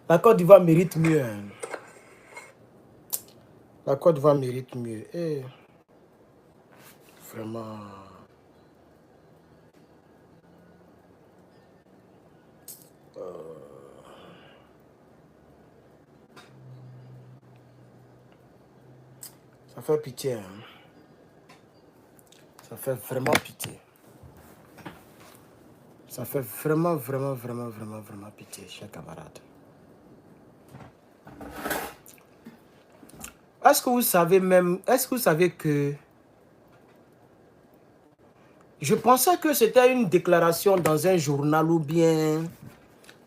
La Côte d'Ivoire mérite mieux. Hein. La Côte d'Ivoire mérite mieux. Et vraiment... ça fait pitié. Hein. Ça fait vraiment pitié. Ça fait vraiment pitié, chers camarades. Est-ce que vous savez que je pensais que c'était une déclaration dans un journal ou bien,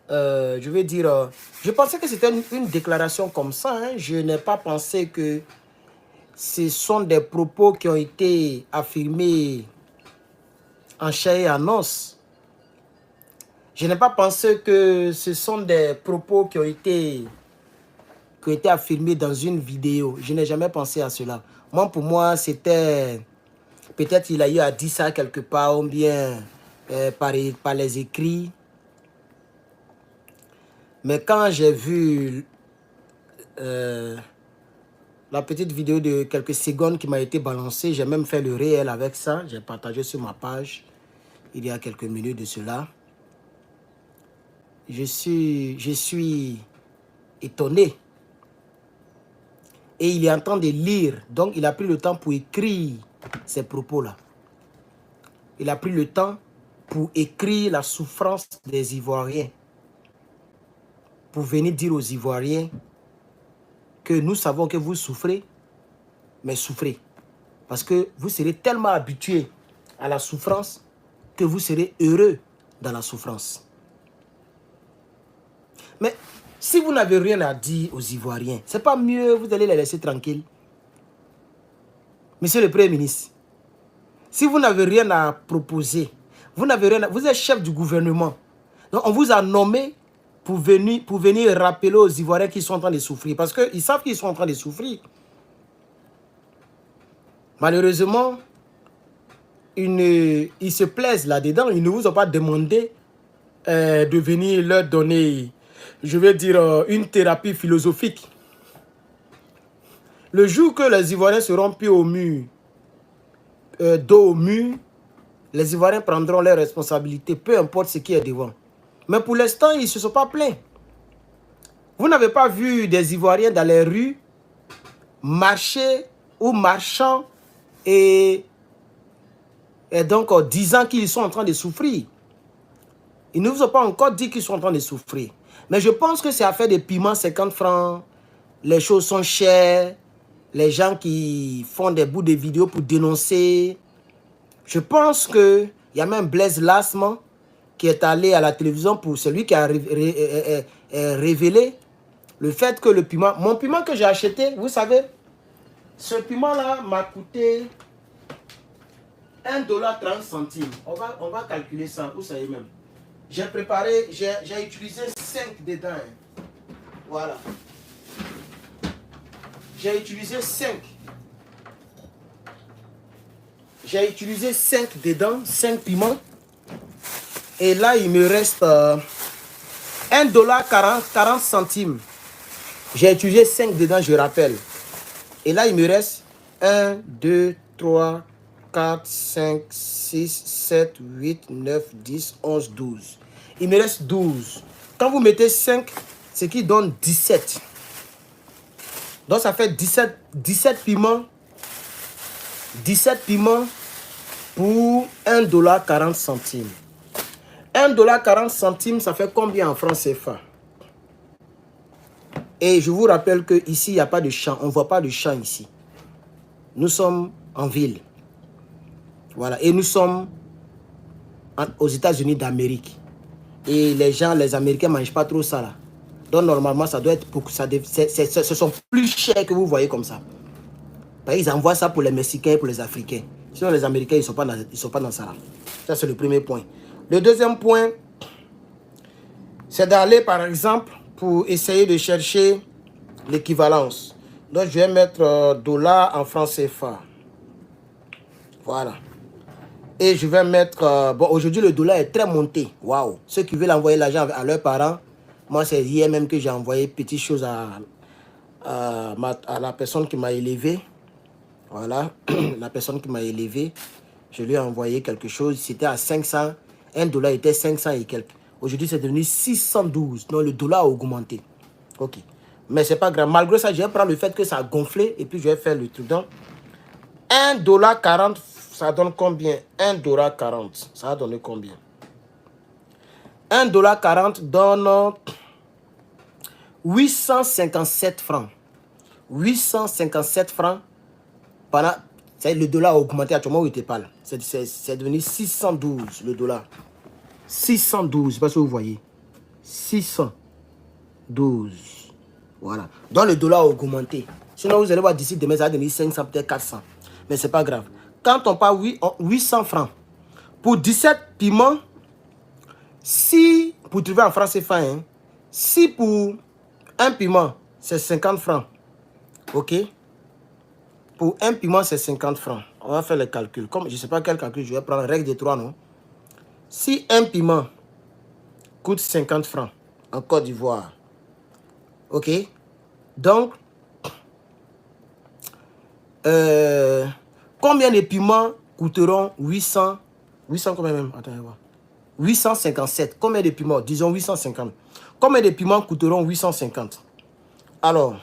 je vais dire, je pensais que c'était une déclaration comme ça. Hein. Je n'ai pas pensé que ce sont des propos qui ont été affirmés en chair et en os. Je n'ai pas pensé que ce sont des propos qui ont été affirmés dans une vidéo. Je n'ai jamais pensé à cela. Moi, pour moi, c'était... Peut-être il a eu à dire ça quelque part, ou bien par les écrits. Mais quand j'ai vu la petite vidéo de quelques secondes qui m'a été balancée, j'ai même fait le réel avec ça. J'ai partagé sur ma page il y a quelques minutes de cela. Je suis étonné. Et il est en train de lire. Donc, il a pris le temps pour écrire ces propos-là. Il a pris le temps pour écrire la souffrance des Ivoiriens. Pour venir dire aux Ivoiriens que nous savons que vous souffrez, mais souffrez. Parce que vous serez tellement habitués à la souffrance que vous serez heureux dans la souffrance. Mais si vous n'avez rien à dire aux Ivoiriens, c'est pas mieux, vous allez les laisser tranquilles. Monsieur le Premier ministre, si vous n'avez rien à proposer, vous êtes chef du gouvernement. Donc on vous a nommé pour venir rappeler aux Ivoiriens qu'ils sont en train de souffrir. Parce qu'ils savent qu'ils sont en train de souffrir. Malheureusement, ils se plaisent là-dedans. Ils ne vous ont pas demandé de venir leur donner, je vais dire, une thérapie philosophique. Le jour que les Ivoiriens seront plus au mur, dos au mur, les Ivoiriens prendront leurs responsabilités, peu importe ce qui est devant. Mais pour l'instant, ils ne se sont pas plaints. Vous n'avez pas vu des Ivoiriens dans les rues marcher ou marchant et donc disant qu'ils sont en train de souffrir. Ils ne vous ont pas encore dit qu'ils sont en train de souffrir. Mais je pense que c'est affaire de piment 50 francs. Les choses sont chères. Les gens qui font des bouts de vidéos pour dénoncer. Je pense qu'il y a même Blaise Lasman qui est allé à la télévision pour celui qui a révélé le fait que le piment... Mon piment que j'ai acheté, vous savez, ce piment-là m'a coûté $1,30. On va calculer ça, vous savez même. J'ai préparé, j'ai utilisé 5 dedans. Hein. Voilà. J'ai utilisé 5. J'ai utilisé 5 dedans, 5 piments. Et là, il me reste $1,40. J'ai utilisé 5 dedans, je rappelle. Et là, il me reste 1, 2, 3, 4, 5, 6, 7, 8, 9, 10, 11, 12. Il me reste 12. Quand vous mettez 5, ce qui donne 17. Donc, ça fait 17 piments. 17 piments pour $1,40. $1,40, ça fait combien en francs CFA? Et je vous rappelle qu'ici, il n'y a pas de champ. On ne voit pas de champ ici. Nous sommes en ville. Voilà. Et nous sommes aux États-Unis d'Amérique. Et les gens, les Américains ne mangent pas trop ça là. Donc normalement, ça doit être pour ce sont plus chers que vous voyez comme ça. Ils envoient ça pour les Mexicains et pour les Africains. Sinon, les Américains, ils ne sont pas dans ça là. Ça, c'est le premier point. Le deuxième point, c'est d'aller, par exemple, pour essayer de chercher l'équivalence. Donc, je vais mettre dollar en francs CFA. Voilà. Et je vais mettre... bon, aujourd'hui, le dollar est très monté. Waouh. Ceux qui veulent envoyer l'argent à leurs parents, Moi, c'est hier même que j'ai envoyé petite chose à la personne qui m'a élevé. Voilà, la personne qui m'a élevé. Je lui ai envoyé quelque chose. C'était à 500. Un dollar était 500 et quelques. Aujourd'hui, c'est devenu 612. Donc, le dollar a augmenté. Ok. Mais c'est pas grave. Malgré ça, je vais prendre le fait que ça a gonflé. Et puis, je vais faire le truc. Donc, 1,40 $, ça donne combien? 1,40 $. Ça va donner combien? 1,40 $ donne 857 francs. 857 francs. Pendant, le dollar a augmenté actuellement où il te parle. C'est devenu 612 le dollar. 612, je ne sais pas si vous voyez. 612. Voilà. Donc le dollar a augmenté. Sinon, vous allez voir d'ici demain, ça va devenir 500, peut-être 400. Mais ce n'est pas grave. Quand on parle 800 francs, pour 17 piments, si, pour trouver en France CFA, hein, si pour un piment, c'est 50 francs, ok? Pour un piment, c'est 50 francs. On va faire le calcul. Comme je ne sais pas quel calcul, je vais prendre règle des 3, non? Si un piment coûte 50 francs en Côte d'Ivoire, ok? Donc, combien de piments coûteront 800 combien même? Attends, voir. 857. Combien de piments? Disons 850. Combien de piments coûteront 850? Alors,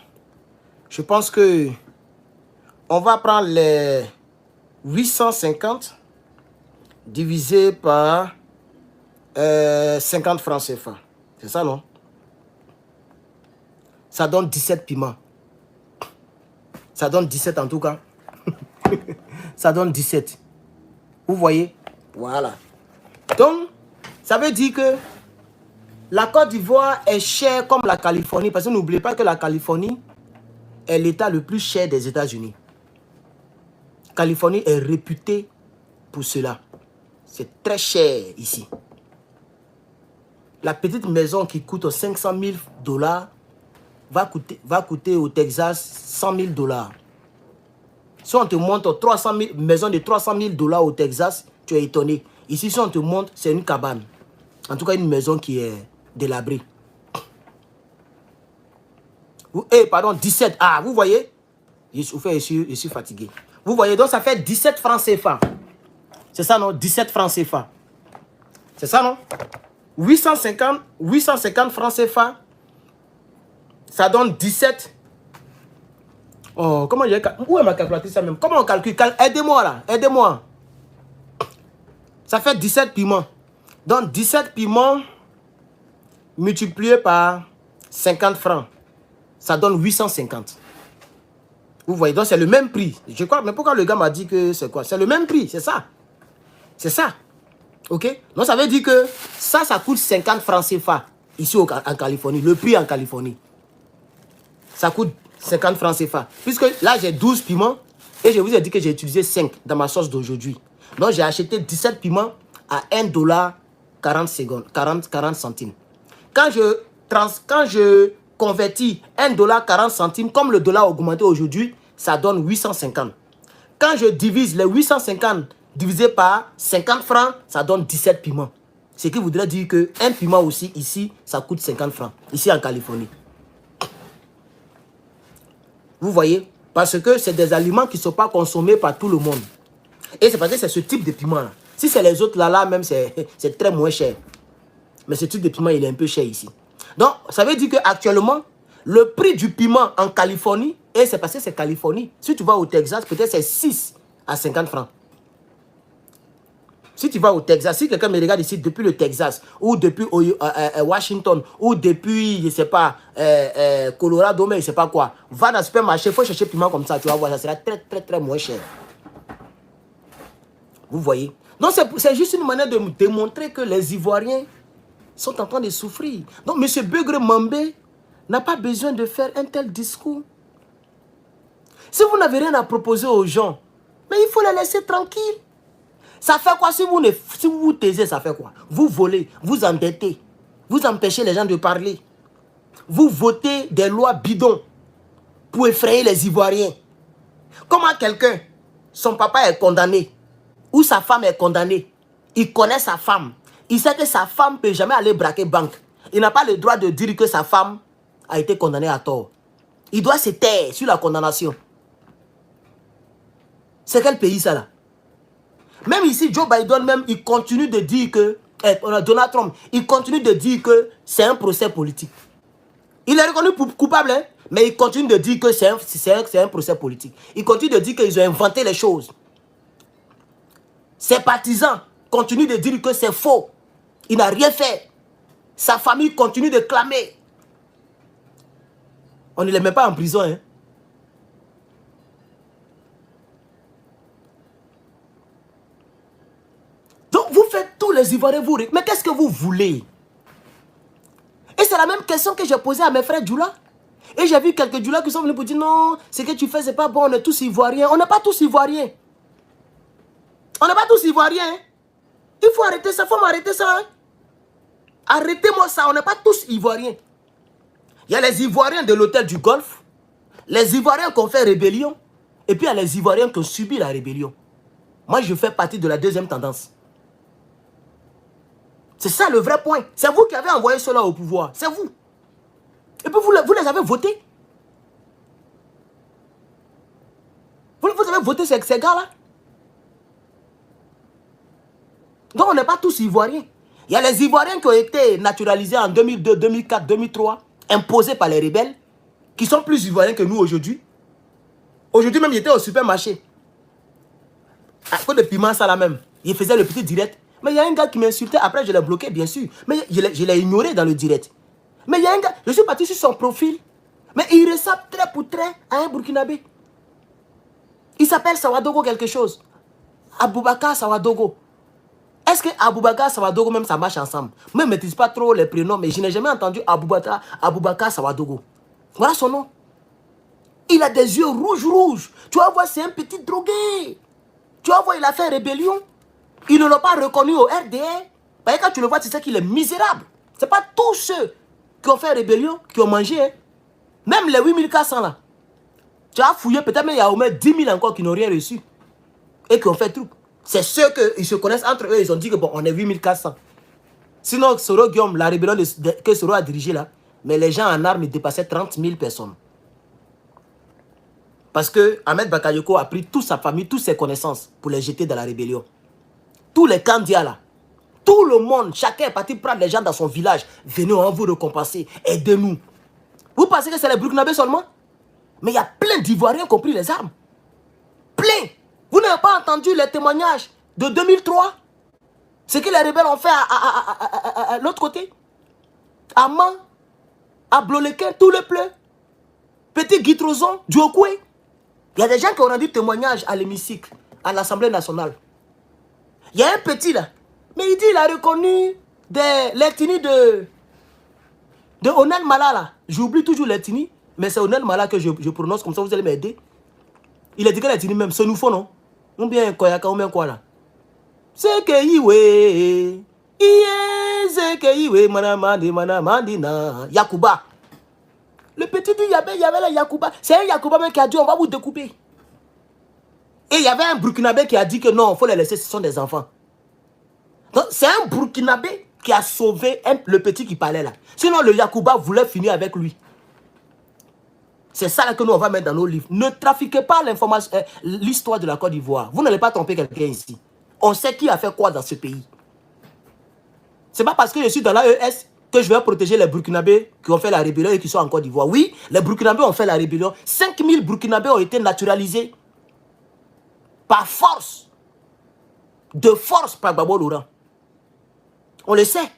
je pense que on va prendre les 850 divisé par 50 francs CFA. C'est ça, non? Ça donne 17 piments. Ça donne 17 en tout cas. Ça donne 17. Vous voyez? Voilà. Donc, ça veut dire que la Côte d'Ivoire est chère comme la Californie. Parce que n'oubliez pas que la Californie est l'État le plus cher des États-Unis. Californie est réputée pour cela. C'est très cher ici. La petite maison qui coûte 500 000 $ va coûter au Texas 100 000 $. Si on te montre 300 000, maison de 300 000 $ au Texas, tu es étonné. Ici, si on te montre, c'est une cabane. En tout cas, une maison qui est délabrée. Pardon, 17. Ah, vous voyez? Je suis fatigué. Vous voyez, donc ça fait 17 francs CFA. C'est ça, non? 17 francs CFA. C'est ça, non? 850 francs CFA. Ça donne 17. Oh, comment j'ai... Où est ma calculatrice ça même? Comment on calcule? Aidez-moi là, aidez-moi. Ça fait 17 piments. Donc 17 piments multiplié par 50 francs. Ça donne 850. Vous voyez, donc c'est le même prix. Je crois, mais pourquoi le gars m'a dit que c'est quoi? C'est le même prix, c'est ça. C'est ça. Ok? Donc ça veut dire que ça coûte 50 francs CFA ici en Californie. Le prix en Californie. Ça coûte 50 francs CFA. Puisque là, j'ai 12 piments et je vous ai dit que j'ai utilisé 5 dans ma sauce d'aujourd'hui. Donc j'ai acheté 17 piments à 1,40 $, 40 centimes. Quand je convertis 1,40 $, comme le dollar a augmenté aujourd'hui, ça donne 850. Quand je divise les 850 divisé par 50 francs, ça donne 17 piments. Ce qui voudrait dire qu'un piment aussi, ici, ça coûte 50 francs. Ici en Californie. Vous voyez? Parce que c'est des aliments qui ne sont pas consommés par tout le monde. Et c'est parce que c'est ce type de piment-là. Si c'est les autres là même, c'est très moins cher. Mais ce type de piment, il est un peu cher ici. Donc, ça veut dire qu'actuellement, le prix du piment en Californie, et c'est parce que c'est Californie. Si tu vas au Texas, peut-être c'est 6 à 50 francs. Si tu vas au Texas, si quelqu'un me regarde ici depuis le Texas, ou depuis Washington, ou depuis, je ne sais pas, Colorado, mais je ne sais pas quoi, va dans le supermarché, il faut chercher piment comme ça, tu vas voir, ça sera très, très, très moins cher. Vous voyez? Donc, c'est juste une manière de démontrer que les Ivoiriens sont en train de souffrir. Donc, M. Beugre Mambé n'a pas besoin de faire un tel discours. Si vous n'avez rien à proposer aux gens, mais il faut les laisser tranquilles. Ça fait quoi si vous vous taisez, ça fait quoi? Vous volez, vous endettez, vous empêchez les gens de parler. Vous votez des lois bidons pour effrayer les Ivoiriens. Comment quelqu'un, son papa est condamné, ou sa femme est condamnée, il connaît sa femme, il sait que sa femme ne peut jamais aller braquer banque. Il n'a pas le droit de dire que sa femme a été condamnée à tort. Il doit se taire sur la condamnation. C'est quel pays ça là? Même ici, Joe Biden même, il continue de dire que... Donald Trump, il continue de dire que c'est un procès politique. Il est reconnu coupable, hein, mais il continue de dire que c'est un procès politique. Il continue de dire qu'ils ont inventé les choses. Ses partisans continuent de dire que c'est faux. Il n'a rien fait. Sa famille continue de clamer. On ne les met pas en prison, hein. Donc vous faites tous les Ivoiriens, vous... Mais qu'est-ce que vous voulez? Et c'est la même question que j'ai posée à mes frères Djoula. Et j'ai vu quelques Djoula qui sont venus pour dire non, ce que tu fais, c'est pas bon, on est tous Ivoiriens. On n'est pas tous Ivoiriens. On n'est pas tous Ivoiriens. Hein. Il faut arrêter ça, il faut m'arrêter ça. Hein. Arrêtez-moi ça, on n'est pas tous Ivoiriens. Il y a les Ivoiriens de l'hôtel du Golfe, les Ivoiriens qui ont fait rébellion, et puis il y a les Ivoiriens qui ont subi la rébellion. Moi, je fais partie de la deuxième tendance. C'est ça le vrai point. C'est vous qui avez envoyé cela au pouvoir. C'est vous. Et puis vous les avez votés. Vous avez voté ces gars-là. Donc on n'est pas tous Ivoiriens. Il y a les Ivoiriens qui ont été naturalisés en 2002, 2004, 2003, imposés par les rebelles, qui sont plus Ivoiriens que nous aujourd'hui. Aujourd'hui même, ils étaient au supermarché. À cause de piment, ça là même. Ils faisaient le petit direct. Mais il y a un gars qui m'insultait, après je l'ai bloqué, bien sûr. Mais je l'ai ignoré dans le direct. Mais il y a un gars, je suis parti sur son profil. Mais il ressemble trait pour trait à un Burkinabé. Il s'appelle Sawadogo quelque chose. Aboubakar Sawadogo. Est-ce que Aboubakar Sawadogo même ça marche ensemble? Moi je ne maîtrise pas trop les prénoms, mais je n'ai jamais entendu Aboubakar Sawadogo. Voilà son nom. Il a des yeux rouges. Tu vas voir, c'est un petit drogué. Tu vas voir, il a fait rébellion. Ils ne l'ont pas reconnu au RDR. Parce que quand tu le vois, tu sais qu'il est misérable. Ce n'est pas tous ceux qui ont fait rébellion qui ont mangé. Hein. Même les 8400 là. Tu as fouillé, peut-être mais il y a au moins 10 000 encore qui n'ont rien reçu. Et qui ont fait truc. C'est ceux qui se connaissent entre eux. Ils ont dit que bon, on est 8400. Sinon, Soro Guillaume, la rébellion que Soro a dirigée là, mais les gens en armes dépassaient 30 000 personnes. Parce que Ahmed Bakayoko a pris toute sa famille, toutes ses connaissances pour les jeter dans la rébellion. Tous les candidats là, tout le monde, chacun est parti prendre les gens dans son village. Venez, on va vous récompenser, aidez-nous. Vous pensez que c'est les Burkinabés seulement? Mais il y a plein d'Ivoiriens qui ont pris les armes. Plein. Vous n'avez pas entendu les témoignages de 2003? Ce que les rebelles ont fait à l'autre côté? À Man, à Blolequin, tout le pleu. Petit Guitrozon, Djokoué. Il y a des gens qui ont rendu témoignage à l'hémicycle, à l'Assemblée nationale. Il y a un petit là, mais il dit il a reconnu l'ethnie de Onel Mala là. J'oublie toujours l'ethnie, mais c'est Onel Mala que je prononce comme ça, vous allez m'aider. Il a dit que l'ethnie même, ce nous faut non? Ou bien Koyaka ou bien quoi là? C'est que Iwe, c'est que Iwe, manamandina, Yakuba. Le petit dit, il y avait la Yakuba. C'est un Yakuba même qui a dit, on va vous découper. Et il y avait un Burkinabé qui a dit que non, il faut les laisser, ce sont des enfants. Donc c'est un Burkinabé qui a sauvé le petit qui parlait là. Sinon le Yakuba voulait finir avec lui. C'est ça là que nous on va mettre dans nos livres. Ne trafiquez pas l'information, l'histoire de la Côte d'Ivoire. Vous n'allez pas tromper quelqu'un ici. On sait qui a fait quoi dans ce pays. C'est pas parce que je suis dans l'AES que je vais protéger les Burkinabés qui ont fait la rébellion et qui sont en Côte d'Ivoire. Oui, les Burkinabés ont fait la rébellion. 5000 Burkinabés ont été naturalisés par force. De force par Gbagbo Laurent. On le sait.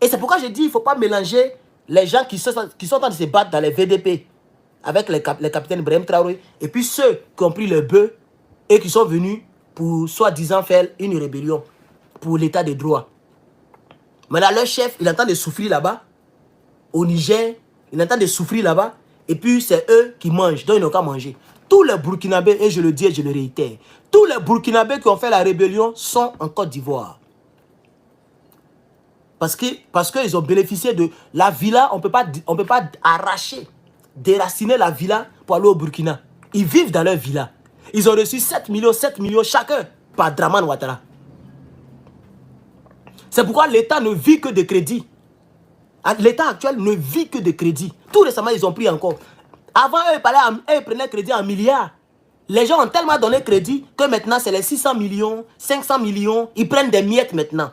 Et c'est pourquoi je dis il ne faut pas mélanger les gens qui sont en train de se battre dans les VDP avec les capitaines Ibrahim Traoré et puis ceux qui ont pris le bœuf et qui sont venus pour soi-disant faire une rébellion pour l'état de droit. Maintenant, leur chef, il entend de souffrir là-bas, au Niger, il entend de souffrir là-bas, et puis c'est eux qui mangent, donc ils n'ont qu'à manger. Tous les Burkinabés, et je le dis et je le réitère, tous les Burkinabés qui ont fait la rébellion sont en Côte d'Ivoire. Parce qu'ils ont bénéficié de la villa, on ne peut pas arracher, déraciner la villa pour aller au Burkina. Ils vivent dans leur villa. Ils ont reçu 7 millions chacun par Draman Ouattara. C'est pourquoi l'État ne vit que de crédit. L'État actuel ne vit que de crédit. Tout récemment, ils ont pris encore. Avant, eux prenaient crédit en milliards. Les gens ont tellement donné crédit que maintenant, c'est les 600 millions, 500 millions. Ils prennent des miettes maintenant.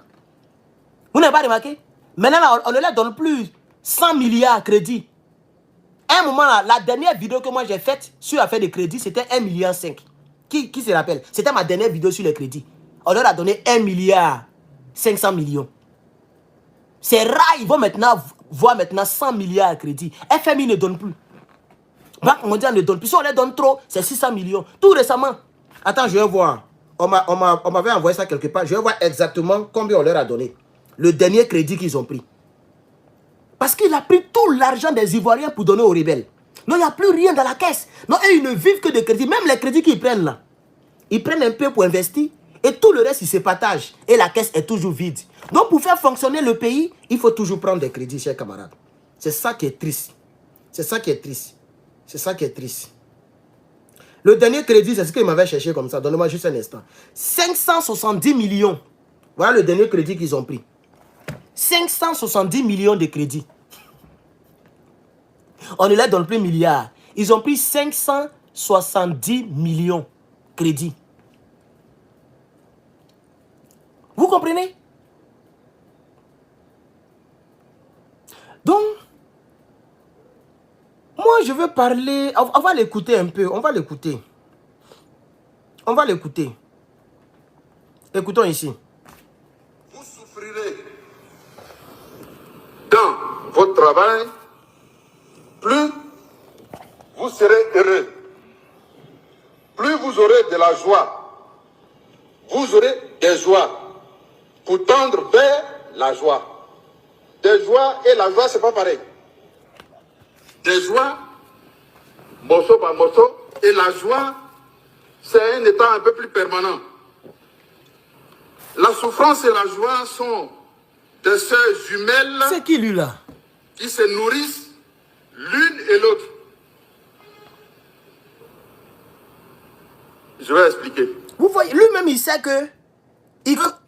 Vous n'avez pas remarqué? Maintenant, là, on ne leur donne plus 100 milliards crédit. À un moment, là, la dernière vidéo que moi j'ai faite sur l'affaire de crédit, c'était 1,5 milliard. Qui se rappelle? C'était ma dernière vidéo sur les crédits. On leur a donné 1,5 milliard. C'est rare, ils vont maintenant voir maintenant 100 milliards à crédit. FMI ne donne plus. Banque mondiale ne donne plus. Si on les donne trop, c'est 600 millions. Tout récemment. Attends, je vais voir. On m'avait envoyé ça quelque part. Je vais voir exactement combien on leur a donné. Le dernier crédit qu'ils ont pris. Parce qu'il a pris tout l'argent des Ivoiriens pour donner aux rebelles. Non, il n'y a plus rien dans la caisse. Non, et ils ne vivent que de crédit. Même les crédits qu'ils prennent là. Ils prennent un peu pour investir. Et tout le reste, ils se partagent. Et la caisse est toujours vide. Donc, pour faire fonctionner le pays, il faut toujours prendre des crédits, chers camarades. C'est ça qui est triste. C'est ça qui est triste. C'est ça qui est triste. Le dernier crédit, c'est ce qu'il m'avait cherché comme ça. Donnez-moi juste un instant. 570 millions. Voilà le dernier crédit qu'ils ont pris. 570 millions de crédits. On ne leur donne plus milliards. Ils ont pris 570 millions crédits. Vous comprenez? Donc, moi je veux parler, on va l'écouter un peu, on va l'écouter. On va l'écouter. Écoutons ici. Vous souffrirez dans votre travail, plus vous serez heureux, plus vous aurez de la joie, vous aurez des joies pour tendre vers la joie. Des joies et la joie, c'est pas pareil. Des joies, morceau par morceau, et la joie, c'est un état un peu plus permanent. La souffrance et la joie sont des sœurs jumelles. C'est qui lui là? Qui se nourrissent l'une et l'autre. Je vais expliquer. Vous voyez, lui-même il sait que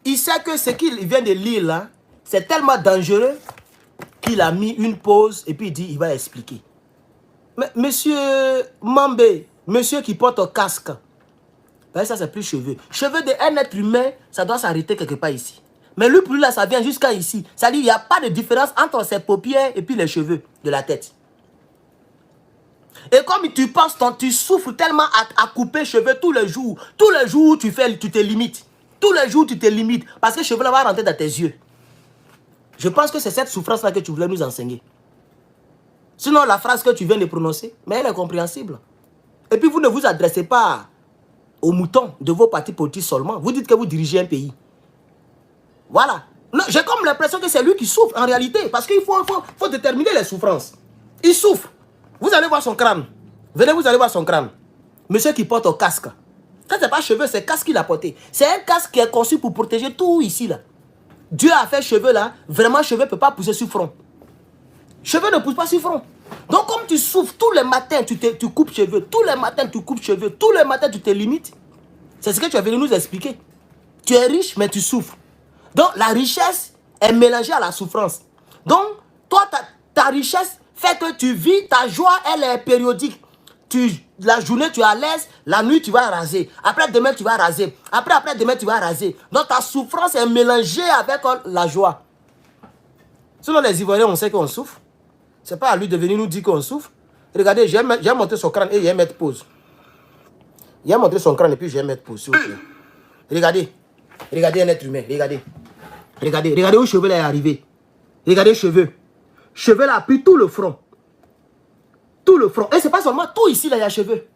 il sait que ce qu'il vient de lire là, c'est tellement dangereux qu'il a mis une pause et puis il dit il va expliquer. Mais monsieur Mambé, monsieur qui porte un casque, ben ça c'est plus cheveux. Cheveux d'un être humain, ça doit s'arrêter quelque part ici. Mais lui, pour lui, là, ça vient jusqu'à ici. Ça dit, il n'y a pas de différence entre ses paupières et puis les cheveux de la tête. Et comme tu penses, tu souffres tellement à couper cheveux tous les jours tu te limites. Tous les jours, tu te limites. Parce que les cheveux là vont rentrer dans tes yeux. Je pense que c'est cette souffrance-là que tu voulais nous enseigner. Sinon, la phrase que tu viens de prononcer, mais elle est compréhensible. Et puis, vous ne vous adressez pas aux moutons de vos partis politiques seulement. Vous dites que vous dirigez un pays. Voilà. J'ai comme l'impression que c'est lui qui souffre en réalité. Parce qu'il faut déterminer les souffrances. Il souffre. Vous allez voir son crâne. Venez, vous allez voir son crâne. Monsieur qui porte un casque. Ça, c'est pas cheveux, c'est casque qu'il a porté. C'est un casque qui est conçu pour protéger tout ici, là. Dieu a fait cheveux, là. Vraiment, cheveux ne peut pas pousser sur front. Cheveux ne poussent pas sur front. Donc, comme tu souffres, tous les matins, tu coupes cheveux. Tous les matins, tu coupes cheveux. Tous les matins, tu te limites. C'est ce que tu as venu nous expliquer. Tu es riche, mais tu souffres. Donc, la richesse est mélangée à la souffrance. Donc, toi, ta richesse fait que tu vis, ta joie, elle est périodique. La journée, tu es à l'aise, la nuit, tu vas raser. Après, demain, tu vas raser. Après, demain, tu vas raser. Donc, ta souffrance est mélangée avec la joie. Sinon, les Ivoiriens, on sait qu'on souffre. Ce n'est pas à lui de venir nous dire qu'on souffre. Regardez, j'ai montré son crâne et il va mettre pause. Il a montré son crâne et puis je vais mettre pause, s'il vous plaît. Regardez. Regardez un être humain. Regardez. Regardez où le cheveu là est arrivé. Regardez le cheveu. Cheveu là a pris tout le front. Tout le front. Et c'est pas seulement tout ici là, il y a cheveux.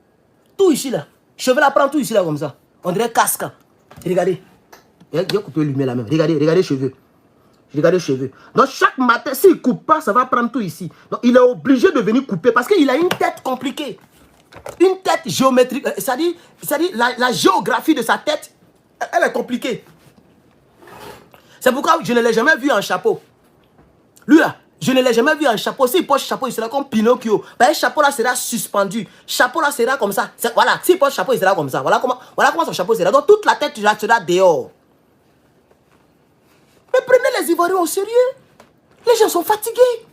Tout ici là. Cheveux là prend tout ici là comme ça. On dirait casque. Regardez. J'ai coupé le lumière là même. Regardez les cheveux. Regardez les cheveux. Donc chaque matin, s'il ne coupe pas, ça va prendre tout ici. Donc il est obligé de venir couper parce qu'il a une tête compliquée. Une tête géométrique. C'est-à-dire la géographie de sa tête, elle est compliquée. C'est pourquoi je ne l'ai jamais vu en chapeau. Lui là, je ne l'ai jamais vu en chapeau. S'il porte chapeau, il sera comme Pinocchio. Ben, le chapeau là sera suspendu. Chapeau là sera comme ça. Voilà, s'il porte chapeau, il sera comme ça. Voilà comment son chapeau sera. Donc toute la tête sera dehors. Mais prenez les Ivoiriens au sérieux. Les gens sont fatigués.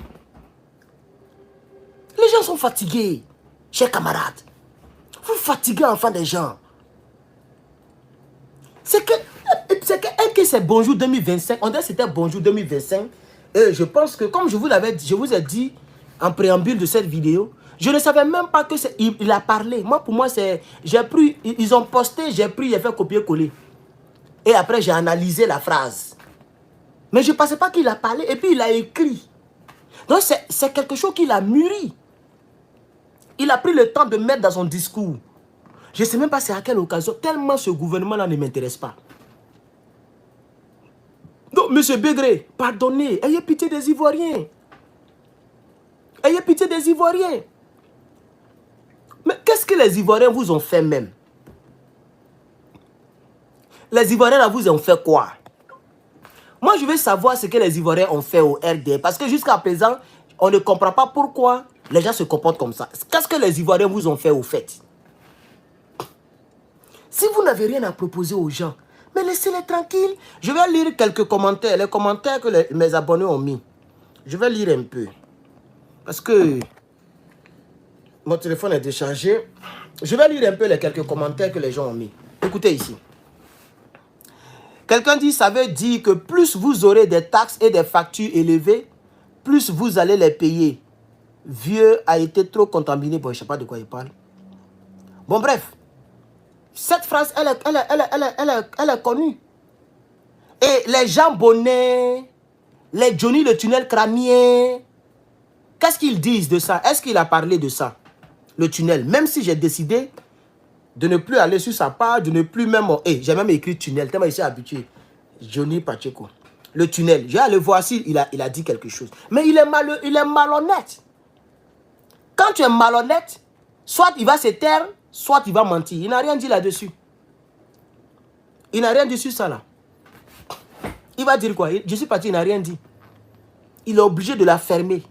Les gens sont fatigués, chers camarades. Vous fatiguez enfin des gens. C'est que c'est bonjour 2025. On dirait que c'était bonjour 2025. Et je pense que, comme je vous ai dit en préambule de cette vidéo, je ne savais même pas que il a parlé. Moi, pour moi, j'ai pris, ils ont posté, j'ai pris, j'ai fait copier-coller. Et après, j'ai analysé la phrase. Mais je ne pensais pas qu'il a parlé. Et puis, il a écrit. Donc, c'est quelque chose qu'il a mûri. Il a pris le temps de mettre dans son discours. Je ne sais même pas c'est à quelle occasion. Tellement ce gouvernement-là ne m'intéresse pas. Donc, M. Bégré, pardonnez. Ayez pitié des Ivoiriens. Ayez pitié des Ivoiriens. Mais qu'est-ce que les Ivoiriens vous ont fait même? Les Ivoiriens là, vous ont fait quoi? Moi, je veux savoir ce que les Ivoiriens ont fait au RDR. Parce que jusqu'à présent, on ne comprend pas pourquoi les gens se comportent comme ça. Qu'est-ce que les Ivoiriens vous ont fait au fait? Si vous n'avez rien à proposer aux gens, mais laissez-les tranquilles. Je vais lire quelques commentaires. Les commentaires que mes abonnés ont mis. Je vais lire un peu. Parce que mon téléphone est déchargé. Je vais lire un peu les quelques commentaires que les gens ont mis. Écoutez ici. Quelqu'un dit, ça veut dire que plus vous aurez des taxes et des factures élevées, plus vous allez les payer. Vieux a été trop contaminé. Bon, je ne sais pas de quoi il parle. Bon, bref. Cette phrase, elle est connue. Et les Jean Bonnet, les Johnny le tunnel crânien, qu'est-ce qu'ils disent de ça? Est-ce qu'il a parlé de ça? Le tunnel. Même si j'ai décidé de ne plus aller sur sa page, de ne plus même... j'ai même écrit tunnel, tellement il s'est habitué. Johnny Pacheco. Le tunnel. Je vais aller voir s'il il a dit quelque chose. Mais il est malhonnête. Quand tu es malhonnête, soit il va se taire, soit il va mentir. Il n'a rien dit là-dessus. Il n'a rien dit sur ça là. Il va dire quoi? Je suis parti, il n'a rien dit. Il est obligé de la fermer.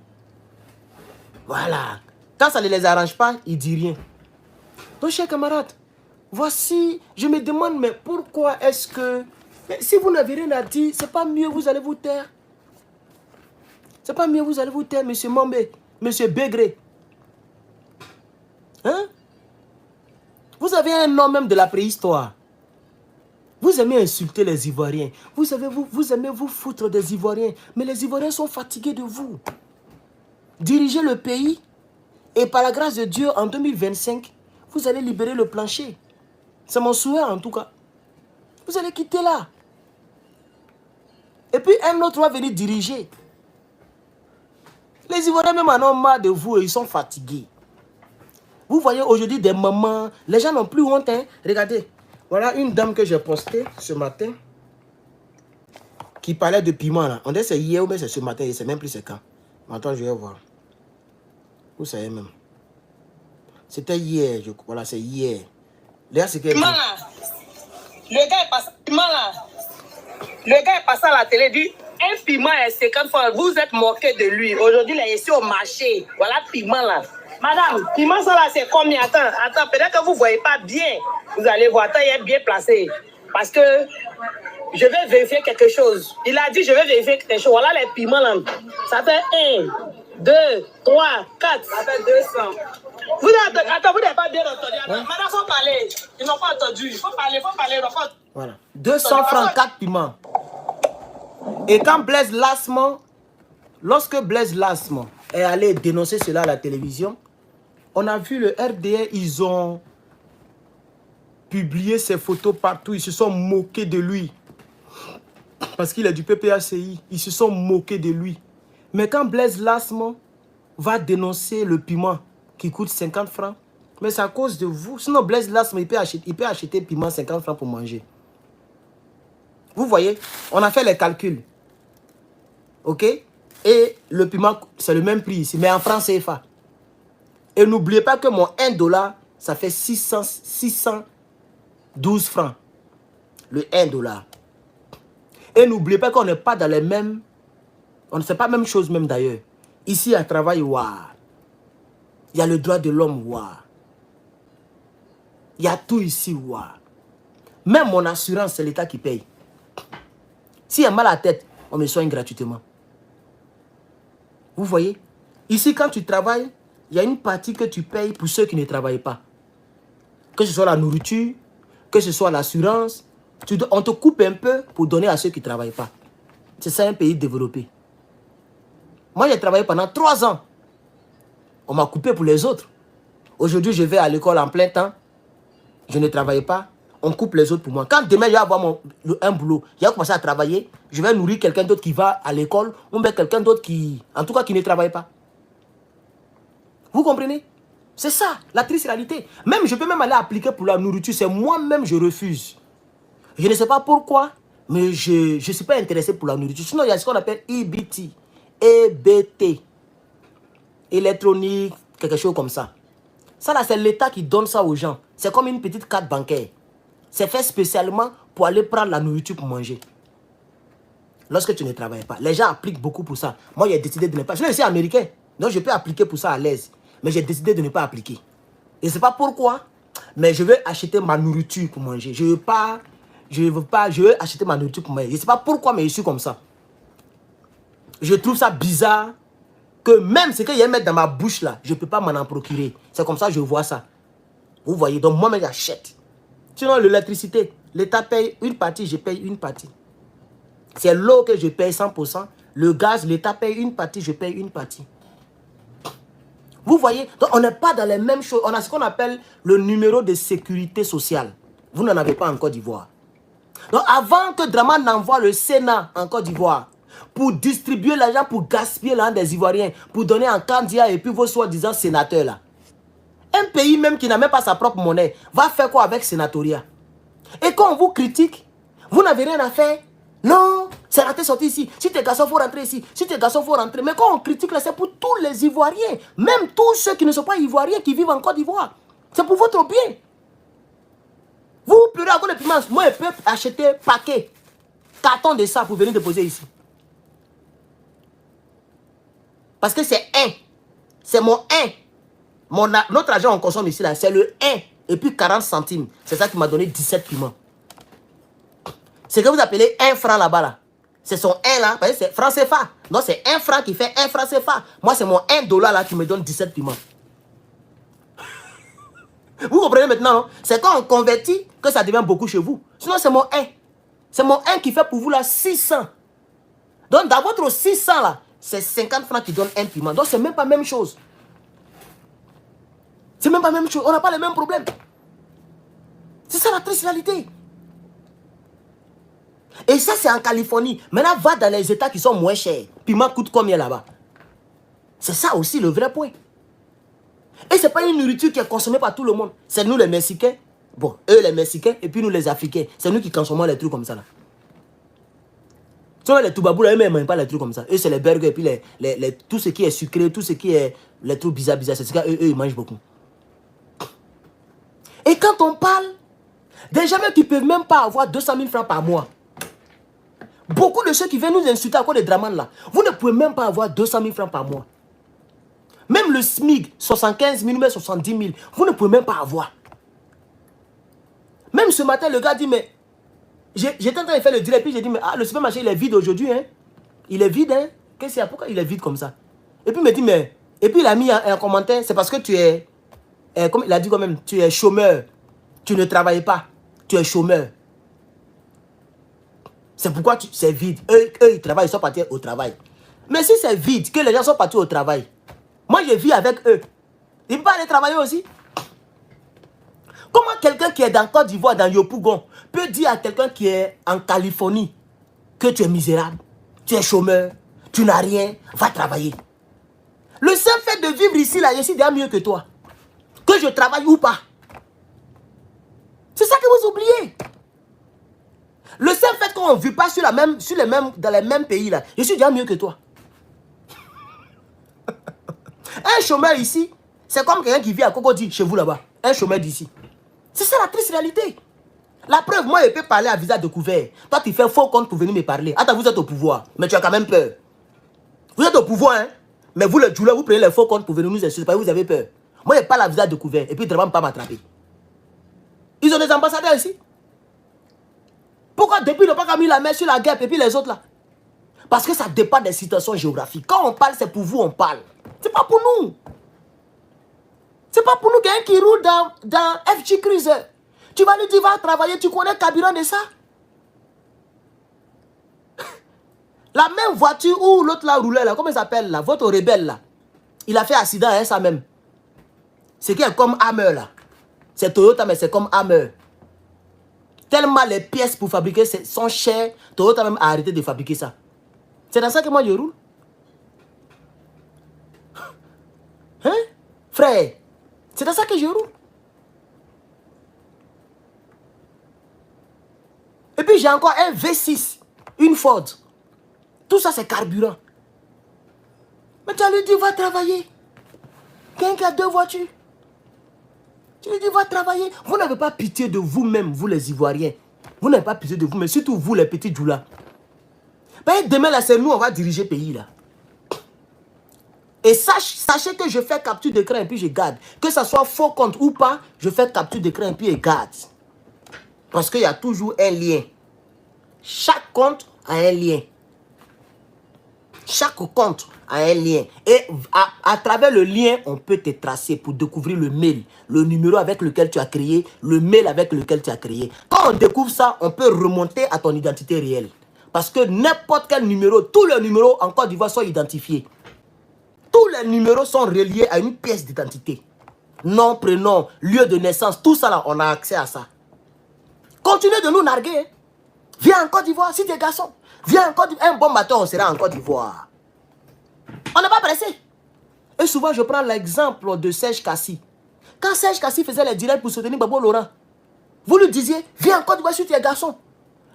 Voilà. Quand ça ne les arrange pas, il ne dit rien. Donc, chers camarades, voici, je me demande, mais pourquoi est-ce que... Mais si vous n'avez rien à dire, c'est pas mieux, vous allez vous taire. C'est pas mieux, vous allez vous taire, monsieur Mombé, monsieur Bégré. Hein? Vous avez un nom même de la préhistoire. Vous aimez insulter les Ivoiriens. Vous aimez vous foutre des Ivoiriens. Mais les Ivoiriens sont fatigués de vous. Dirigez le pays. Et par la grâce de Dieu, en 2025, vous allez libérer le plancher. C'est mon souhait en tout cas. Vous allez quitter là. Et puis un autre va venir diriger. Les Ivoiriens même en ont marre de vous et ils sont fatigués. Vous voyez aujourd'hui des mamans, les gens n'ont plus honte. Hein? Regardez, voilà une dame que j'ai postée ce matin qui parlait de piment là. On dirait que c'est hier ou bien c'est ce matin, je ne sais même plus c'est quand. Mais attends, je vais voir. Vous savez même. C'était hier, je crois. Voilà, c'est hier. Là, c'est que... Le gars est passé, le gars est passé à la télé et dit un piment est 50 francs. Vous êtes moqué de lui. Aujourd'hui, il est ici au marché. Voilà piment là. Madame, piment ça là, c'est combien? Attends, peut-être que vous ne voyez pas bien. Vous allez voir, attends, il est bien placé. Parce que je vais vérifier quelque chose. Il a dit, je vais vérifier quelque chose. Voilà les piments là. Ça fait 1, 2, 3, 4. Ça fait 200. Vous n'avez pas bien entendu. Ouais. Madame, il faut parler. Ils n'ont pas entendu. Il faut parler. Voilà. 200 francs, 4 piments. Et quand Blaise Lasman, lorsque Blaise Lasman est allé dénoncer cela à la télévision, on a vu le RDR, ils ont publié ses photos partout. Ils se sont moqués de lui. Parce qu'il est du PPACI. Ils se sont moqués de lui. Mais quand Blaise Lasman va dénoncer le piment qui coûte 50 francs, mais c'est à cause de vous. Sinon, Blaise Lasman, il peut acheter piment 50 francs pour manger. Vous voyez, on a fait les calculs. OK? Et le piment, c'est le même prix ici, mais en francs CFA. Et n'oubliez pas que mon 1 $, ça fait 612 francs. Le 1 $. Et n'oubliez pas qu'on n'est pas dans les mêmes... On ne sait pas la même chose même d'ailleurs. Ici, il y a travail, waouh. Il y a le droit de l'homme, waouh. Il y a tout ici, waouh. Même mon assurance, c'est l'État qui paye. S'il y a mal à la tête, on me soigne gratuitement. Vous voyez? Ici, quand tu travailles, il y a une partie que tu payes pour ceux qui ne travaillent pas. Que ce soit la nourriture, que ce soit l'assurance, on te coupe un peu pour donner à ceux qui ne travaillent pas. C'est ça un pays développé. Moi, j'ai travaillé pendant 3 ans. On m'a coupé pour les autres. Aujourd'hui, je vais à l'école en plein temps. Je ne travaille pas. On coupe les autres pour moi. Quand demain, je vais avoir un boulot, je vais commencer à travailler. Je vais nourrir quelqu'un d'autre qui va à l'école ou bien quelqu'un d'autre qui, en tout cas, qui ne travaille pas. Vous comprenez? C'est ça, la triste réalité. Même, je peux même aller appliquer pour la nourriture. C'est moi-même, je refuse. Je ne sais pas pourquoi, mais je ne suis pas intéressé pour la nourriture. Sinon, il y a ce qu'on appelle EBT. EBT. Électronique, quelque chose comme ça. Ça là, c'est l'État qui donne ça aux gens. C'est comme une petite carte bancaire. C'est fait spécialement pour aller prendre la nourriture pour manger. Lorsque tu ne travailles pas. Les gens appliquent beaucoup pour ça. Moi, j'ai décidé de ne pas. Je suis américain. Donc, je peux appliquer pour ça à l'aise. Mais j'ai décidé de ne pas appliquer. Et je ne sais pas pourquoi. Mais je veux acheter ma nourriture pour manger. Je veux acheter ma nourriture pour manger. Je ne sais pas pourquoi, mais je suis comme ça. Je trouve ça bizarre. Que même ce que je vais mettre dans ma bouche là, je ne peux pas m'en procurer. C'est comme ça que je vois ça. Vous voyez, donc moi-même j'achète. Sinon l'électricité, l'État paye une partie, je paye une partie. C'est l'eau que je paye 100%. Le gaz, l'État paye une partie, je paye une partie. Vous voyez, donc on n'est pas dans les mêmes choses. On a ce qu'on appelle le numéro de sécurité sociale. Vous n'en avez pas en Côte d'Ivoire. Donc avant que Dramane n'envoie le Sénat en Côte d'Ivoire, pour distribuer l'argent, pour gaspiller l'argent des Ivoiriens, pour donner un candidat et puis vos soi-disant sénateurs là. Un pays même qui n'a même pas sa propre monnaie, va faire quoi avec sénatoria? Et quand on vous critique, vous n'avez rien à faire. Non, c'est raté sorti ici. Si tes garçons, il faut rentrer ici. Si tes garçons, il faut rentrer. Mais quand on critique là, c'est pour tous les Ivoiriens. Même tous ceux qui ne sont pas Ivoiriens, qui vivent en Côte d'Ivoire. C'est pour votre bien. Vous pleurez à cause de piments. Moi, je peux acheter paquet, carton de ça pour venir déposer ici. Parce que c'est 1. C'est mon 1. Notre argent on consomme ici, là, c'est le 1. Et puis 40 centimes. C'est ça qui m'a donné 17 piments. C'est que vous appelez 1 franc là-bas. Là. C'est son 1 là. C'est franc CFA. Donc c'est 1 franc qui fait 1 franc CFA. Moi, c'est mon 1 dollar là qui me donne 17 piments. Vous comprenez maintenant, non? C'est quand on convertit que ça devient beaucoup chez vous. Sinon, c'est mon 1. C'est mon 1 qui fait pour vous là 600. Donc dans votre 600 là, c'est 50 francs qui donnent un piment. Donc, c'est même pas la même chose. C'est même pas la même chose. On n'a pas les mêmes problèmes. C'est ça la triste réalité. Et ça, c'est en Californie. Maintenant, va dans les États qui sont moins chers. Piment coûte combien là-bas? C'est ça aussi le vrai point. Et ce n'est pas une nourriture qui est consommée par tout le monde. C'est nous les Mexicains. Bon, eux les Mexicains et puis nous les Africains. C'est nous qui consommons les trucs comme ça là. Les toubabous là, eux ne mangent pas les trucs comme ça. Eux, c'est les burgers et puis tout ce qui est sucré, tout ce qui est les trucs bizarres, c'est ce qu'eux, ils mangent beaucoup. Et quand on parle des gens qui ne peuvent même pas avoir 200 000 francs par mois. Beaucoup de ceux qui viennent nous insulter à cause des Dramane là, vous ne pouvez même pas avoir 200 000 francs par mois. Même le SMIC, 75 000, mais 70 000, vous ne pouvez même pas avoir. Même ce matin, le gars dit, mais j'étais en train de faire le direct, puis j'ai dit, mais le supermarché, il est vide aujourd'hui, hein. Il est vide, hein. Qu'est-ce qu'il y a? Pourquoi il est vide comme ça? Et puis il me dit, mais... Et puis il a mis un commentaire, c'est parce que tu es... comme il a dit quand même, tu es chômeur. Tu ne travailles pas. Tu es chômeur. C'est pourquoi c'est vide. Eux, ils travaillent, ils sont partis au travail. Mais si c'est vide, que les gens sont partis au travail, moi, je vis avec eux. Ils ne peuvent pas aller travailler aussi. Comment quelqu'un qui est dans Côte d'Ivoire, dans Yopougon, peut dire à quelqu'un qui est en Californie que tu es misérable, tu es chômeur, tu n'as rien, va travailler. Le seul fait de vivre ici, là, je suis déjà mieux que toi. Que je travaille ou pas. C'est ça que vous oubliez. Le seul fait qu'on ne vit pas dans les mêmes pays, là, je suis déjà mieux que toi. Un chômeur ici, c'est comme quelqu'un qui vit à Cocody, chez vous là-bas. Un chômeur d'ici. C'est ça la triste réalité. La preuve, moi, je peux parler à visage découvert. Toi, tu fais faux compte pour venir me parler. Attends, vous êtes au pouvoir, mais tu as quand même peur. Vous êtes au pouvoir, hein. Mais vous, le jour-là, vous prenez les faux comptes pour venir nous insulter parce que vous avez peur. Moi, je parle à visage découvert et puis ils ne vont pas m'attraper. Ils ont des ambassadeurs ici. Pourquoi depuis ils n'ont pas mis la main sur la guerre et puis les autres là? Parce que ça dépend des situations géographiques. Quand on parle, c'est pour vous, on parle. C'est pas pour nous. C'est pas pour nous quelqu'un qui roule dans FG Cruiser. Tu vas lui dire, va travailler, tu connais le carburant de ça? La même voiture où l'autre là roulait là, comment il s'appelle là? Votre rebelle là. Il a fait accident, hein, ça même. C'est qui est comme Hammer là. C'est Toyota, mais c'est comme Hammer. Tellement les pièces pour fabriquer sont chères, Toyota même a arrêté de fabriquer ça. C'est dans ça que moi je roule. Hein? Frère, c'est dans ça que je roule. Et puis j'ai encore un V6, une Ford. Tout ça c'est carburant. Mais tu as lui dit va travailler. Quelqu'un qui a 2 voitures. Tu lui dis va travailler. Vous n'avez pas pitié de vous-même, vous les Ivoiriens. Vous n'avez pas pitié de vous, mais surtout vous les petits djoulas. Ben, demain là c'est nous on va diriger le pays là. Et sachez que je fais capture d'écran et puis je garde. Que ça soit faux compte ou pas, je fais capture d'écran et puis je garde. Parce qu'il y a toujours un lien. Chaque compte a un lien. Chaque compte a un lien. Et à travers le lien, on peut te tracer pour découvrir le mail, le numéro avec lequel tu as créé, le mail avec lequel tu as créé. Quand on découvre ça, on peut remonter à ton identité réelle. Parce que n'importe quel numéro, tous les numéros en Côte d'Ivoire sont identifiés. Tous les numéros sont reliés à une pièce d'identité. Nom, prénom, lieu de naissance, tout ça là, on a accès à ça. Continuez de nous narguer. Hein. Viens en Côte d'Ivoire, si tu es garçon. Viens en Côte d'Ivoire. Un bon matin, on sera en Côte d'Ivoire. On n'est pas pressé. Et souvent, je prends l'exemple de Serge Kassi. Quand Serge Kassi faisait les directs pour soutenir Gbagbo Laurent, vous lui disiez, viens en Côte d'Ivoire si tu es garçon.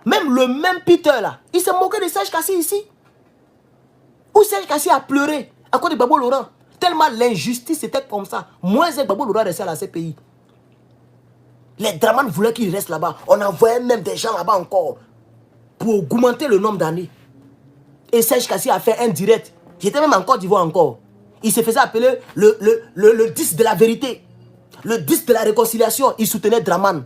Même le même Peter là, il s'est moqué de Serge Kassi ici. Où Serge Kassi a pleuré à cause de Gbagbo Laurent. Tellement l'injustice était comme ça. Moins Gbagbo Laurent restait à la CPI. Les Draman voulaient qu'il reste là-bas. On envoyait même des gens là-bas encore pour augmenter le nombre d'années. Et Serge Kassi a fait un direct. J'étais même en Côte d'Ivoire encore. Il se faisait appeler le 10 de la vérité. Le 10 de la réconciliation. Il soutenait Draman.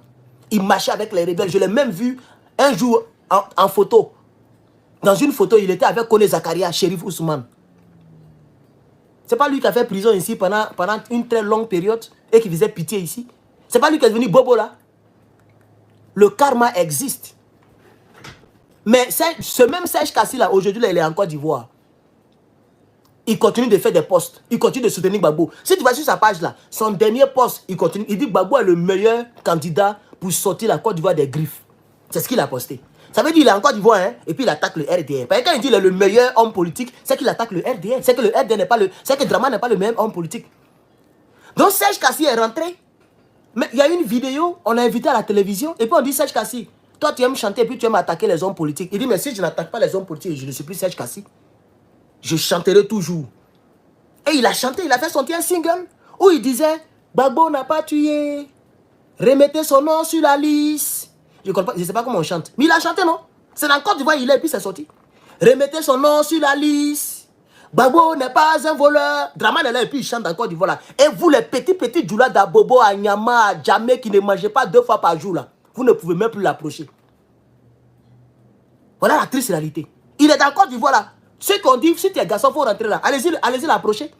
Il marchait avec les rebelles. Je l'ai même vu un jour en photo. Dans une photo, il était avec Kone Zakaria, Shérif Ousmane. C'est pas lui qui a fait prison ici pendant une très longue période et qui faisait pitié ici. C'est pas lui qui est devenu Bobo là. Le karma existe. Mais ce même Serge Kassi là, aujourd'hui, il est en Côte d'Ivoire. Il continue de faire des posts. Il continue de soutenir Gbagbo. Si tu vas sur sa page là, son dernier post, il continue. Il dit que Gbagbo est le meilleur candidat pour sortir la Côte d'Ivoire des griffes. C'est ce qu'il a posté. Ça veut dire qu'il est en Côte d'Ivoire, hein, et puis il attaque le RDR. Parce que quand il dit qu'il est le meilleur homme politique, c'est qu'il attaque le RDR. C'est que le RDR n'est pas le. C'est que Draman n'est pas le meilleur homme politique. Donc Serge Kassi est rentré. Mais il y a une vidéo, on l'a invité à la télévision, et puis on dit Serge Kassi, toi tu aimes chanter, et puis tu aimes attaquer les hommes politiques. Il dit, mais si je n'attaque pas les hommes politiques, je ne suis plus Serge Kassi. Je chanterai toujours. Et il a chanté, il a fait sortir un single où il disait, Gbagbo n'a pas tué, remettez son nom sur la liste. Je ne sais pas comment on chante, mais il a chanté, non? C'est dans le Côte d'Ivoire, il est, et puis c'est sorti. Remettez son nom sur la liste. Gbagbo n'est pas un voleur. Draman est là et puis il chante encore du voilà. Et vous les petits djoulas d'Abobo, à Nyama, à Djamé qui ne mangez pas 2 fois par jour là, vous ne pouvez même plus l'approcher. Voilà la triste réalité. Il est dans Côte d'Ivoire là. Ceux qui ont dit si tu es garçon, il faut rentrer là. Allez-y l'approcher.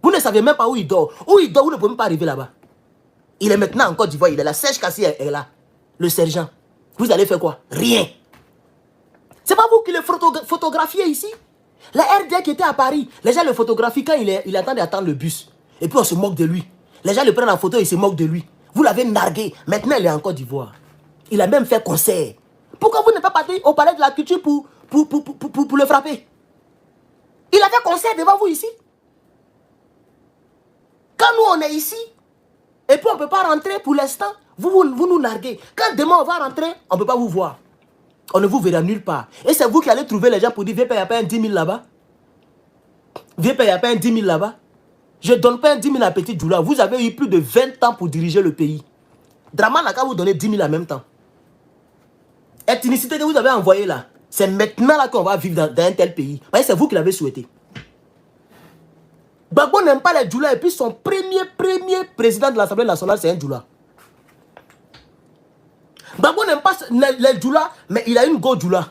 Vous ne savez même pas où il dort. Où il dort, vous ne pouvez même pas arriver là-bas. Il est maintenant en Côte d'Ivoire, il est là. Serge Kassi est là. Le sergent. Vous allez faire quoi? Rien. C'est pas vous qui le photographiez ici? La RDA qui était à Paris, les gens le photographient quand il attend d'attendre le bus. Et puis on se moque de lui. Les gens le prennent en photo et se moquent de lui. Vous l'avez nargué. Maintenant, il est en Côte d'Ivoire. Il a même fait concert. Pourquoi vous n'êtes pas parti au palais de la culture pour le frapper? Il a fait concert devant vous ici. Quand nous, on est ici, et puis on ne peut pas rentrer pour l'instant, vous nous narguez. Quand demain, on va rentrer, on ne peut pas vous voir. On ne vous verra nulle part. Et c'est vous qui allez trouver les gens pour dire, viens payer un 10 000 là-bas. Viens payer un 10 000 là-bas. Je ne donne pas un 10 000 à Petit Djoula. Vous avez eu plus de 20 ans pour diriger le pays. Draman n'a qu'à vous donner 10 000 en même temps. Ethnicité que vous avez envoyée là, c'est maintenant là qu'on va vivre dans un tel pays. Parce que c'est vous qui l'avez souhaité. Gbagbo n'aime pas les Djoula et puis son premier président de l'Assemblée nationale, c'est un Djoula. Gbagbo n'aime pas les Djoula, mais il a une go Djoula.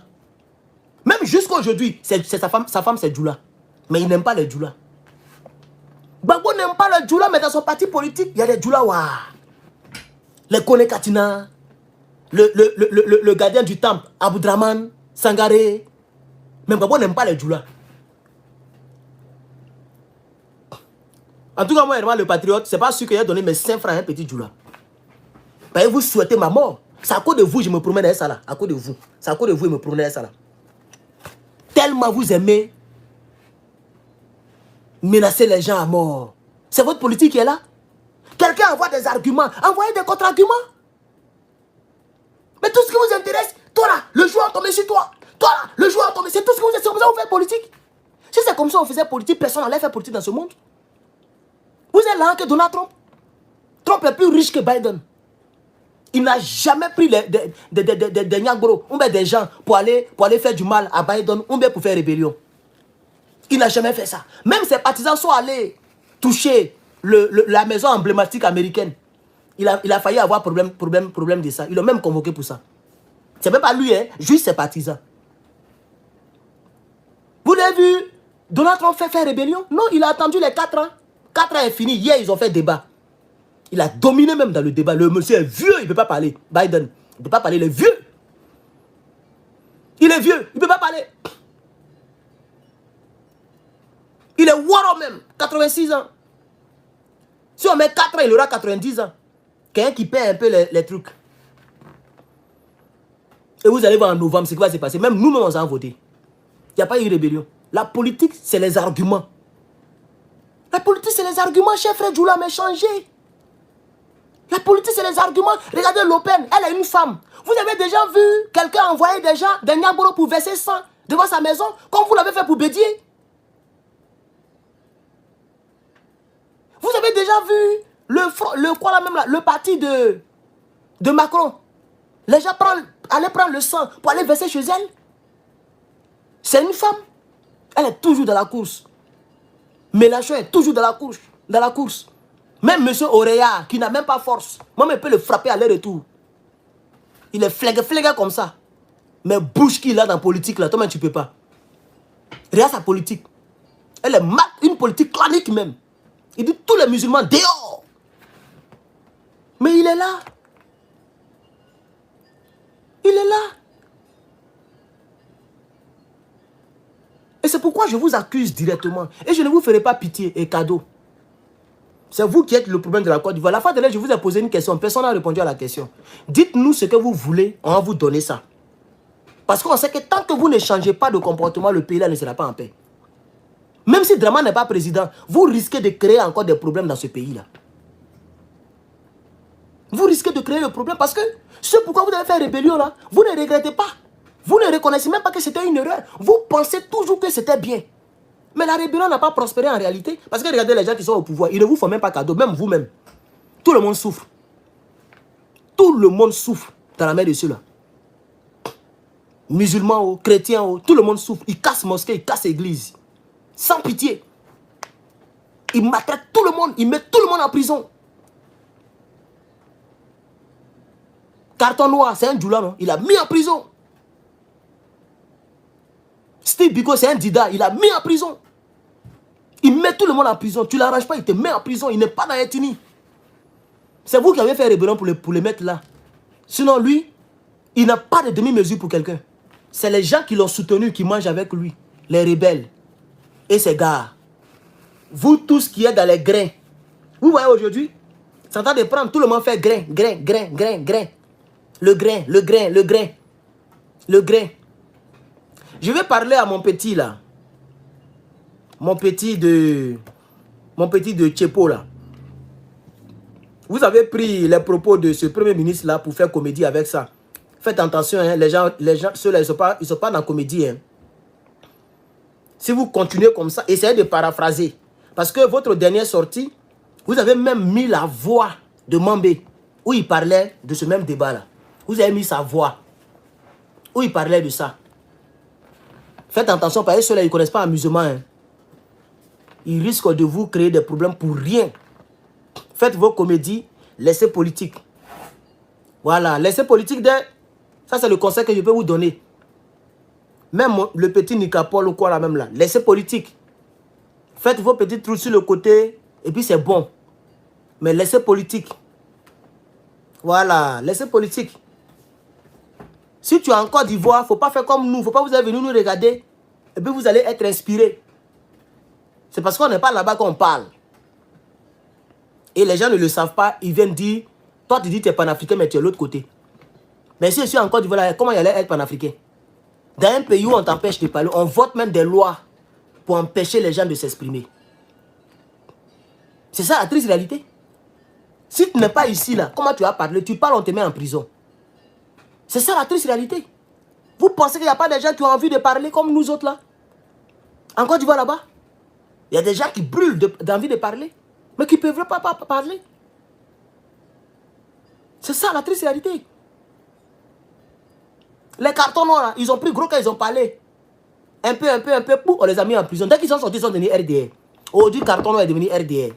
Même jusqu'à aujourd'hui, c'est sa femme c'est Djoula. Mais il n'aime pas les Djoula. Gbagbo n'aime pas les Djoula, mais dans son parti politique, il y a des Djoula. Les Kone Katina, le gardien du temple, Aboudraman, Sangaré. Mais Gbagbo n'aime pas les Djoula. En tout cas, moi, le patriote, c'est pas sûr qu'il ait donné mes 5 francs à un petit Djoula. Parce que vous souhaitez ma mort. C'est à cause de vous que je me promène à ça là. À cause de vous. C'est à cause de vous que je me promène à ça là. Tellement vous aimez menacer les gens à mort. C'est votre politique qui est là. Quelqu'un envoie des arguments. Envoyez des contre-arguments. Mais tout ce qui vous intéresse, toi là, le joueur tombé sur toi. Toi là, le joueur tombé. C'est tout ce qui vous intéresse. C'est comme ça que vous faites politique. Si c'est comme ça qu'on faisait politique, personne n'allait faire politique dans ce monde. Vous êtes là que Donald Trump. Trump est plus riche que Biden. Il n'a jamais pris des Nyagboro, ou bien des gens pour aller faire du mal à Biden, ou bien pour faire rébellion. Il n'a jamais fait ça. Même ses partisans sont allés toucher la maison emblématique américaine. Il a failli avoir problème de ça. Ils l'ont même convoqué pour ça. C'est même pas lui, hein, juste ses partisans. Vous l'avez vu, Donald Trump fait rébellion? Non, il a attendu les 4 ans. 4 ans est fini. Hier, ils ont fait débat. Il a dominé même dans le débat. Le monsieur est vieux, il ne peut pas parler. Biden, il ne peut pas parler, il est vieux. Il est vieux, il ne peut pas parler. Il est waro même, 86 ans. Si on met 4 ans, il aura 90 ans. Quelqu'un qui perd un peu les trucs. Et vous allez voir en novembre ce qui va se passer. Même nous-mêmes, on a voté. Il n'y a pas eu de rébellion. La politique, c'est les arguments. La politique, c'est les arguments, chef frère Djoula, mais changé. La politique, c'est les arguments. Regardez l'Open, elle est une femme. Vous avez déjà vu quelqu'un envoyer des gens, des Nyaboro pour verser 100 devant sa maison, comme vous l'avez fait pour Bédier? Vous avez déjà vu le parti de Macron? Les gens allaient prendre le sang pour aller verser chez elle. C'est une femme. Elle est toujours dans la course. Mélenchon est toujours dans la course. Même M. Oreya, qui n'a même pas force, moi, je peux le frapper à l'aller-retour. Il est flingué comme ça. Mais bouche qu'il a dans la politique, là, toi-même, tu ne peux pas. Regarde sa politique. Elle est une politique clanique même. Il dit tous les musulmans dehors. Mais il est là. Il est là. Et c'est pourquoi je vous accuse directement. Et je ne vous ferai pas pitié et cadeau. C'est vous qui êtes le problème de la Côte d'Ivoire. La fois dernière, je vous ai posé une question. Personne n'a répondu à la question. Dites-nous ce que vous voulez. On va vous donner ça. Parce qu'on sait que tant que vous ne changez pas de comportement, le pays là ne sera pas en paix. Même si Draman n'est pas président, vous risquez de créer encore des problèmes dans ce pays-là. Vous risquez de créer le problème parce que ce pourquoi vous avez fait rébellion là, vous ne regrettez pas. Vous ne reconnaissez même pas que c'était une erreur. Vous pensez toujours que c'était bien. Mais la rébellion n'a pas prospéré en réalité. Parce que regardez les gens qui sont au pouvoir, ils ne vous font même pas cadeau, même vous-même. Tout le monde souffre. Tout le monde souffre dans la mer de ceux-là. Musulmans, chrétiens, tout le monde souffre. Ils cassent mosquées, ils cassent églises. Sans pitié. Ils maltraitent tout le monde, ils mettent tout le monde en prison. Carton noir, c'est un Djoula, non? Il a mis en prison. Steve Biko, c'est un Dida, il a mis en prison. Il met tout le monde en prison. Tu ne l'arranges pas, il te met en prison. Il n'est pas dans l'ethnie. C'est vous qui avez fait rébellion pour le mettre là. Sinon, lui, il n'a pas de demi-mesure pour quelqu'un. C'est les gens qui l'ont soutenu, qui mangent avec lui. Les rebelles. Et ces gars. Vous tous qui êtes dans les grains. Vous voyez aujourd'hui, c'est en train de prendre, tout le monde fait grain. Le grain. Je vais parler à mon petit là. Mon petit de Tchepo là. Vous avez pris les propos de ce premier ministre là pour faire comédie avec ça. Faites attention, hein, les gens, ceux-là, ils sont pas dans la comédie. Hein. Si vous continuez comme ça, essayez de paraphraser. Parce que votre dernière sortie, vous avez même mis la voix de Mambé, où il parlait de ce même débat là. Vous avez mis sa voix, où il parlait de ça. Faites attention, parce que ceux-là, ils ne connaissent pas l'amusement. Hein. Ils risquent de vous créer des problèmes pour rien. Faites vos comédies, laissez politique. Voilà, laissez politique. Ça, c'est le conseil que je peux vous donner. Même le petit Nicapol ou quoi là même là. Laissez politique. Faites vos petits trous sur le côté et puis c'est bon. Mais laissez politique. Voilà, laissez politique. Si tu es en Côte d'Ivoire, il ne faut pas faire comme nous. Il ne faut pas vous allez venir nous regarder et puis vous allez être inspiré. C'est parce qu'on n'est pas là-bas qu'on parle. Et les gens ne le savent pas. Ils viennent dire, toi tu dis que tu es panafricain mais tu es de l'autre côté. Mais si je suis en Côte d'Ivoire, comment il allait être panafricain? Dans un pays où on t'empêche de parler, on vote même des lois pour empêcher les gens de s'exprimer. C'est ça la triste réalité. Si tu n'es pas ici, là, comment tu vas parler? Tu parles, on te met en prison. C'est ça la triste réalité. Vous pensez qu'il n'y a pas des gens qui ont envie de parler comme nous autres là? En Côte d'Ivoire là-bas, il y a des gens qui brûlent d'envie de parler, mais qui ne peuvent pas parler. C'est ça la triste réalité. Les cartons noirs, là, ils ont pris gros quand ils ont parlé. Un peu, on les a mis en prison. Dès qu'ils sont sortis, ils sont devenus RDR. Aujourd'hui, carton noir est devenu RDR.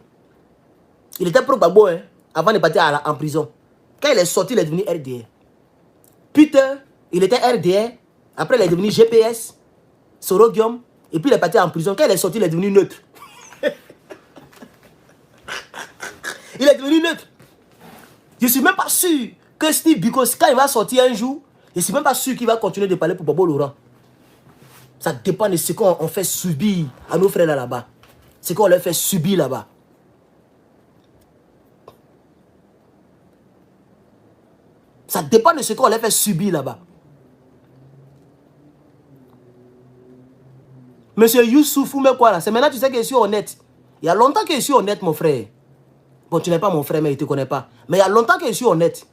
Il était pro Gbagbo, hein, avant de partir en prison. Quand il est sorti, il est devenu RDR. Peter, il était RDR. Après, il est devenu GPS, Sorogium. Et puis, il est parti en prison. Quand il est sorti, il est devenu neutre. Il est devenu neutre. Je ne suis même pas sûr que Steve Biko, quand il va sortir un jour, je ne suis même pas sûr qu'il va continuer de parler pour Bobo Laurent. Ça dépend de ce qu'on fait subir à nos frères là-bas. Ce qu'on leur fait subir là-bas. Ça dépend de ce qu'on leur fait subir là-bas. Monsieur Youssouf ou même quoi là, c'est maintenant que tu sais que je suis honnête. Il y a longtemps que je suis honnête, mon frère. Bon, tu n'es pas mon frère, mais il ne te connaît pas. Mais il y a longtemps que je suis honnête.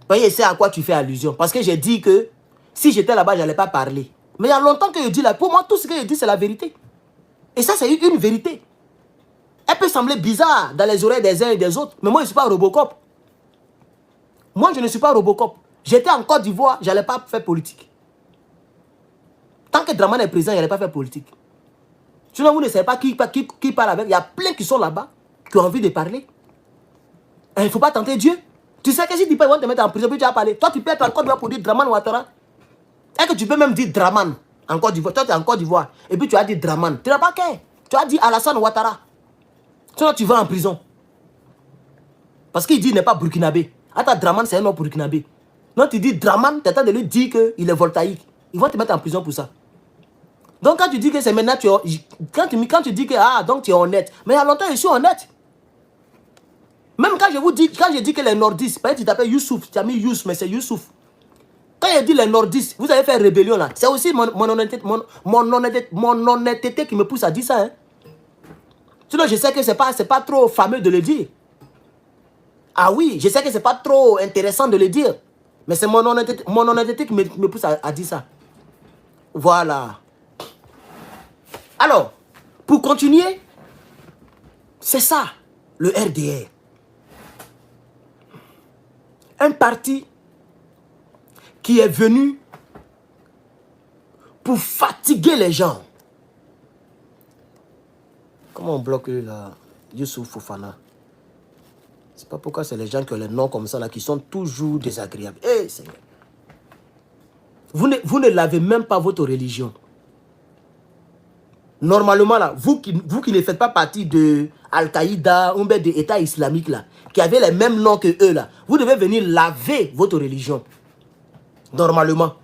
Voyez, c'est à quoi tu fais allusion. Parce que j'ai dit que si j'étais là-bas, je n'allais pas parler. Mais il y a longtemps que je dis là. Pour moi, tout ce que je dis, c'est la vérité. Et ça, c'est une vérité. Elle peut sembler bizarre dans les oreilles des uns et des autres. Mais moi, je ne suis pas Robocop. Moi, je ne suis pas Robocop. J'étais en Côte d'Ivoire, je n'allais pas faire politique. Tant que Dramane est présent, je n'allais pas faire politique. Sinon, vous ne savez pas qui parle avec. Il y a plein qui sont là-bas, qui ont envie de parler. Il ne faut pas tenter Dieu. Tu sais que si tu peux, ils vont te mettre en prison, puis tu vas parler. Toi, tu peux être en Côte d'Ivoire pour dire Dramane Ouattara. Et que tu peux même dire Dramane en Côte d'Ivoire. Toi, tu es en Côte d'Ivoire. Et puis tu as dit Dramane. Tu n'as pas qu'un. Tu as dit Alassane Ouattara. Sinon, tu vas en prison. Parce qu'il dit qu'il n'est pas burkinabé. Attends, Dramane, c'est un nom burkinabé. Non, tu dis Dramane, tu attends de lui dire qu'il est voltaïque. Ils vont te mettre en prison pour ça. Donc, quand tu dis que c'est maintenant, quand tu dis que, ah, donc tu es honnête. Mais il y a longtemps, je suis honnête. Même quand je dis que les nordistes, peut-être tu t'appelles Youssouf, tu as mis Youss, mais c'est Youssouf. Quand je dis les nordistes, vous avez fait rébellion là. C'est aussi mon honnêteté qui me pousse à dire ça. Hein. Sinon, je sais que c'est pas trop fameux de le dire. Ah oui, je sais que c'est pas trop intéressant de le dire. Mais c'est mon honnêteté qui me pousse à dire ça. Voilà. Alors, pour continuer, c'est ça, le RDR. Un parti qui est venu pour fatiguer les gens. Comment on bloque là, Youssouf Fofana? C'est pas pourquoi c'est les gens qui ont les noms comme ça là qui sont toujours désagréables. Eh Seigneur. Vous ne lavez même pas votre religion. Normalement là, vous qui ne faites pas partie de Al-Qaïda ou de l'État islamique là, qui avez les mêmes noms que eux là, vous devez venir laver votre religion. Normalement.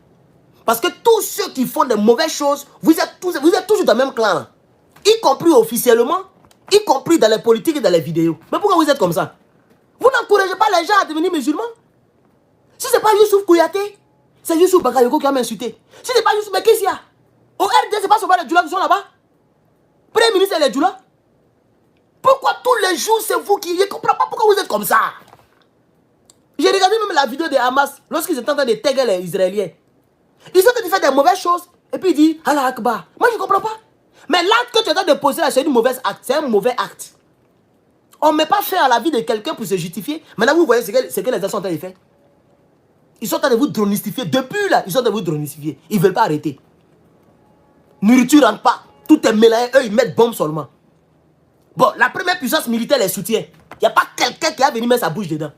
Parce que tous ceux qui font des mauvaises choses, vous êtes toujours dans le même clan là. Y compris officiellement, y compris dans les politiques et dans les vidéos. Mais pourquoi vous êtes comme ça? Vous n'encouragez pas les gens à devenir musulmans. Si ce n'est pas Youssouf Kouyaté, c'est Youssouf Bakayoko qui va m'insulter. Si ce n'est pas Youssouf, mais qu'est-ce qu'il y a? Au RD, ce n'est pas seulement les Djoula qui sont là-bas. Premier ministre, c'est les Djoula. Pourquoi tous les jours, c'est vous qui... Je ne comprends pas pourquoi vous êtes comme ça. J'ai regardé même la vidéo de Hamas, lorsqu'ils étaient en train de taguer les Israéliens. Ils ont fait des mauvaises choses, et puis ils disent, Allah Akbar. Moi, je ne comprends pas. Mais l'acte que tu es en train de poser là, c'est une mauvaise acte. C'est un mauvais acte. On ne met pas fin à la vie de quelqu'un pour se justifier. Maintenant, vous voyez ce que les gens sont en train de faire. Ils sont en train de vous dronistifier. Depuis là, ils sont en train de vous dronistifier. Ils ne veulent pas arrêter. Nourriture rentre pas. Tout est mélangé. Eux, ils mettent bombe seulement. Bon, la première puissance militaire les soutient. Il n'y a pas quelqu'un qui a venu mettre sa bouche dedans.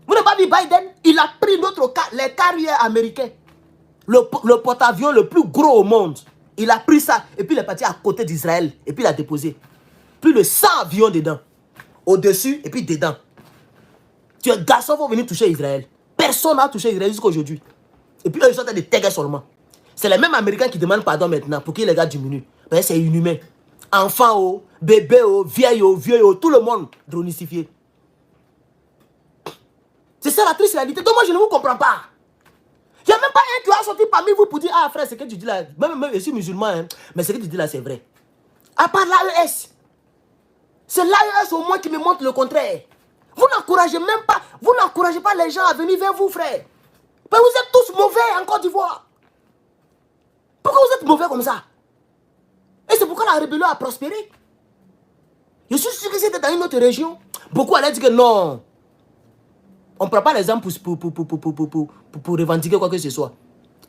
Vous n'avez pas vu Biden? Il a pris les carrières américains. le porte-avions le plus gros au monde. Il a pris ça et puis il est parti à côté d'Israël et puis il a déposé. Plus de 100 avions dedans. Au-dessus et puis dedans. Tu es garçon, il faut venir toucher Israël. Personne n'a touché Israël jusqu'à aujourd'hui. Et puis eux, ils sont en train de taguer seulement. C'est les mêmes Américains qui demandent pardon maintenant pour que les gars diminuent. Ben, c'est inhumain. Enfants, bébés, vieilles, vieux, tout le monde dronicifié. C'est ça la triste réalité. Donc moi, je ne vous comprends pas. Il n'y a même pas un qui va sortir parmi vous pour dire, ah frère, ce que tu dis là, même je suis musulman, hein, mais ce que tu dis là, c'est vrai. À part l'AES. C'est l'AES au moins qui me montre le contraire. Vous n'encouragez même pas, vous n'encouragez pas les gens à venir vers vous, frère. Mais vous êtes tous mauvais en Côte d'Ivoire. Pourquoi vous êtes mauvais comme ça? Et c'est pourquoi la rébellion a prospéré. Je suis sûr que c'était dans une autre région. Beaucoup allaient dire que non. On ne prend pas les armes pour revendiquer quoi que ce soit.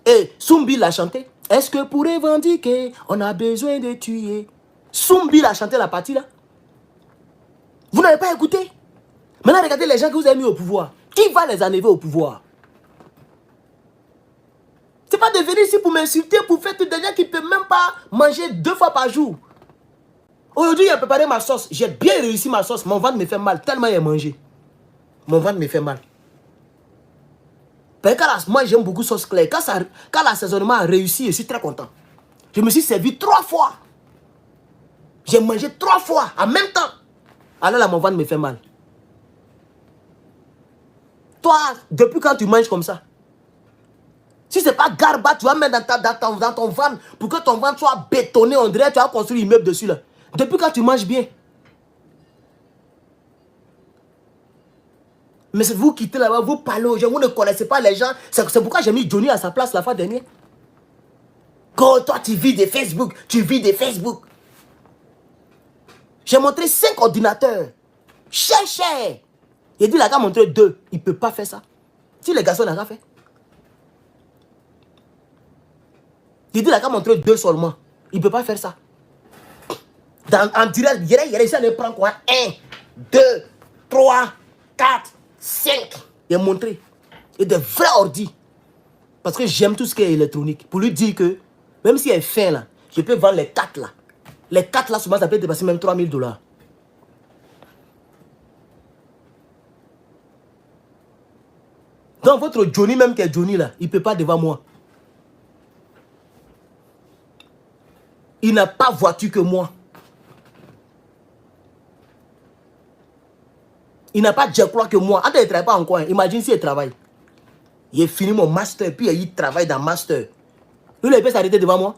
Et Sumbi l'a chanté. Est-ce que pour revendiquer, on a besoin de tuer? Sumbi l'a chanté la partie là. Vous n'avez pas écouté? Maintenant, regardez les gens que vous avez mis au pouvoir. Qui va les enlever au pouvoir? C'est pas de venir ici pour m'insulter, pour faire tout des gens qui ne peuvent même pas manger 2 fois par jour. Aujourd'hui, j'ai préparé ma sauce. J'ai bien réussi ma sauce. Mon ventre me fait mal tellement il a mangé. Mon ventre me fait mal. Parce que moi, j'aime beaucoup sauce claire. Quand l'assaisonnement a réussi, je suis très content. Je me suis servi 3 fois. J'ai mangé 3 fois en même temps. Alors là, mon ventre me fait mal. Toi, depuis quand tu manges comme ça? Si ce n'est pas garba, tu vas mettre dans ton ventre pour que ton ventre soit bétonné. On dirait que tu as construit un immeuble dessus là. Depuis quand tu manges bien? Mais c'est vous quittez là-bas, vous parlez aux gens, vous ne connaissez pas les gens. C'est pourquoi j'ai mis Johnny à sa place la fois dernière. Quand toi tu vis des Facebook, tu vis des Facebook. J'ai montré 5 ordinateurs. Cher. Il dit la gars montré 2. Il ne peut pas faire ça. Si les garçons n'ont pas fait. Il dit la gars montré 2 seulement. Il ne peut pas faire ça. En direct, il réussit à le prendre quoi? 1, 2, 3, 4, 5. Il a montré. Et des vrais ordi. Parce que j'aime tout ce qui est électronique. Pour lui dire que, même si elle est fin là, je peux vendre les 4 là. Les 4 là, souvent, ça peut dépasser même $3000. Donc votre Johnny, même qui est Johnny là, il ne peut pas devant moi. Il n'a pas voiture que moi. Il n'a pas de croix que moi. Attends, il ne travaille pas encore. Imagine s'il travaille. Il a fini mon master, puis il travaille dans master. Lui, il peut s'arrêter devant moi.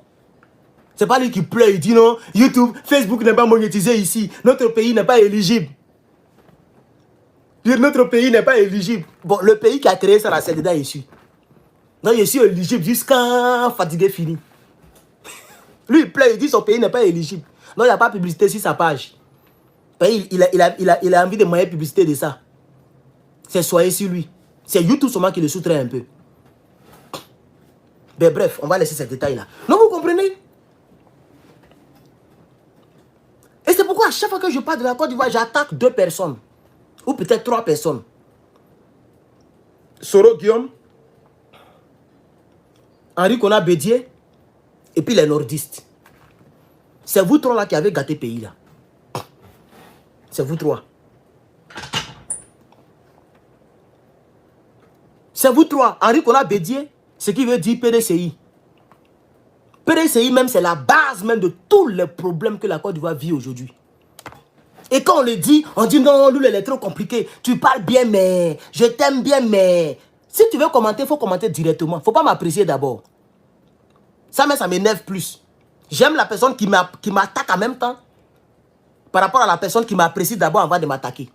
C'est pas lui qui pleure, il dit non, YouTube, Facebook n'est pas monétisé ici. Notre pays n'est pas éligible. Notre pays n'est pas éligible. Bon, le pays qui a créé ça, c'est dedans ici. Donc, je suis éligible jusqu'à fatigué fini. Lui, il pleure, il dit son pays n'est pas éligible. Donc, il n'y a pas de publicité sur sa page. Il a envie de moyen publicité de ça. C'est soyez sur lui. C'est YouTube seulement qui le soutrait un peu. Mais bref, on va laisser ces détails-là. Non, vous comprenez? Et c'est pourquoi à chaque fois que je parle de la Côte d'Ivoire, j'attaque 2 personnes. Ou peut-être 3 personnes. Soro Guillaume, Henri Kona Bédier, et puis les nordistes. C'est vous 3 là qui avez gâté le pays là. C'est vous 3. C'est vous 3. Henri Kona Bédier, ce qui veut dire PDCI. PDCI même, c'est la base même de tous les problèmes que la Côte d'Ivoire vit aujourd'hui. Et quand on le dit, on dit non, lui, il est trop compliqué. Tu parles bien, mais je t'aime bien, mais... Si tu veux commenter, il faut commenter directement. Il ne faut pas m'apprécier d'abord. Ça m'énerve plus. J'aime la personne qui m'attaque en même temps par rapport à la personne qui m'apprécie d'abord avant de m'attaquer.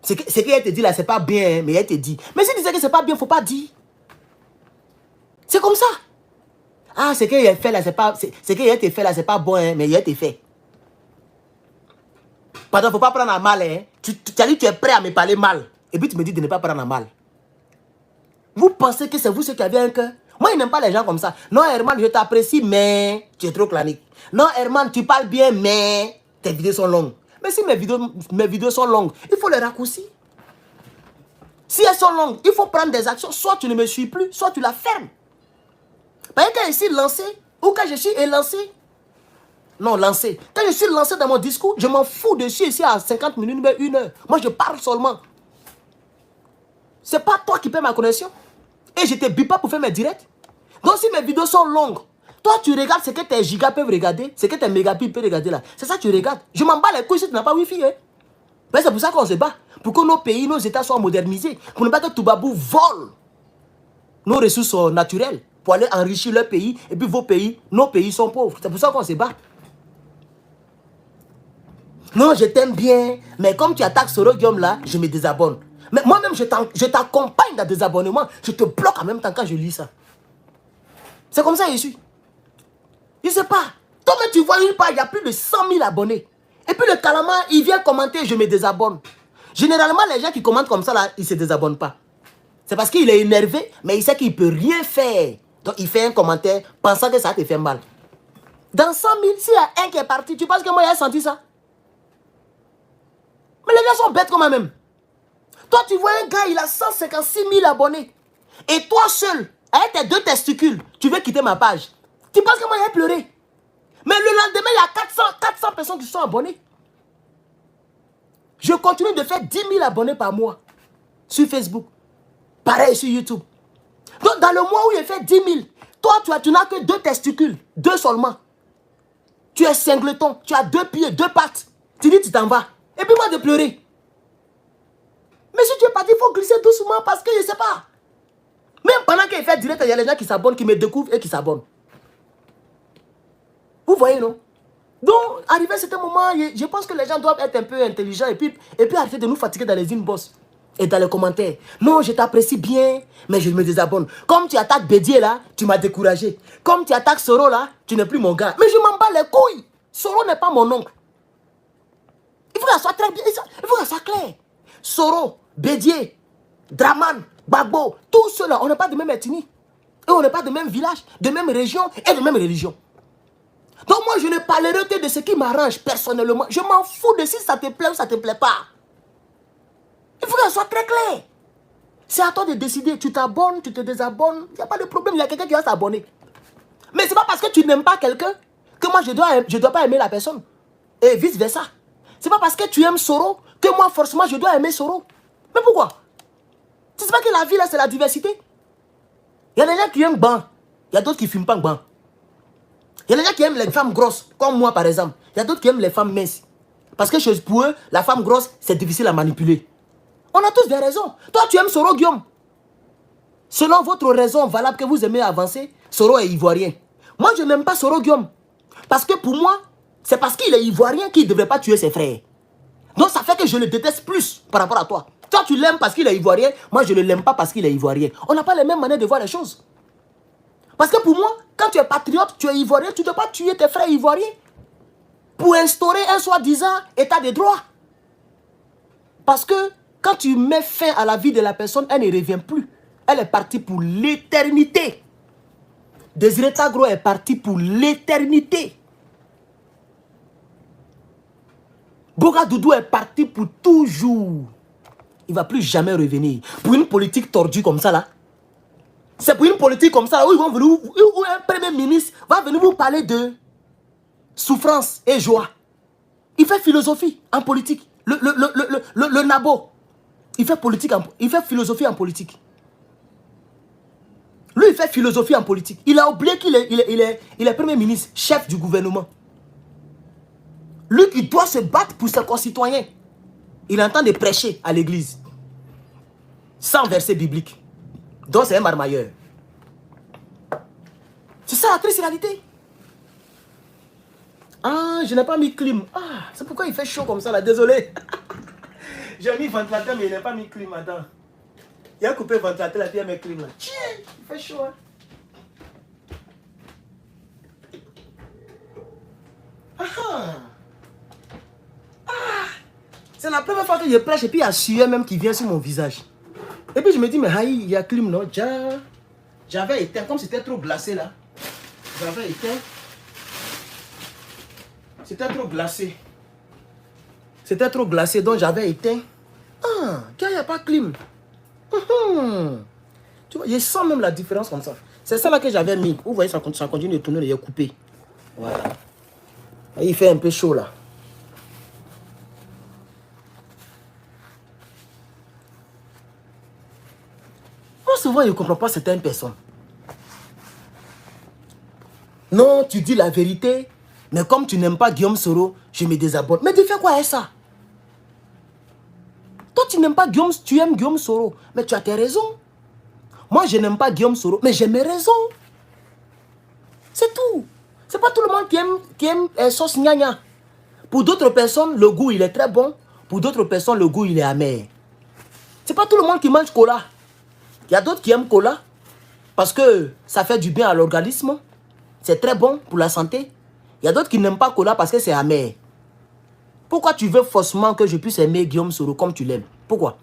Ce qu'elle te dit là, c'est pas bien, hein, mais elle te dit. Mais si tu sais que c'est pas bien, il ne faut pas dire. C'est comme ça. Ah, ce qu'elle fait là, c'est pas... Ce qu'elle te fait là, c'est pas bon, hein, mais elle te fait. Pardon, il ne faut pas prendre à mal. Hein. Tu as dit que tu es prêt à me parler mal. Et puis tu me dis de ne pas prendre à mal. Vous pensez que c'est vous ceux qui avez un cœur? Moi, je n'aime pas les gens comme ça. Non, Herman, je t'apprécie, mais tu es trop clanique. Non, Herman, tu parles bien, mais tes vidéos sont longues. Mais si mes vidéos sont longues, il faut les raccourcir. Si elles sont longues, il faut prendre des actions. Soit tu ne me suis plus, soit tu la fermes. Parce que quand je suis lancé, ou quand je suis élancé, non, lancé. Quand je suis lancé dans mon discours, je m'en fous de suis ici à 50 minutes, mais 1 heure. Moi, je parle seulement. C'est pas toi qui paie ma connexion. Et je te bip pas pour faire mes directs. Donc, si mes vidéos sont longues, toi, tu regardes ce que tes gigas peuvent regarder, ce que tes mégabits peuvent regarder là. C'est ça que tu regardes. Je m'en bats les couilles si tu n'as pas Wi-Fi. Hein. Mais c'est pour ça qu'on se bat. Pour que nos pays, nos États soient modernisés. Pour ne pas que Toubabou vole nos ressources naturelles. Pour aller enrichir leur pays. Et puis vos pays, nos pays sont pauvres. C'est pour ça qu'on se bat. Non, je t'aime bien. Mais comme tu attaques Soro Guillaume là, je me désabonne. Mais moi-même, je t'accompagne dans le désabonnement. Je te bloque en même temps quand je lis ça. C'est comme ça que je suis. Je ne sais pas. Toi, tu vois une page, il y a plus de 100 000 abonnés. Et puis le calamar, il vient commenter, je me désabonne. Généralement, les gens qui commentent comme ça, là, ils ne se désabonnent pas. C'est parce qu'il est énervé, mais il sait qu'il ne peut rien faire. Donc, il fait un commentaire pensant que ça te fait mal. Dans 100 000, s'il y a un qui est parti, tu penses que moi, j'ai senti ça? Mais les gens sont bêtes comme moi-même. Toi, tu vois un gars, il a 156 000 abonnés. Et toi seul, avec tes 2 testicules, tu veux quitter ma page. Tu penses que moi, j'ai pleuré. Mais le lendemain, il y a 400 personnes qui sont abonnées. Je continue de faire 10 000 abonnés par mois sur Facebook. Pareil sur YouTube. Donc, dans le mois où j'ai fait 10 000, toi, tu n'as que 2 testicules. 2 seulement. Tu es singleton. Tu as 2 pieds, 2 pattes. Tu dis, tu t'en vas. Et puis moi, de pleurer. Mais si tu es parti, il faut glisser doucement parce que je ne sais pas. Même pendant qu'il fait direct, il y a les gens qui s'abonnent, qui me découvrent et qui s'abonnent. Vous voyez, non? Donc, arrivé à ce moment, je pense que les gens doivent être un peu intelligents et puis arrêter de nous fatiguer dans les inbox et dans les commentaires. Non, je t'apprécie bien, mais je me désabonne. Comme tu attaques Bédier là, tu m'as découragé. Comme tu attaques Soro là, tu n'es plus mon gars. Mais je m'en bats les couilles. Soro n'est pas mon oncle. Il faut que ça soit très bien, il faut que ça soit clair. Soro, Bédier, Draman, Bagbo, tous ceux-là, on n'est pas de même ethnie. Et on n'est pas de même village, de même région et de même religion. Donc moi, je ne parlerai que de ce qui m'arrange personnellement. Je m'en fous de si ça te plaît ou ça ne te plaît pas. Il faut que ça soit très clair. C'est à toi de décider. Tu t'abonnes, tu te désabonnes. Il n'y a pas de problème. Il y a quelqu'un qui va s'abonner. Mais ce n'est pas parce que tu n'aimes pas quelqu'un que moi, je dois pas aimer la personne. Et vice-versa. Ce n'est pas parce que tu aimes Soro que moi, forcément, je dois aimer Soro. Mais pourquoi? Tu ne sais pas que la vie, là, c'est la diversité. Il y a des gens qui aiment Ban. Il y a d'autres qui ne fument pas Ban. Il y a des gens qui aiment les femmes grosses, comme moi par exemple. Il y a d'autres qui aiment les femmes minces. Parce que pour eux, la femme grosse, c'est difficile à manipuler. On a tous des raisons. Toi, tu aimes Soro Guillaume. Selon votre raison valable que vous aimez avancer, Soro est ivoirien. Moi, je n'aime pas Soro Guillaume. Parce que pour moi, c'est parce qu'il est ivoirien qu'il ne devrait pas tuer ses frères. Donc ça fait que je le déteste plus par rapport à toi. Toi, tu l'aimes parce qu'il est ivoirien. Moi, je ne l'aime pas parce qu'il est ivoirien. On n'a pas les mêmes manières de voir les choses. Parce que pour moi, quand tu es patriote, tu es ivoirien, tu ne dois pas tuer tes frères ivoiriens pour instaurer un soi-disant état de droit. Parce que quand tu mets fin à la vie de la personne, elle ne revient plus. Elle est partie pour l'éternité. Désiré Tagro est parti pour l'éternité. Boga Doudou est parti pour toujours. Il ne va plus jamais revenir. Pour une politique tordue comme ça là. C'est pour une politique comme ça où, où un premier ministre va venir vous parler de souffrance et joie. Il fait philosophie en politique. Le Nabo. Il fait philosophie en politique. Lui, il fait philosophie en politique. Il a oublié qu'il est premier ministre, chef du gouvernement. Lui qui doit se battre pour ses concitoyens. Il entend de prêcher à l'église. Sans verset biblique. Donc c'est un marmailleur. C'est ça la triste réalité. Ah, je n'ai pas mis clim. Ah, c'est pourquoi il fait chaud comme ça là, désolé. J'ai mis ventilateur mais il n'a pas mis clim, attends. Il a coupé le ventilateur, la pierre met clim là. Tiens, il fait chaud hein. C'est la première fois que je prêche et puis il y a sueur même qui vient sur mon visage. Et puis je me dis, mais aïe, il y a clim, non? J'avais éteint, comme c'était trop glacé là. J'avais éteint. C'était trop glacé. C'était trop glacé, donc j'avais éteint. Ah, il n'y a pas clim. Tu vois, je sens même la différence comme ça. C'est ça là que j'avais mis. Vous voyez, ça continue de tourner, il est coupé. Voilà. Il fait un peu chaud là. Moi, souvent, je ne comprends pas certaines personnes. Non, tu dis la vérité, mais comme tu n'aimes pas Guillaume Soro, je me désabonne. Mais tu fais quoi avec ça? Toi, tu n'aimes pas Guillaume, tu aimes Guillaume Soro, mais tu as tes raisons. Moi, je n'aime pas Guillaume Soro, mais j'ai mes raisons. C'est tout. C'est pas tout le monde qui aime sauce gnagna. Pour d'autres personnes, le goût, il est très bon. Pour d'autres personnes, le goût, il est amer. C'est pas tout le monde qui mange cola. Il y a d'autres qui aiment cola parce que ça fait du bien à l'organisme. C'est très bon pour la santé. Il y a d'autres qui n'aiment pas cola parce que c'est amer. Pourquoi tu veux forcément que je puisse aimer Guillaume Soro comme tu l'aimes? Pourquoi?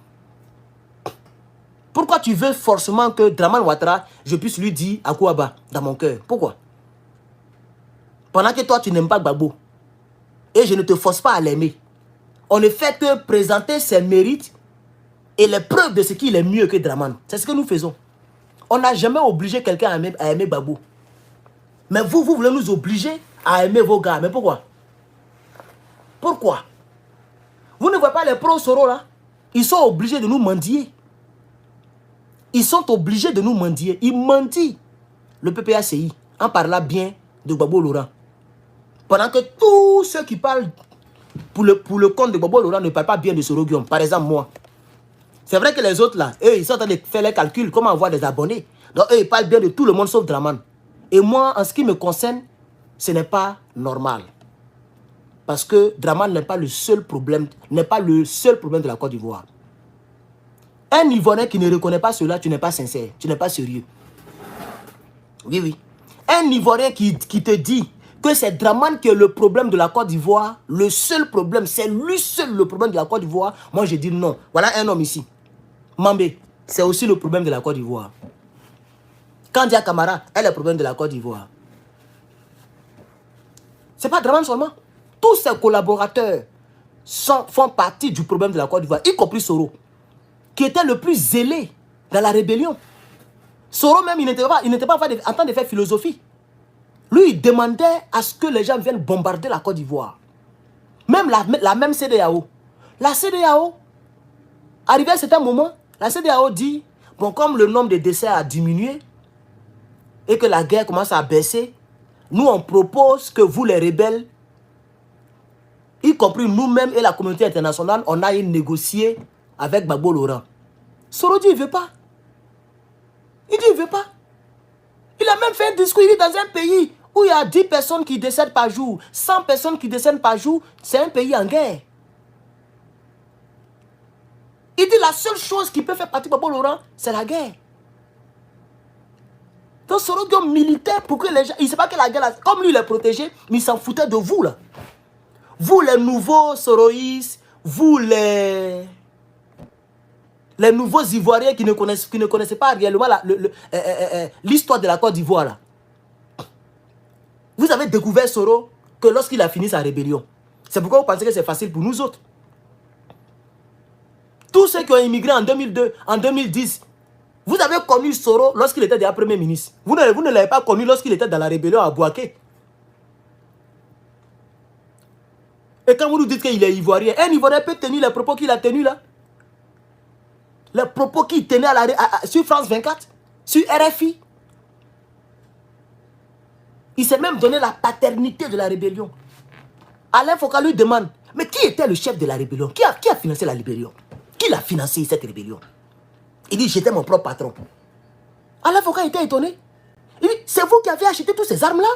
Pourquoi tu veux forcément que Dramane Ouattara, je puisse lui dire à Kouaba dans mon cœur? Pourquoi? Pendant que toi, tu n'aimes pas Gbagbo. Et je ne te force pas à l'aimer. On ne fait que présenter ses mérites et les preuves de ce qu'il est mieux que Dramane. C'est ce que nous faisons. On n'a jamais obligé quelqu'un à aimer Gbagbo. Mais vous voulez nous obliger à aimer vos gars. Mais pourquoi? Pourquoi? Vous ne voyez pas les pros Soro là? Ils sont obligés de nous mendier. Ils sont obligés de nous mendier. Ils mendient le PPACI en parlant bien de Gbagbo Laurent. Pendant que tous ceux qui parlent pour le compte de Gbagbo Laurent ne parlent pas bien de Soro Guillaume. Par exemple, moi. C'est vrai que les autres là, eux, ils sont en train de faire les calculs, comment avoir des abonnés. Donc eux, ils parlent bien de tout le monde sauf Dramane. Et moi, en ce qui me concerne, ce n'est pas normal. Parce que Dramane n'est pas le seul problème, de la Côte d'Ivoire. Un Ivoirien qui ne reconnaît pas cela, tu n'es pas sincère, tu n'es pas sérieux. Oui, oui. Un Ivoirien qui te dit que c'est Dramane qui est le problème de la Côte d'Ivoire, le seul problème, c'est lui seul le problème de la Côte d'Ivoire, moi je dis non. Voilà un homme ici. Mambé, c'est aussi le problème de la Côte d'Ivoire. Kandia Camara est le problème de la Côte d'Ivoire. Ce n'est pas Dramane seulement. Tous ses collaborateurs font partie du problème de la Côte d'Ivoire, y compris Soro, qui était le plus zélé dans la rébellion. Soro même, il n'était pas en train de faire philosophie. Lui, il demandait à ce que les gens viennent bombarder la Côte d'Ivoire. Même la même CEDEAO. La CEDEAO, arrivé à un certain moment, la CEDEAO dit, bon, comme le nombre de décès a diminué et que la guerre commence à baisser, nous, on propose que vous, les rebelles, y compris nous-mêmes et la communauté internationale, on aille négocier avec Gbagbo Laurent. Soro dit, il ne veut pas. Il dit, il ne veut pas. Il a même fait un discours, il dit, dans un pays où il y a 10 personnes qui décèdent par jour, 100 personnes qui décèdent par jour, c'est un pays en guerre. Il dit, la seule chose qui peut faire partie de Gbagbo Laurent, c'est la guerre. Donc Soro Guillaume militaire pour que les gens, il ne sait pas que la guerre, comme lui il est protégé, mais il s'en foutait de vous là. Vous les nouveaux Soroïs, vous les nouveaux Ivoiriens qui ne connaissaient pas réellement l'histoire de la Côte d'Ivoire là. Vous avez découvert Soro que lorsqu'il a fini sa rébellion. C'est pourquoi vous pensez que c'est facile pour nous autres. Tous ceux qui ont immigré en 2002, en 2010, vous avez connu Soro lorsqu'il était déjà Premier ministre. Vous ne l'avez pas connu lorsqu'il était dans la rébellion à Bouaké. Et quand vous nous dites qu'il est Ivoirien, un Ivoirien peut tenir les propos qu'il a tenus là. Les propos qu'il tenait sur France 24, sur RFI. Il s'est même donné la paternité de la rébellion. Alain Foka lui demande, mais qui était le chef de la rébellion? Qui a financé la rébellion? Qui l'a financé cette rébellion? Il dit, j'étais mon propre patron. Alain Foka était étonné. Il dit, c'est vous qui avez acheté toutes ces armes-là?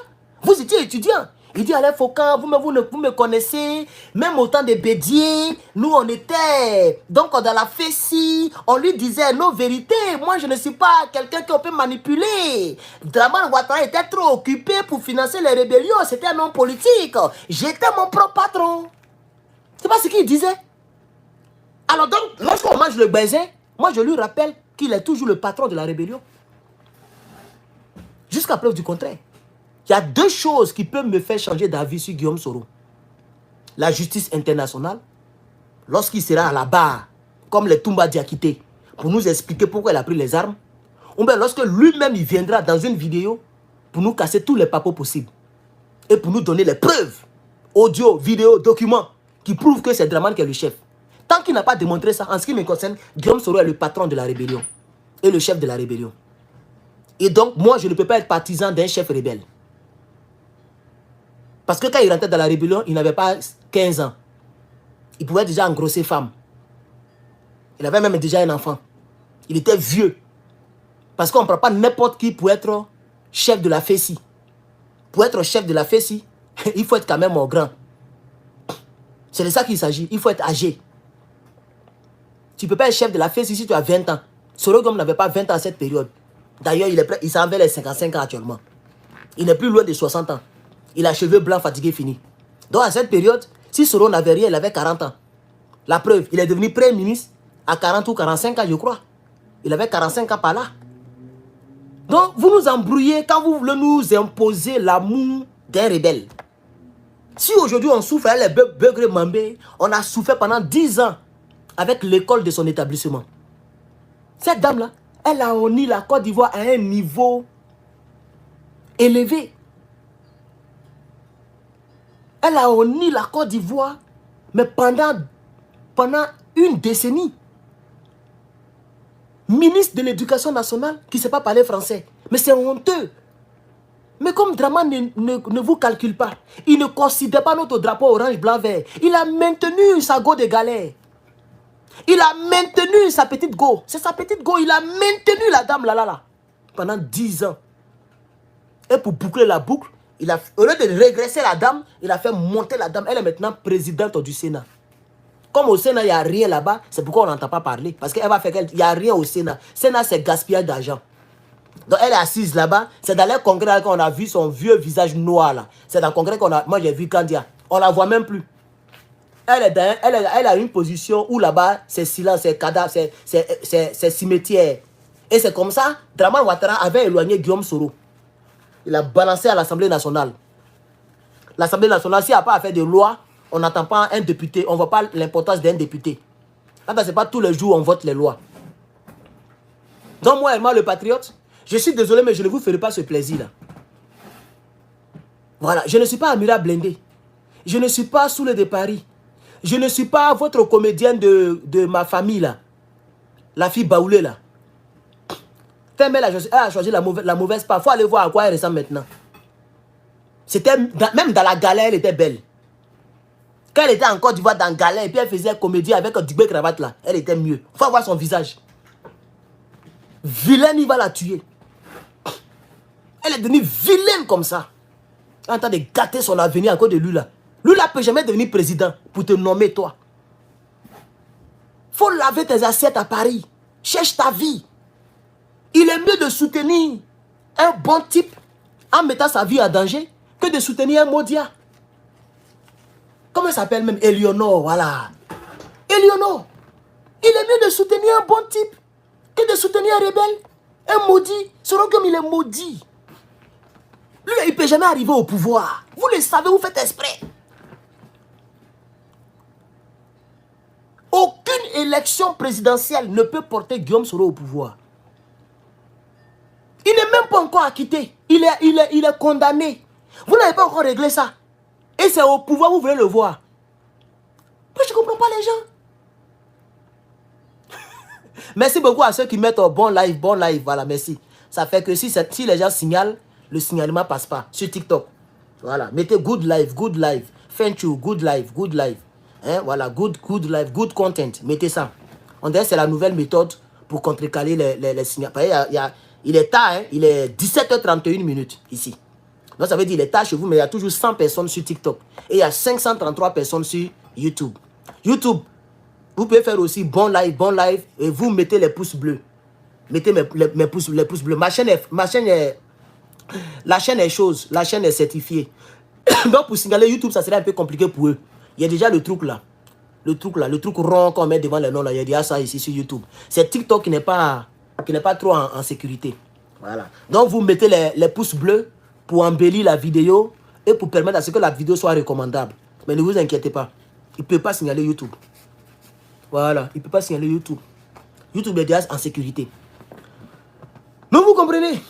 Vous étiez étudiant. Il dit, Alain Foka, vous me connaissez, même au temps de Bédier, nous on était, donc dans la Fessie, on lui disait nos vérités. Moi je ne suis pas quelqu'un qu'on peut manipuler. Dramane Ouattara était trop occupé pour financer les rébellions, c'était un homme politique. J'étais mon propre patron. C'est pas ce qu'il disait. Alors donc, lorsqu'on mange le baiser, moi je lui rappelle qu'il est toujours le patron de la rébellion. Jusqu'à preuve du contraire. Il y a deux choses qui peuvent me faire changer d'avis sur Guillaume Soro. La justice internationale, lorsqu'il sera à la barre, comme les Toumba Diakité, pour nous expliquer pourquoi il a pris les armes. Ou bien lorsque lui-même il viendra dans une vidéo pour nous casser tous les papos possibles. Et pour nous donner les preuves, audio, vidéo, documents, qui prouvent que c'est Dramane qui est le chef. Tant qu'il n'a pas démontré ça, en ce qui me concerne, Guillaume Soro est le patron de la rébellion. Et le chef de la rébellion. Et donc, moi, je ne peux pas être partisan d'un chef rebelle. Parce que quand il rentrait dans la rébellion, il n'avait pas 15 ans. Il pouvait déjà engrosser femme. Il avait même déjà un enfant. Il était vieux. Parce qu'on ne prend pas n'importe qui pour être chef de la FESI. Pour être chef de la FESI, il faut être quand même grand. C'est de ça qu'il s'agit. Il faut être âgé. Tu ne peux pas être chef de la FESI si tu as 20 ans. Soro Gomes n'avait pas 20 ans à cette période. D'ailleurs, il s'en va les 55 ans actuellement. Il n'est plus loin de 60 ans. Il a cheveux blancs, fatigués, fini. Donc à cette période, si Soro n'avait rien, il avait 40 ans. La preuve, il est devenu Premier ministre à 40 ou 45 ans, je crois. Il avait 45 ans par là. Donc, vous nous embrouillez quand vous voulez nous imposer l'amour d'un rebelle. Si aujourd'hui on souffre avec les Beugre Mambé, on a souffert pendant 10 ans avec l'école de son établissement. Cette dame-là, elle a honni la Côte d'Ivoire à un niveau élevé. Elle a honni la Côte d'Ivoire, mais pendant une décennie. Ministre de l'Éducation nationale qui ne sait pas parler français. Mais c'est honteux. Mais comme Dramane ne vous calcule pas, il ne considère pas notre drapeau orange, blanc, vert. Il a maintenu sa go de galère. Il a maintenu sa petite go. C'est sa petite go. Il a maintenu la dame là. Pendant 10 ans. Et pour boucler la boucle, au lieu de régresser la dame, il a fait monter la dame. Elle est maintenant présidente du Sénat. Comme au Sénat, il n'y a rien là-bas, c'est pourquoi on n'entend pas parler. Parce qu'elle va faire qu'il n'y a rien au Sénat. Sénat, c'est gaspillage d'argent. Donc elle est assise là-bas. C'est dans le congrès qu'on a vu son vieux visage noir là. C'est dans le congrès qu'on a... Moi, j'ai vu Kandia. On ne la voit même plus. Elle a une position où là-bas, c'est silence, c'est cadavre, c'est cimetière. Et c'est comme ça, Dramane Ouattara avait éloigné Guillaume Soro. Il a balancé à l'Assemblée nationale. L'Assemblée nationale, s'il n'y a pas à faire de loi, on n'attend pas un député. On ne voit pas l'importance d'un député. Ce n'est pas tous les jours on vote les lois. Donc moi, le patriote, je suis désolé, mais je ne vous ferai pas ce plaisir-là. Voilà, je ne suis pas Amira Blindé. Je ne suis pas Soule de Paris. Je ne suis pas votre comédienne de ma famille, là. La fille Baoulé, là. Elle a choisi la mauvaise part. Il faut aller voir à quoi elle ressemble maintenant. Même dans la galère, elle était belle. Quand elle était en Côte d'Ivoire dans la galère, et puis elle faisait comédie avec un dubé cravate, là, elle était mieux. Il faut voir son visage. Vilaine, il va la tuer. Elle est devenue vilaine comme ça. En train de gâter son avenir encore de lui, là. Lui, là, peut jamais devenir président pour te nommer, toi. Faut laver tes assiettes à Paris. Cherche ta vie. Il est mieux de soutenir un bon type en mettant sa vie en danger que de soutenir un maudit. Comment il s'appelle même? Eleonore, voilà. Eleonore. Il est mieux de soutenir un bon type que de soutenir un rebelle. Un maudit. Soro Gomes, il est maudit. Lui, il ne peut jamais arriver au pouvoir. Vous le savez, vous faites exprès. Aucune élection présidentielle ne peut porter Guillaume Soro au pouvoir. Il n'est même pas encore acquitté. Il est condamné. Vous n'avez pas encore réglé ça. Et c'est au pouvoir, vous voulez le voir. Moi, je ne comprends pas les gens. Merci beaucoup à ceux qui mettent bon live. Voilà, merci. Ça fait que si les gens signalent, le signalement ne passe pas sur TikTok. Voilà, mettez good live. Thank you, good live. Hein, voilà, good live, good content. Mettez ça. On dirait que c'est la nouvelle méthode pour contrecarrer les signaux. Il est tard, hein? Il est 17h31 minutes ici. Donc ça veut dire qu'il est tard chez vous, mais il y a toujours 100 personnes sur TikTok. Et il y a 533 personnes sur YouTube. YouTube, vous pouvez faire aussi bon live, et vous mettez les pouces bleus. Mettez les pouces bleus. La chaîne est chose, la chaîne est certifiée. Donc pour signaler YouTube, ça serait un peu compliqué pour eux. Il y a déjà le truc là. Le truc rond qu'on met devant les noms là. Il y a déjà ça ici sur YouTube. C'est TikTok qui n'est pas trop en sécurité. Voilà. Donc vous mettez les pouces bleus pour embellir la vidéo et pour permettre à ce que la vidéo soit recommandable. Mais ne vous inquiétez pas. Il ne peut pas signaler YouTube. Voilà. Il ne peut pas signaler YouTube. YouTube est déjà en sécurité. Mais vous comprenez?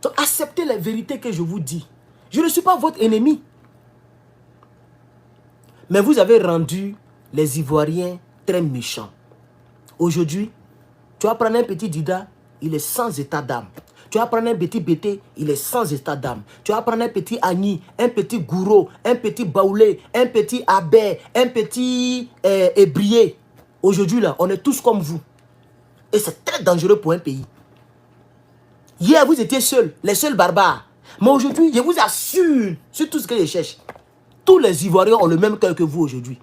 Donc, acceptez les vérités que je vous dis. Je ne suis pas votre ennemi. Mais vous avez rendu les Ivoiriens très méchants. Aujourd'hui, tu vas prendre un petit Dida, il est sans état d'âme. Tu vas prendre un petit Bété, il est sans état d'âme. Tu vas prendre un petit Agni, un petit Gouro, un petit Baoulé, un petit Abé, un petit Ébrié. Aujourd'hui, là, on est tous comme vous. Et c'est très dangereux pour un pays. Hier, vous étiez seuls, les seuls barbares. Mais aujourd'hui, je vous assure, sur tout ce que je cherche, tous les Ivoiriens ont le même cœur que vous aujourd'hui.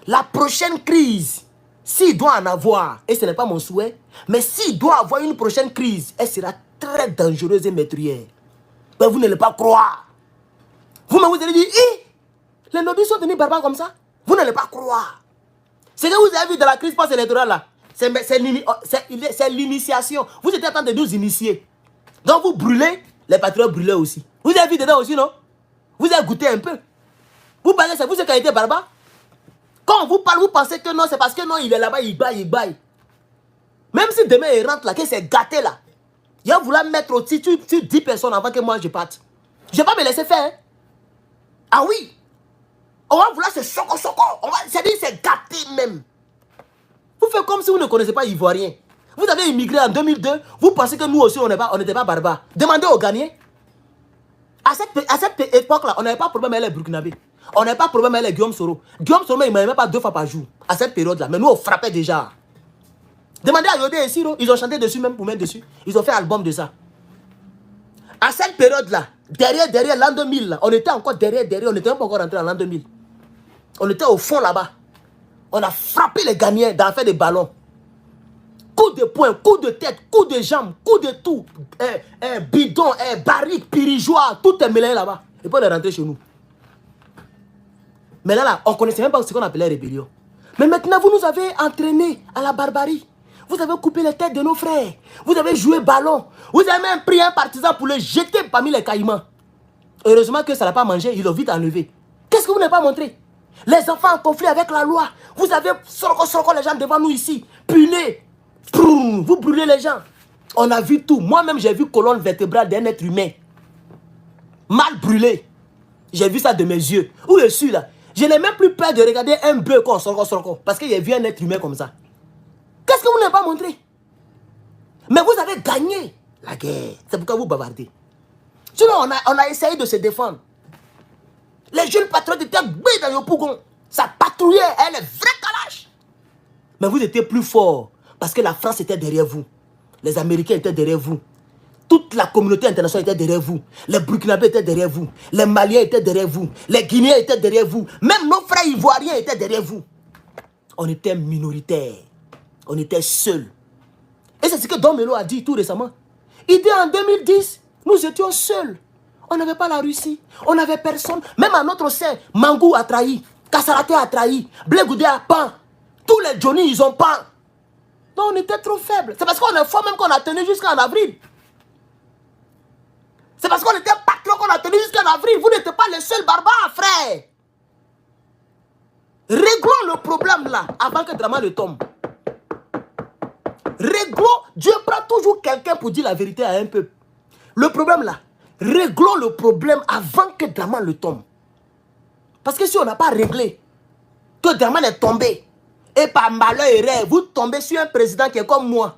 La prochaine crise, s'il doit en avoir, et ce n'est pas mon souhait, mais s'il doit avoir une prochaine crise, elle sera très dangereuse et meurtrière. Mais vous n'allez pas croire. Vous-même, vous allez dire, les nobis sont devenus barbares comme ça. Vous n'allez pas croire. Ce que vous avez vu dans la crise post-électorale là, c'est l'initiation. Vous étiez en train de nous initier. Donc vous brûlez, les patriotes brûlaient aussi. Vous avez vu dedans aussi, non? Vous avez goûté un peu. Vous pensez que c'est vous qui avez été barbare? Quand on vous parle, vous pensez que non, c'est parce que non, il est là-bas, il baille. Même si demain il rentre là, que c'est gâté là, il va vouloir mettre au-dessus sur 10 personnes avant que moi je parte. Je ne vais pas me laisser faire. Hein? Ah oui. On va vouloir se choco. C'est-à-dire c'est gâté même. Vous faites comme si vous ne connaissez pas Ivoirien. Vous avez immigré en 2002, vous pensez que nous aussi on n'était pas barbares. Demandez aux Ghanéens. À cette époque-là, on n'avait pas de problème avec les Burkinabés. On n'avait pas de problème avec les Guillaume Soro. Guillaume Soro, il ne m'aimait pas 2 fois par jour. À cette période-là. Mais nous, on frappait déjà. Demandez à Yodé et Siro. Ils ont chanté dessus même pour mettre dessus. Ils ont fait un album de ça. À cette période-là, derrière l'an 2000, là, on était encore derrière. On n'était même pas encore rentré dans l'an 2000. On était au fond là-bas. On a frappé les Ghanéens dans l'affaire des ballons. Coup de poing, coup de tête, coup de jambe, coup de tout. Bidon, barrique, pirigeois, tout est mélangé là-bas. Et puis on est rentré chez nous. Mais là, on ne connaissait même pas ce qu'on appelait rébellion. Mais maintenant, vous nous avez entraînés à la barbarie. Vous avez coupé les têtes de nos frères. Vous avez joué ballon. Vous avez même pris un partisan pour le jeter parmi les caïmans. Heureusement que ça n'a pas mangé, ils l'ont vite enlevé. Qu'est-ce que vous n'avez pas montré? Les enfants en conflit avec la loi. Vous avez sorti les gens devant nous ici. Punés. Vous brûlez les gens. On a vu tout. Moi-même, j'ai vu colonne vertébrale d'un être humain. Mal brûlé. J'ai vu ça de mes yeux. Où je suis là? Je n'ai même plus peur de regarder un bœuf comme sorko. Parce que j'ai vu un être humain comme ça. Qu'est-ce que vous n'avez pas montré? Mais vous avez gagné la guerre. C'est pourquoi vous bavardez. Sinon, on a essayé de se défendre. Les jeunes patriotes étaient boués dans le pougon. Ça patrouillait, elle est vraie calache. Mais vous étiez plus forts. Parce que la France était derrière vous. Les Américains étaient derrière vous. Toute la communauté internationale était derrière vous. Les Burkinabés étaient derrière vous. Les Maliens étaient derrière vous. Les Guinéens étaient derrière vous. Même nos frères Ivoiriens étaient derrière vous. On était minoritaires. On était seuls. Et c'est ce que Don Melo a dit tout récemment. Il dit en 2010, nous étions seuls. On n'avait pas la Russie. On n'avait personne. Même à notre sein, Mangou a trahi. Kassaraté a trahi. Blé Goudé a peint. Tous les Johnny, ils ont peint. Non, on était trop faibles. C'est parce qu'on est fort même qu'on a tenu jusqu'en avril. C'est parce qu'on était patrons qu'on a tenu jusqu'en avril. Vous n'êtes pas les seuls barbares, frère. Réglons le problème là, avant que Draman ne tombe. Réglons, Dieu prend toujours quelqu'un pour dire la vérité à un peuple. Le problème là, réglons le problème avant que Draman le tombe. Parce que si on n'a pas réglé, que Draman est tombé, et par malheur et rêve, vous tombez sur un président qui est comme moi,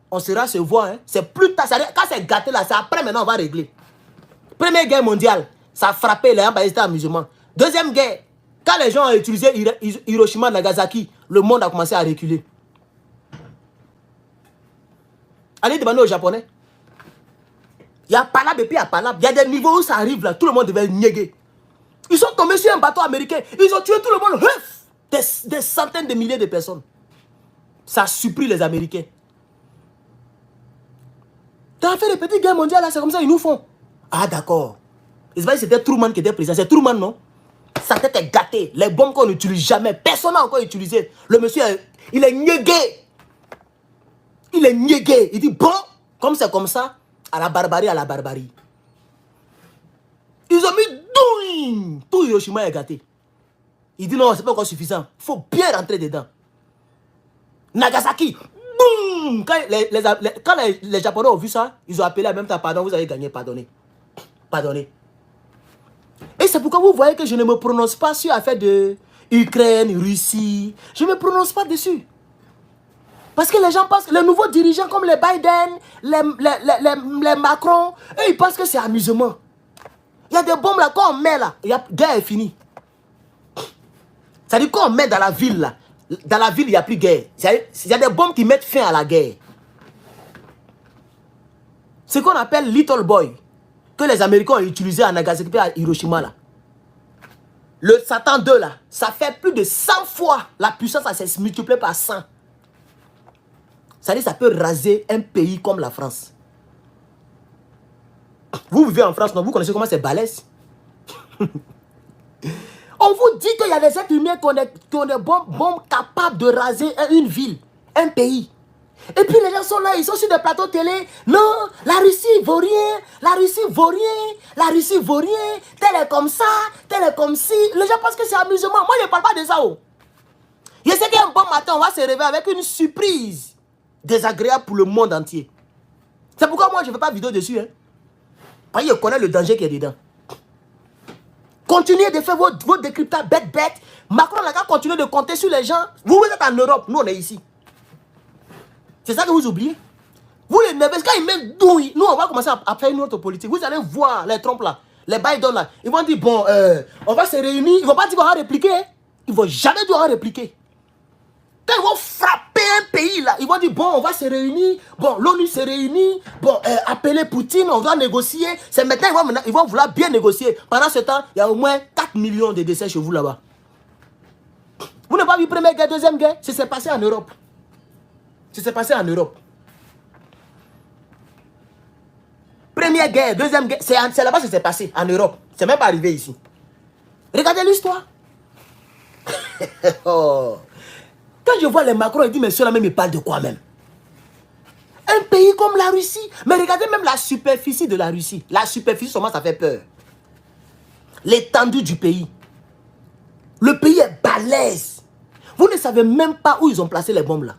on sera se voir. Hein. C'est plus tard. Quand c'est gâté là, c'est après maintenant on va régler. Première guerre mondiale, ça a frappé les ambassadeurs musulmans. Deuxième guerre, quand les gens ont utilisé Hiroshima et Nagasaki, le monde a commencé à reculer. Allez demander aux Japonais. Il y a Palab et puis il y a Palab. Il y a des niveaux où ça arrive là, tout le monde devait niéguer. Ils sont tombés sur un bateau américain. Ils ont tué tout le monde. Des centaines de milliers de personnes. Ça a surpris les Américains. T'as fait les petites guerres mondiales là, c'est comme ça ils nous font. Ah d'accord. C'était Truman qui était président. C'est Truman, non? Sa tête est gâtée. Les bombes qu'on n'utilise jamais. Personne n'a encore utilisé. Le monsieur, il est niégué. Il est niégué. Il dit bon, comme c'est comme ça, à la barbarie. Ils ont mis tout Hiroshima est gâté. Il dit non, c'est pas encore suffisant. Il faut bien rentrer dedans. Nagasaki. Boum. Quand les Japonais ont vu ça, ils ont appelé en même temps, pardon, vous avez gagné, pardonnez. Pardonnez. Et c'est pourquoi vous voyez que je ne me prononce pas sur l'affaire de Ukraine, Russie. Je ne me prononce pas dessus. Parce que les gens pensent que les nouveaux dirigeants comme les Biden, les Macron, eux, ils pensent que c'est amusement. Il y a des bombes là, quand on met là, la guerre est finie. C'est-à-dire quand on met dans la ville là, dans la ville il n'y a plus de guerre. Il y a des bombes qui mettent fin à la guerre. Ce qu'on appelle Little Boy, que les Américains ont utilisé à Nagasaki et à Hiroshima là. Le Satan 2 là, ça fait plus de 100 fois la puissance, ça s'est multiplié par 100. C'est-à-dire ça peut raser un pays comme la France. Vous vivez en France, non? Vous connaissez comment c'est balèze? On vous dit qu'il y a des êtres humains qui ont des bombes capables de raser une ville, un pays. Et puis les gens sont là, ils sont sur des plateaux télé. Non, la Russie vaut rien, la Russie vaut rien, la Russie vaut rien. Tel est comme ça, tel est comme ci. Les gens pensent que c'est amusement. Moi, je ne parle pas de ça. Oh. Je sais qu'un bon matin, on va se réveiller avec une surprise désagréable pour le monde entier. C'est pourquoi moi, je ne fais pas de vidéo dessus. Hein. Parce que je connais le danger qui est dedans. Continuez de faire vos décryptages bêtes. Macron n'a qu'à continuer de compter sur les gens. Vous êtes en Europe, nous on est ici. C'est ça que vous oubliez. Vous les nerveux, quand ils mettent douille, nous on va commencer à faire une autre politique. Vous allez voir les Trump là, les Biden là. Ils vont dire bon, on va se réunir. Ils ne vont pas dire qu'on va répliquer. Hein. Ils ne vont jamais dire qu'on va répliquer. Quand ils vont frapper un pays là, ils vont dire bon, on va se réunir. Bon, l'ONU se réunit. Bon, appeler Poutine, on va négocier. C'est maintenant ils vont vouloir bien négocier. Pendant ce temps, il y a au moins 4 millions de décès chez vous là-bas. Vous n'avez pas vu première guerre, deuxième guerre? C'est passé en Europe. C'est passé en Europe. Première guerre, deuxième guerre, c'est là-bas que c'est passé, en Europe. C'est même pas arrivé ici. Regardez l'histoire. Oh. Quand je vois les Macron, ils disent, mais ceux-là même, ils parlent de quoi même? Un pays comme la Russie. Mais regardez même la superficie de la Russie. La superficie, seulement, ça fait peur. L'étendue du pays. Le pays est balèze. Vous ne savez même pas où ils ont placé les bombes là.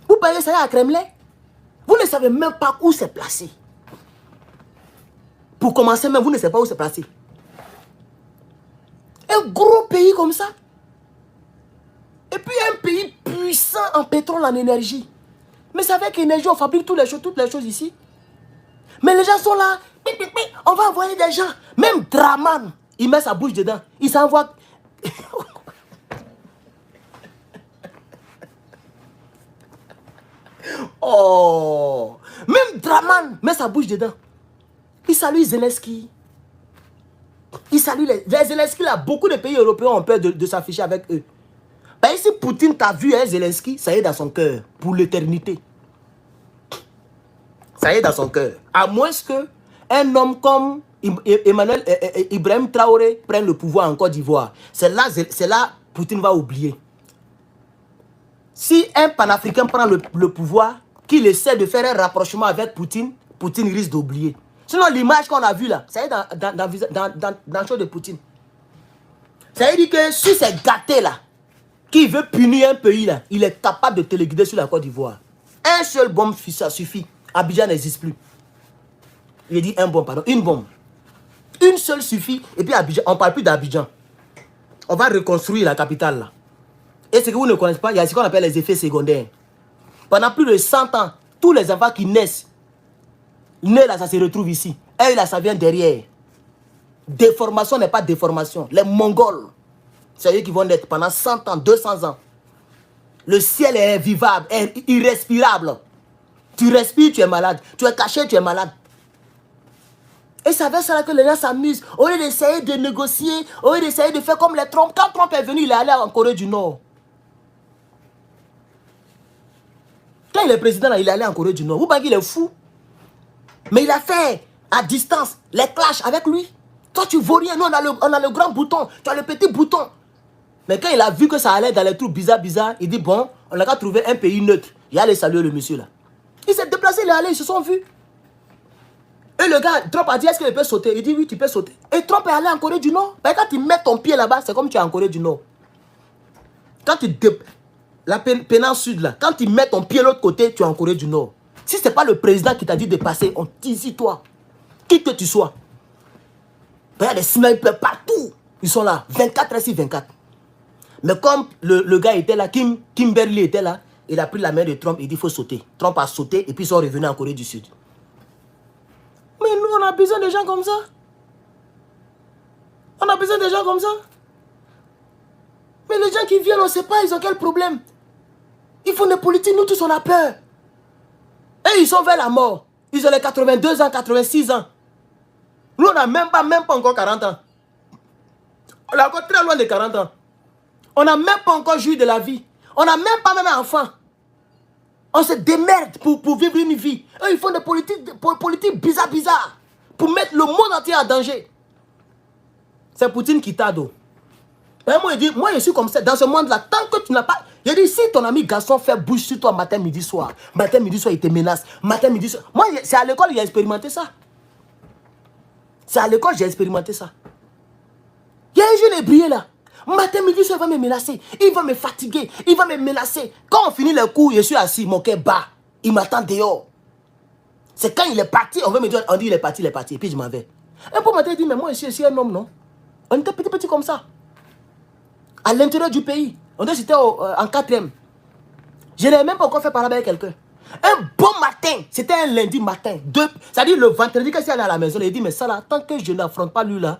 Vous payez ça à Kremlin. Vous ne savez même pas où c'est placé. Pour commencer même, vous ne savez pas où c'est placé. Un gros pays comme ça. Et puis un pays puissant en pétrole, en énergie. Mais c'est avec énergie, on fabrique toutes les choses ici. Mais les gens sont là. On va envoyer des gens. Même Draman, il met sa bouche dedans. Il s'envoie. Oh. Même Draman met sa bouche dedans. Il salue Zelensky. Il salue les Zelensky là. Beaucoup de pays européens ont peur de s'afficher avec eux. Ben, si Poutine t'a vu, hein, Zelensky, ça y est dans son cœur, pour l'éternité. Ça y est dans son cœur. À moins que un homme comme Ibrahim Traoré prenne le pouvoir en Côte d'Ivoire. C'est là Poutine va oublier. Si un panafricain prend le pouvoir, qu'il essaie de faire un rapprochement avec Poutine, Poutine risque d'oublier. Sinon, l'image qu'on a vue là, ça y est dans le show de Poutine. Ça veut dire que si c'est gâté là, qui veut punir un pays là, il est capable de téléguider sur la Côte d'Ivoire. Un seul bombe, ça suffit. Abidjan n'existe plus. Il dit un bombe, pardon, une bombe. Une seule suffit, et puis Abidjan, on ne parle plus d'Abidjan. On va reconstruire la capitale là. Et ce que vous ne connaissez pas, il y a ce qu'on appelle les effets secondaires. Pendant plus de 100 ans, tous les enfants qui naissent, là, ça se retrouve ici. Et là, ça vient derrière. Déformation n'est pas déformation. Les Mongols, c'est eux qui vont naître pendant 100 ans, 200 ans. Le ciel est invivable, est irrespirable. Tu respires, tu es malade. Tu es caché, tu es malade. Et c'est avec ça que les gens s'amusent. Au lieu d'essayer de négocier, au lieu d'essayer de faire comme les Trump. Quand Trump est venu, il est allé en Corée du Nord. Quand il est président, là, il est allé en Corée du Nord. Vous pensez qu'il est fou? Mais il a fait à distance les clashs avec lui. Toi, tu ne vaux rien. Nous, on a le grand bouton. Tu as le petit bouton. Mais quand il a vu que ça allait dans les trous bizarres, il dit bon, on a qu'à trouver un pays neutre. Il allait saluer le monsieur là. Il s'est déplacé, il est allé, ils se sont vus. Et le gars, Trump a dit, est-ce qu'il peut sauter? Il dit oui, tu peux sauter. Et Trump est allé en Corée du Nord. Ben, quand tu mets ton pied là-bas, c'est comme tu es en Corée du Nord. Quand tu la péninsule sud, là, quand ils mettent ton pied de l'autre côté, tu es en Corée du Nord. Si ce n'est pas le président qui t'a dit de passer, on ici toi. Qui que tu sois. Il y a des snipers partout. Ils sont là, 24 heures sur 24. Mais comme le gars était là, Kimberly était là, il a pris la main de Trump, il dit il faut sauter. Trump a sauté et puis ils sont revenus en Corée du Sud. Mais nous, on a besoin de gens comme ça. On a besoin de gens comme ça. Mais les gens qui viennent, on ne sait pas, ils ont quel problème. Ils font des politiques, nous tous on a peur. Et ils sont vers la mort. Ils ont les 82 ans, 86 ans. Nous, on n'a même pas encore 40 ans. On est encore très loin de 40 ans. On n'a même pas encore joui de la vie. On n'a même pas même enfant. On se démerde pour vivre une vie. Eux, ils font des politiques bizarres. Pour mettre le monde entier en danger. C'est Poutine qui t'a d'eau. Moi, je suis comme ça. Dans ce monde-là, tant que tu n'as pas... Je dis, si ton ami garçon fait bouche sur toi matin, midi, soir, il te menace. Matin, midi, soir. Moi, c'est à l'école, j'ai expérimenté ça. C'est à l'école, j'ai expérimenté ça. Il y a un jeune ébrié là. Matin, midi, soir, il va me menacer. Il va me fatiguer. Il va me menacer. Quand on finit les cours, je suis assis, mon cœur bat. Il m'attend dehors. C'est quand il est parti, on veut me dire, on dit il est parti. Et puis je m'en vais. Un peu matin, il dit, mais moi, je suis un homme, non? On était petit comme ça. À l'intérieur du pays. On dit c'était en 4e. Je n'ai même pas encore fait parler avec quelqu'un. Un bon matin, c'était un lundi matin. C'est-à-dire le vendredi, quand il est allé à la maison, il dit, mais ça là, tant que je n'affronte pas lui là,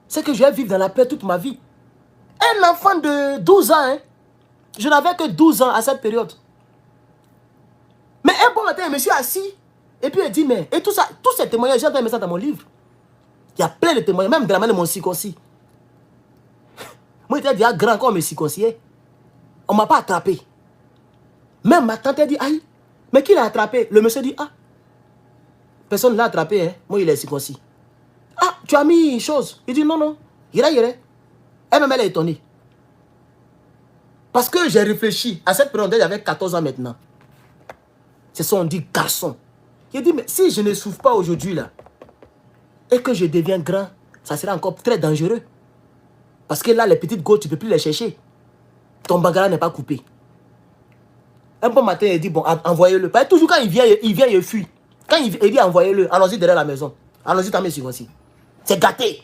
c'est que je vais vivre dans la paix toute ma vie. Un enfant de 12 ans, hein. Je n'avais que 12 ans à cette période. Mais un bon matin, je me suis assis. Et puis il dit, mais, et tout ça, tous ces témoignages, j'ai entendu ça dans mon livre. Il y a plein de témoignages, même de la main de mon circoncis. Moi, j'étais déjà grand quand on me circonciait. On ne m'a pas attrapé. Même ma tante a dit, aïe, mais qui l'a attrapé? Le monsieur dit, ah, personne ne l'a attrapé, hein. Moi, il est circoncis. Ah, tu as mis une chose. Il dit, non, y'a. Elle-même, elle est étonnée. Parce que j'ai réfléchi. À cette période, j'avais 14 ans maintenant. C'est ça, on dit garçon. Il dit, mais si je ne souffre pas aujourd'hui, là, et que je deviens grand, ça sera encore très dangereux. Parce que là, les petites gosses, tu ne peux plus les chercher. Ton bagara n'est pas coupé. Un bon matin, il dit, bon, envoyez-le. Parce que toujours quand il vient, il fuit. Quand il dit, envoyez-le, allons-y derrière la maison. Allons-y, t'en mets sur aussi. C'est gâté.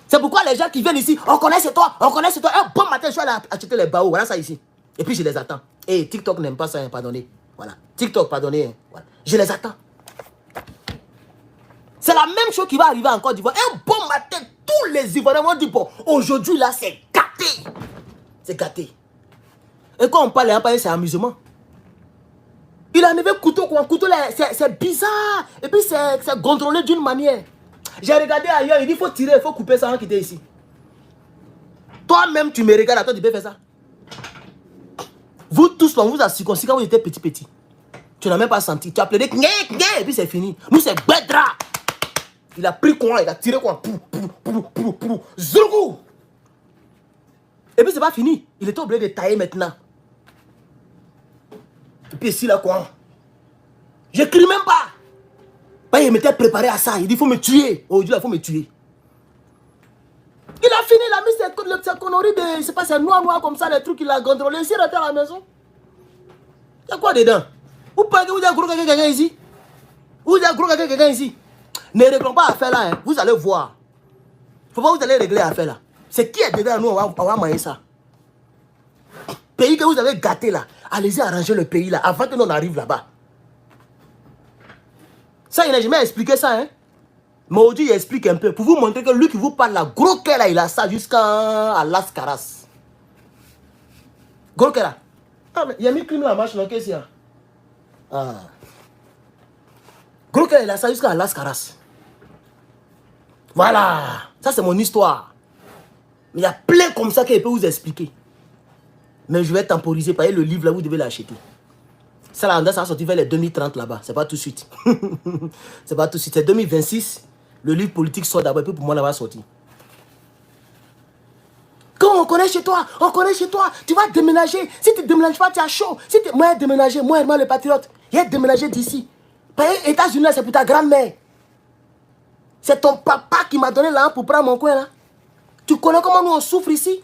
C'est pourquoi les gens qui viennent ici, on connaît c'est toi. Un bon matin, je suis allé acheter les baos. Voilà ça ici. Et puis je les attends. Et TikTok n'aime pas ça, hein, pardonnez. Voilà. TikTok, pardonnez. Hein, voilà. Je les attends. C'est la même chose qui va arriver en Côte d'Ivoire. Un bon matin, tous les Ivoiriens vont dire, bon, aujourd'hui là, c'est gâté. C'est gâté. Et quand on parle, c'est amusement. Il a enlevé couteau, quoi. Couteau là, c'est bizarre. Et puis c'est contrôlé d'une manière. J'ai regardé ailleurs, il dit, il faut tirer, il faut couper ça avant qu'il était ici. Toi-même, tu me regardes, à toi, tu peux faire ça. Vous tous, on vous a circoncis quand vous étiez petit. Tu n'as même pas senti. Tu as pleuré, et puis c'est fini. Nous, c'est Bedra. Il a pris quoi, il a tiré quoi. Zougou. Et puis c'est pas fini. Il était obligé de tailler maintenant. Et puis ici, là, quoi. Je crie même pas. Il m'était préparé à ça. Il dit, il faut me tuer. Aujourd'hui, il faut me tuer. Il a fini, il a mis ses conneries de... Je sais pas, c'est noir comme ça, les trucs qu'il a contrôlé. Ici, il était à la maison. Il y a quoi dedans? Vous pensez que vous avez gros quelqu'un ici? Vous avez gros quelqu'un ici? Ne réglons pas l'affaire là, hein. Vous allez voir. Faut pas vous allez régler l'affaire là. C'est qui est dedans, nous, on va manger ça. Pays que vous avez gâté là. Allez-y arranger le pays là, avant que nous arrive là-bas. Ça, il n'a jamais expliqué ça, hein. Mais aujourd'hui, il explique un peu. Pour vous montrer que lui qui vous parle là, gros cœur là, il a ça jusqu'à Las Caras. Gros cœur là. Ah, mais il y a mis crime la marche, non, qu'est-ce qu'il y a? Ah. Gros cœur, il a ça jusqu'à Las Caras. Voilà. Ça, c'est mon histoire. Mais il y a plein comme ça qu'il peut vous expliquer. Mais je vais temporiser. Par le livre là, vous devez l'acheter. Ça, là, ça va sortir vers les 2030 là-bas. C'est pas tout de suite. C'est pas tout de suite. C'est 2026. Le livre politique sort d'abord. Et puis pour moi, là, va sortir. Quand on connaît chez toi, tu vas déménager. Si tu ne déménages pas, tu as chaud. Si moi, déménager, moi, le patriote, il a déménagé d'ici. Les États-Unis, c'est pour ta grand-mère. C'est ton papa qui m'a donné l'argent pour prendre mon coin là. Tu connais comment nous on souffre ici?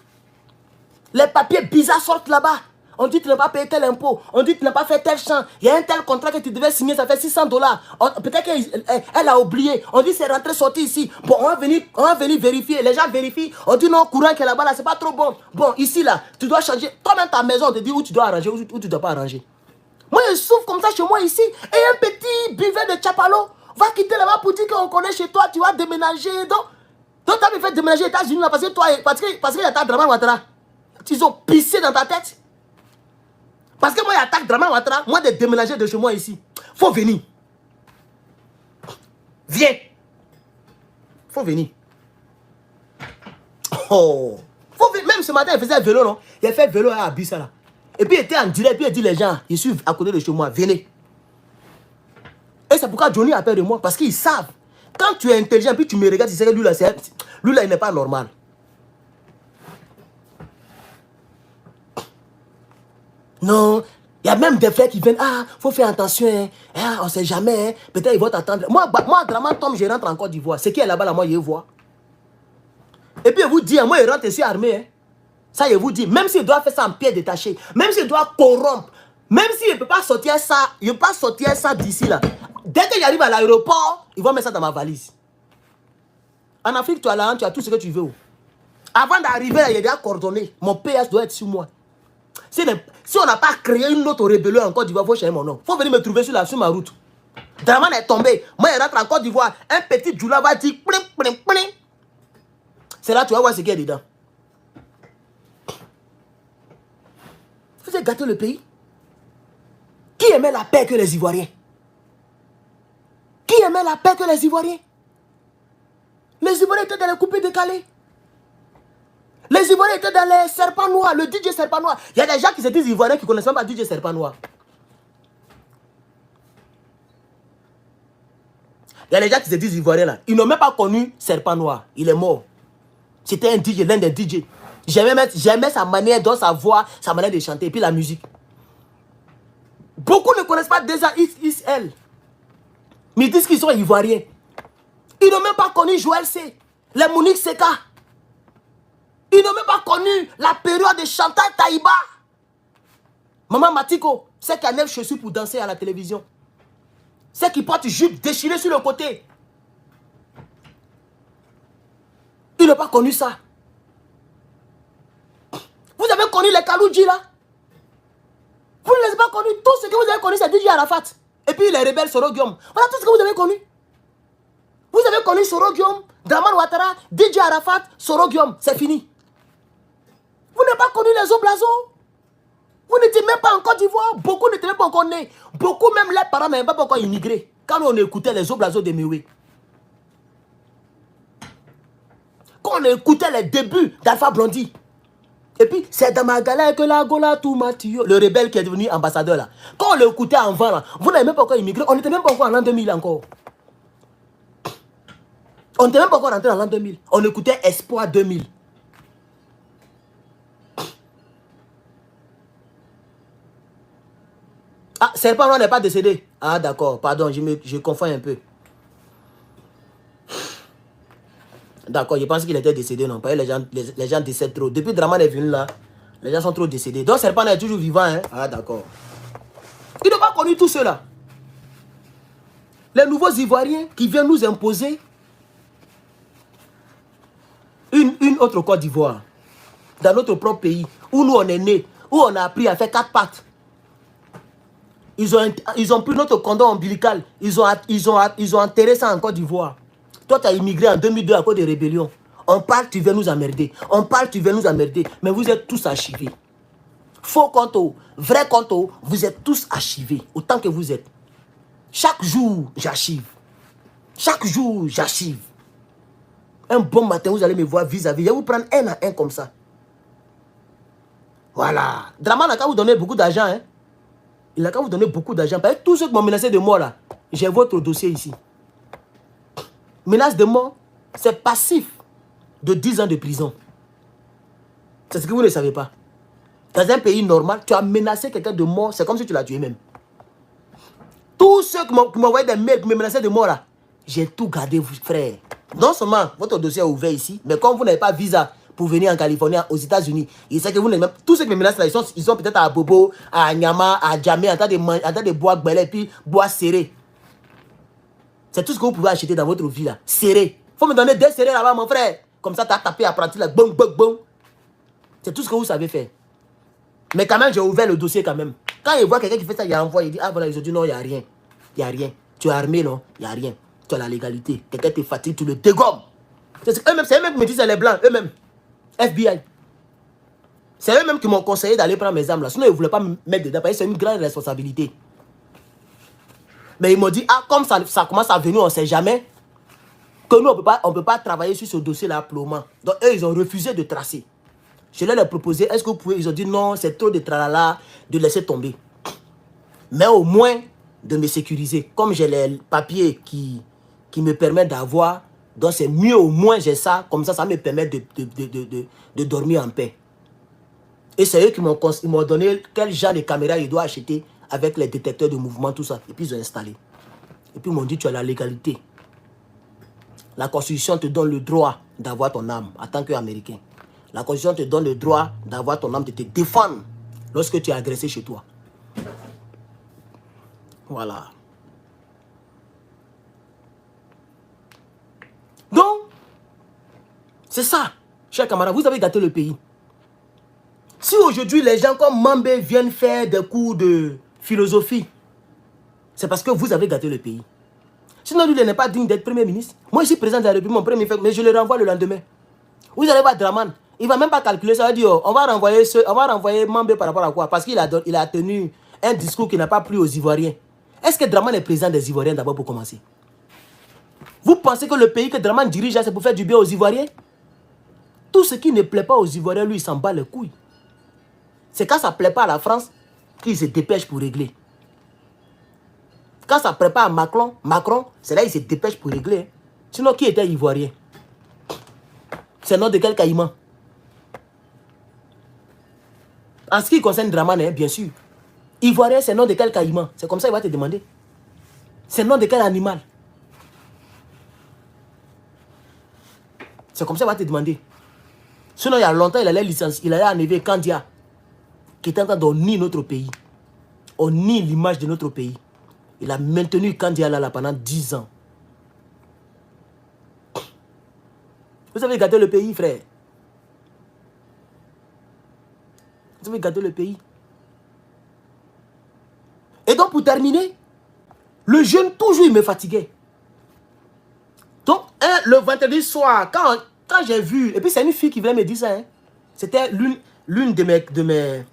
Les papiers bizarres sortent là-bas. On dit que tu n'as pas payé tel impôt. On dit que tu n'as pas fait tel champ. Il y a un tel contrat que tu devais signer, ça fait $600. Peut-être qu'elle a oublié. On dit c'est rentré, sorti ici. Bon, on va venir vérifier. Les gens vérifient. On dit non, courant qui est là-bas, là, c'est pas trop bon. Bon, ici, là, tu dois changer. Toi-même, ta maison, on te dit où tu dois arranger, où tu ne dois pas arranger. Moi, je souffre comme ça chez moi ici. Et un petit buvet de Chapalo va quitter là-bas pour dire qu'on connaît chez toi, tu vas déménager. Donc tu as fait déménager aux États-Unis parce que toi, parce qu'il y a ta Draman Ouattara. Ils ont pissé dans ta tête. Parce que moi, il y a ta Draman Ouattara. Moi, de déménager de chez moi ici. Faut venir. Viens. Faut venir. Oh. Faut venir. Même ce matin, il faisait un vélo, non? Il a fait vélo à Abissa là. Et puis il était en direct, puis il dit les gens, ils suivent à côté de chez moi, venez. Et c'est pourquoi Johnny a peur de moi, parce qu'ils savent. Quand tu es intelligent, puis tu me regardes, tu sais que lui là, il n'est pas normal. Non, il y a même des frères qui viennent, ah, faut faire attention, hein. Ah, on ne sait jamais, hein. Peut-être ils vont t'attendre. Moi, Draman Tom, je rentre en Côte d'Ivoire. Ce qui est là-bas, là, moi, je vois. Et puis, il vous dit, moi, je rentre ici armé, hein. Ça, je vous dis, même s'il doit faire ça en pied détaché, même s'il doit corrompre, même s'il ne peut pas sortir ça, il ne peut pas sortir ça d'ici, là. Dès que j'arrive à l'aéroport, ils vont mettre ça dans ma valise. En Afrique, tu as tout ce que tu veux. Avant d'arriver, il y a déjà coordonné. Mon PS doit être sur moi. Si on n'a pas créé une autre rébellion en Côte d'Ivoire, il faut chercher mon nom. Il faut venir me trouver sur ma route. Draman est tombé. Moi, je rentre en Côte d'Ivoire. Un petit Djoula va dire plim, plim, plim. C'est là que tu vas voir ce qu'il y a dedans. Vous avez gâté le pays. Qui aimait la paix que les Ivoiriens? Qui aimait la paix que les Ivoiriens? Les Ivoiriens étaient dans les coupés décalés. Les Ivoiriens étaient dans les serpents noirs, le DJ serpent noir. Il y a des gens qui se disent Ivoiriens qui ne connaissent même pas DJ serpent noir. Il y a des gens qui se disent Ivoiriens là. Ils n'ont même pas connu serpent noir. Il est mort. C'était un DJ, l'un des DJ. J'aimais sa manière, dans sa voix, sa manière de chanter, et puis la musique. Beaucoup ne connaissent pas déjà Is-Elle. Mais ils disent qu'ils sont Ivoiriens. Ils n'ont même pas connu Joël C. Les Monique Seka. Ils n'ont même pas connu la période de Chantal Taïba. Maman Matiko, c'est qui a 9 chaussures pour danser à la télévision. C'est qui porte jupe déchirée sur le côté. Ils n'ont pas connu ça. Vous avez connu les Kaloudji là? Vous ne les avez pas connus. Tout ce que vous avez connu, c'est DJ Arafat. Et puis les rebelles Sorogium. Voilà tout ce que vous avez connu. Vous avez connu Sorogium, Draman Ouattara, DJ Arafat, Sorogium. C'est fini. Vous n'avez pas connu les Oblazo. Vous n'étiez même pas en Côte d'Ivoire. Beaucoup n'étaient même pas encore nés. Beaucoup, même les parents, n'avaient pas encore immigré. Quand on écoutait les Oblazo de Mewe. Quand on écoutait les débuts d'Alpha Blondy. Et puis, c'est dans ma galère que la Gola tout Mathieu, le rebelle qui est devenu ambassadeur là. Quand on l'écoutait avant là, vous n'avez même pas encore immigré. On n'était même pas encore en l'an 2000 encore. On n'était même pas encore rentré en l'an 2000. On écoutait Espoir 2000. Ah, Serpent Noir n'est pas décédé. Ah, d'accord, pardon, je confonds un peu. D'accord, je pense qu'il était décédé, non pas les gens décèdent trop. Depuis Draman est venu là, les gens sont trop décédés. Donc Serpent est toujours vivant, hein. Ah, d'accord. Ils n'ont pas connu tout cela. Les nouveaux Ivoiriens qui viennent nous imposer une autre Côte d'Ivoire dans notre propre pays, où nous on est nés, où on a appris à faire 4 pattes. Ils ont pris notre cordon ombilical, ils ont enterré ça en Côte d'Ivoire. Toi, tu as immigré en 2002 à cause des rébellions. On parle, tu viens nous emmerder. On parle, tu viens nous emmerder. Mais vous êtes tous archivés. Faux compte, vrai compte, vous êtes tous archivés, autant que vous êtes. Chaque jour, j'archive. Chaque jour, j'archive. Un bon matin, vous allez me voir vis-à-vis. Je vais vous prendre un à un comme ça. Voilà. Draman n'a qu'à vous donner beaucoup d'argent. Hein? Il n'a qu'à vous donner beaucoup d'argent. Parce que tous ceux qui m'ont menacé de mort, là, j'ai votre dossier ici. Menace de mort, c'est passif de 10 ans de prison. C'est ce que vous ne savez pas. Dans un pays normal, tu as menacé quelqu'un de mort, c'est comme si tu l'as tué même. Tous ceux qui m'ont envoyé des mails, qui me menaçaient de mort là, j'ai tout gardé, frère. Non seulement votre dossier est ouvert ici, mais comme vous n'avez pas visa pour venir en Californie, aux États-Unis. Il sait que vous n'êtes même... Tous ceux qui me menacent là, ils sont peut-être à Bobo, à Nyama, à Djamé, en train de boire Gbele, puis boire serré. C'est tout ce que vous pouvez acheter dans votre vie là. Serré. Faut me donner 2 serrés là-bas, mon frère. Comme ça, tu as tapé apprenti là. Boum, boum, boum. C'est tout ce que vous savez faire. Mais quand même, j'ai ouvert le dossier quand même. Quand il voit quelqu'un qui fait ça, il envoie, il dit, ah voilà, ils ont dit non, il n'y a rien. Il n'y a rien. Tu es armé, non? Il n'y a rien. Tu as la légalité. Quelqu'un te fatigue, tu le dégommes. C'est eux-mêmes qui me disent, les blancs, eux-mêmes. FBI. C'est eux-mêmes qui m'ont conseillé d'aller prendre mes armes là. Sinon, ils ne voulaient pas me mettre dedans parce que c'est une grande responsabilité. Mais ils m'ont dit, ah, comme ça commence à venir, on ne sait jamais. Que nous, on ne peut pas travailler sur ce dossier-là pour le moment. Donc, eux, ils ont refusé de tracer. Je leur ai proposé, est-ce que vous pouvez... Ils ont dit non, c'est trop de tralala, de laisser tomber. Mais au moins, de me sécuriser. Comme j'ai les papiers qui me permettent d'avoir, donc c'est mieux au moins j'ai ça, comme ça me permet de dormir en paix. Et c'est eux qui m'ont donné quel genre de caméra ils doivent acheter avec les détecteurs de mouvement, tout ça. Et puis ils ont installé. Et puis ils m'ont dit, tu as la légalité. La Constitution te donne le droit d'avoir ton arme en tant qu'Américain. La Constitution te donne le droit d'avoir ton arme, de te défendre lorsque tu es agressé chez toi. Voilà. Donc, c'est ça, chers camarades, vous avez gâté le pays. Si aujourd'hui les gens comme Mambé viennent faire des cours de philosophie, c'est parce que vous avez gâté le pays. Sinon, lui, il n'est pas digne d'être Premier ministre. Moi, je suis président de la République, mon Premier ministre, mais je le renvoie le lendemain. Vous allez voir Draman, il ne va même pas calculer ça. Il va dire, oh, on va renvoyer Mambé par rapport à quoi? Parce qu'il a tenu un discours qui n'a pas plu aux Ivoiriens. Est-ce que Draman est président des Ivoiriens d'abord pour commencer? Vous pensez que le pays que Draman dirige, c'est pour faire du bien aux Ivoiriens? Tout ce qui ne plaît pas aux Ivoiriens, lui, il s'en bat les couilles. C'est quand ça ne plaît pas à la France qu'il se dépêche pour régler. Quand ça ne plaît pas à Macron, c'est là qu'il se dépêche pour régler. Sinon, qui était Ivoirien? C'est le nom de quel caïman? En ce qui concerne Draman, bien sûr. Ivoirien, c'est le nom de quel caïman? C'est comme ça qu'il va te demander. C'est le nom de quel animal? C'est comme ça qu'il va te demander. Sinon, il y a longtemps, il allait licencier, il allait enlever Kandia, qui était en train d'honner notre pays. Honnir l'image de notre pays. Il a maintenu Kandia là pendant 10 ans. Vous avez gâté le pays, frère. Vous avez gâté le pays. Et donc, pour terminer, le jeune, toujours, il me fatiguait. Donc, le vendredi soir, quand j'ai vu, et puis c'est une fille qui venait me dire ça, hein, c'était l'une de mes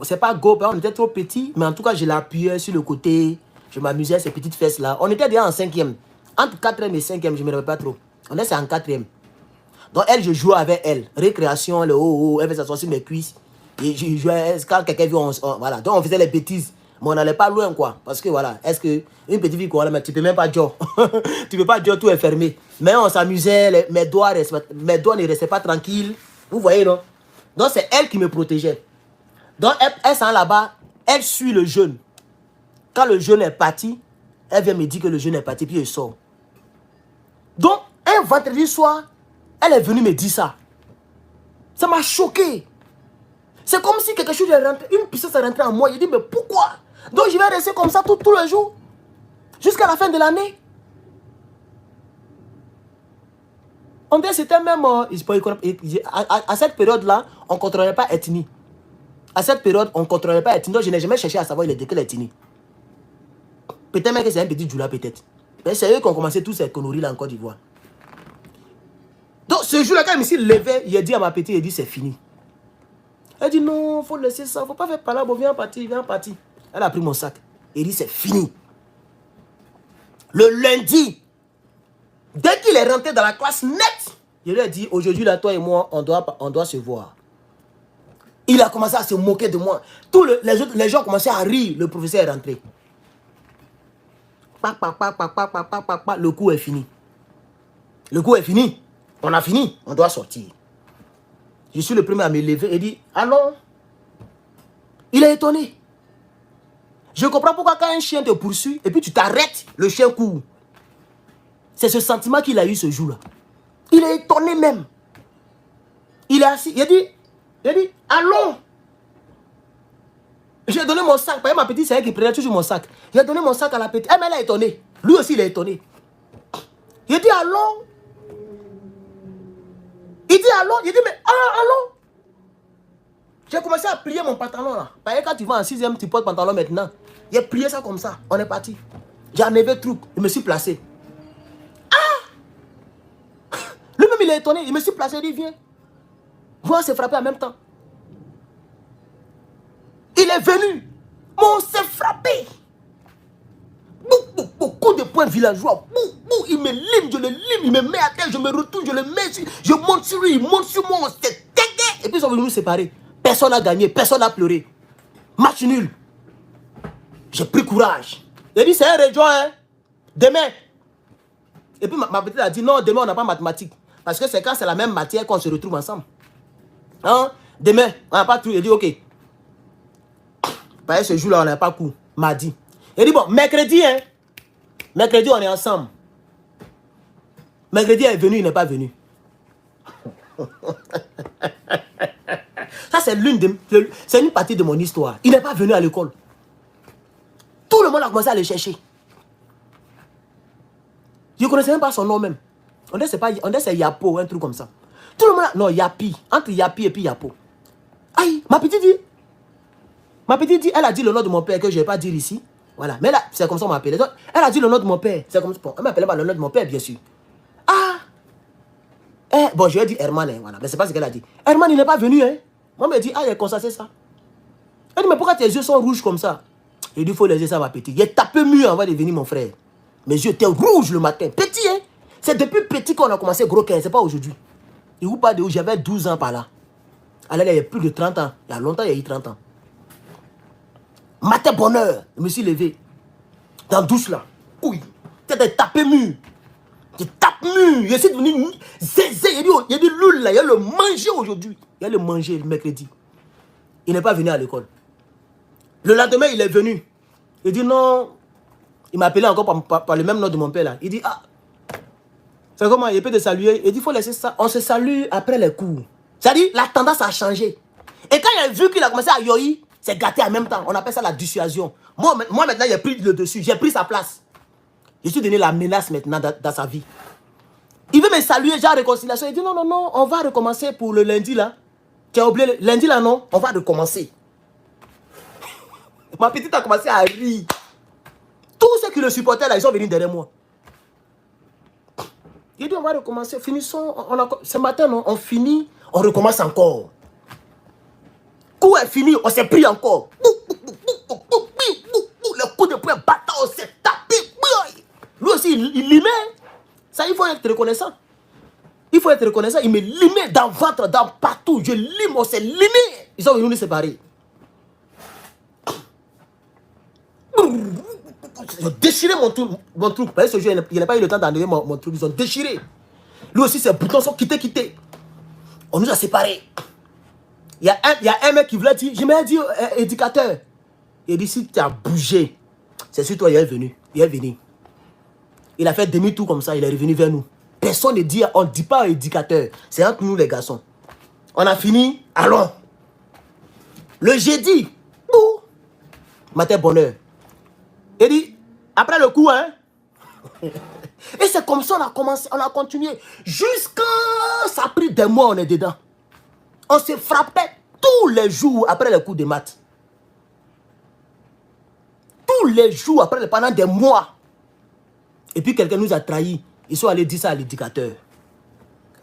c'est pas go, on était trop petits, mais en tout cas, je l'appuyais sur le côté, je m'amusais à ces petites fesses-là. On était déjà en 5e. Entre 4e et 5e, je ne me rappelle pas trop. On est en 4e. Donc, elle, je jouais avec elle. Récréation, le haut, elle faisait s'asseoir sur mes cuisses. Et je jouais, quand quelqu'un vient, voilà. Donc, on faisait les bêtises. Mais on n'allait pas loin, quoi. Parce que, voilà, est-ce que une petite fille, quoi, mais tu peux même pas jouer. Tu peux pas jouer, tout est fermé. Mais on s'amusait, mes doigts ne restaient pas tranquilles. Vous voyez, non? Donc, c'est elle qui me protégeait. Donc, elle s'en là-bas, elle suit le jeune. Quand le jeune est parti, elle vient me dire que le jeune est parti, puis elle sort. Donc, un vendredi soir, elle est venue me dire ça. Ça m'a choqué. C'est comme si quelque chose est rentré, une puissance est rentrée en moi. Je dis, mais pourquoi? Donc, je vais rester comme ça tous les jours, jusqu'à la fin de l'année. On dit, c'était même, à cette période-là, on ne contrôlait pas ethnie. À cette période, on ne contrôlait pas ethnie. Donc, je n'ai jamais cherché à savoir il est de quelle ethnie. Peut-être même que c'est un petit Djoula, peut-être. Mais c'est eux qui ont commencé toutes ces conneries là en Côte d'Ivoire. Donc, ce jour-là, quand il me s'est levé, il a dit à ma petite, il a dit, c'est fini. Elle dit, non, il faut laisser ça, il ne faut pas faire par là, bon, viens partir, viens partir. Elle a pris mon sac. Il dit, c'est fini. Le lundi, dès qu'il est rentré dans la classe net, je lui ai dit, aujourd'hui, là, toi et moi, on doit se voir. Il a commencé à se moquer de moi. Tous les gens ont commencé à rire. Le professeur est rentré. Le cours est fini. Le cours est fini. On a fini. On doit sortir. Je suis le premier à me lever et dire, allons. Il est étonné. Je comprends pourquoi quand un chien te poursuit et puis tu t'arrêtes, le chien court. C'est ce sentiment qu'il a eu ce jour-là. Il est étonné même. Il est assis. Il a dit, allons. J'ai donné mon sac. Par exemple, ma petite, c'est elle qui prenait toujours mon sac. J'ai donné mon sac à la petite. Elle est étonnée. Lui aussi, il est étonné. Il dit, allons. Il dit, allons. Il dit, mais allons. J'ai commencé à plier mon pantalon là. Parce que quand tu vas en 6e, tu portes pantalon maintenant. J'ai plié ça comme ça. On est parti. J'ai enlevé le truc. Je me suis placé. Lui-même, il est étonné. Il me suis placé. Il dit, viens. Moi, on s'est frappé en même temps. Il est venu. On s'est frappé. Beaucoup de points villageois. Il me lime, je le lime. Il me met à terre, je me retourne, je le mets. Je monte sur lui, il monte sur moi. On s'est dégué. Et puis, ils sont venus nous séparer. Personne n'a gagné, personne n'a pleuré. Match nul. J'ai pris courage. J'ai dit, c'est un rejoint, hein. Demain. Et puis, ma petite a dit, non, demain, on n'a pas mathématiques. Parce que c'est quand c'est la même matière qu'on se retrouve ensemble. Hein? Demain, on n'a pas tout. Il dit, ok. Parce que ce jour-là, on n'a pas cours. Mardi. Il dit, bon, mercredi, hein. Mercredi, on est ensemble. Mercredi, il est venu, il n'est pas venu. Ça, c'est une partie de mon histoire. Il n'est pas venu à l'école. Tout le monde a commencé à le chercher. Je ne connaissais même pas son nom même. On dit c'est Yapo, un truc comme ça. Tout le monde a... Non, Yapi. Entre Yapi et puis Yapo. Aïe, ma petite dit, elle a dit le nom de mon père que je ne vais pas dire ici. Voilà, mais là, c'est comme ça qu'on m'appelait. Elle a dit le nom de mon père. C'est comme ça. Bon, elle ne m'appelait pas le nom de mon père, bien sûr. Bon, je lui ai dit Herman, hein, voilà. Mais c'est pas ce qu'elle a dit. Herman, il n'est pas venu, hein. Moi, elle m'a dit, il a constaté ça. Elle dit, mais pourquoi tes yeux sont rouges comme ça? Je lui ai dit, il faut les yeux, ça, ma petite. Il est tapé mieux avant de venir, mon frère. Mes yeux étaient rouges le matin. Petit, hein. C'est depuis petit qu'on a commencé gros 15, c'est pas aujourd'hui. Et vous parlez de où j'avais 12 ans par là. Alors, il y a plus de 30 ans. Il y a longtemps, il y a eu 30 ans. Matin bonheur, je me suis levé. Dans la douche là. Oui. T'es tapé mûr. Je tape mûr. Je suis devenu zézé. Il y a du loul là. Il y a le manger aujourd'hui. Il y a le manger le mercredi. Il n'est pas venu à l'école. Le lendemain, il est venu. Il dit non. Il m'a appelé encore par le même nom de mon père là. Il dit ah. C'est comment il peut te saluer. Il dit il faut laisser ça. On se salue après les cours. C'est-à-dire la tendance a changé. Et quand il a vu qu'il a commencé à yoï, c'est gâté en même temps. On appelle ça la dissuasion. Moi maintenant, j'ai pris le dessus. J'ai pris sa place. Je suis donné la menace maintenant dans sa vie. Il veut me saluer, genre réconciliation. Il dit non, non, non, on va recommencer pour le lundi là. Tu as oublié le lundi là, non? On va recommencer. Ma petite a commencé à rire. Tous ceux qui le supportaient là, ils sont venus derrière moi. Il dit on va recommencer. Finissons. Ce matin, non, on finit, on recommence encore. Coup est fini, on s'est pris encore. Le coup de poing battant, on s'est tapé. Lui aussi, il limait. Ça, il faut être reconnaissant. Il faut être reconnaissant. Il me limait dans le ventre, dans partout. Je lime, on s'est limé. Ils sont venus nous séparer. Ils ont déchiré mon truc. Parce que ce jour, il n'a pas eu le temps d'enlever mon truc. Ils ont déchiré. Lui aussi, ses boutons sont quittés. On nous a séparés. Il y a un mec qui voulait dire, je m'ai dit, éducateur. Il dit, si tu as bougé, c'est sur toi, il est venu. Il est venu. Il a fait demi-tour comme ça, il est revenu vers nous. Personne ne dit, on ne dit pas éducateur. C'est entre nous les garçons. On a fini, allons. Le jeudi, matin bonheur. Il dit, après le coup, hein. Et c'est comme ça on a commencé, on a continué. Jusqu'à ça a pris des mois, on est dedans. On se frappait tous les jours après les cours de maths. Tous les jours pendant des mois. Et puis quelqu'un nous a trahis. Ils sont allés dire ça à l'éducateur.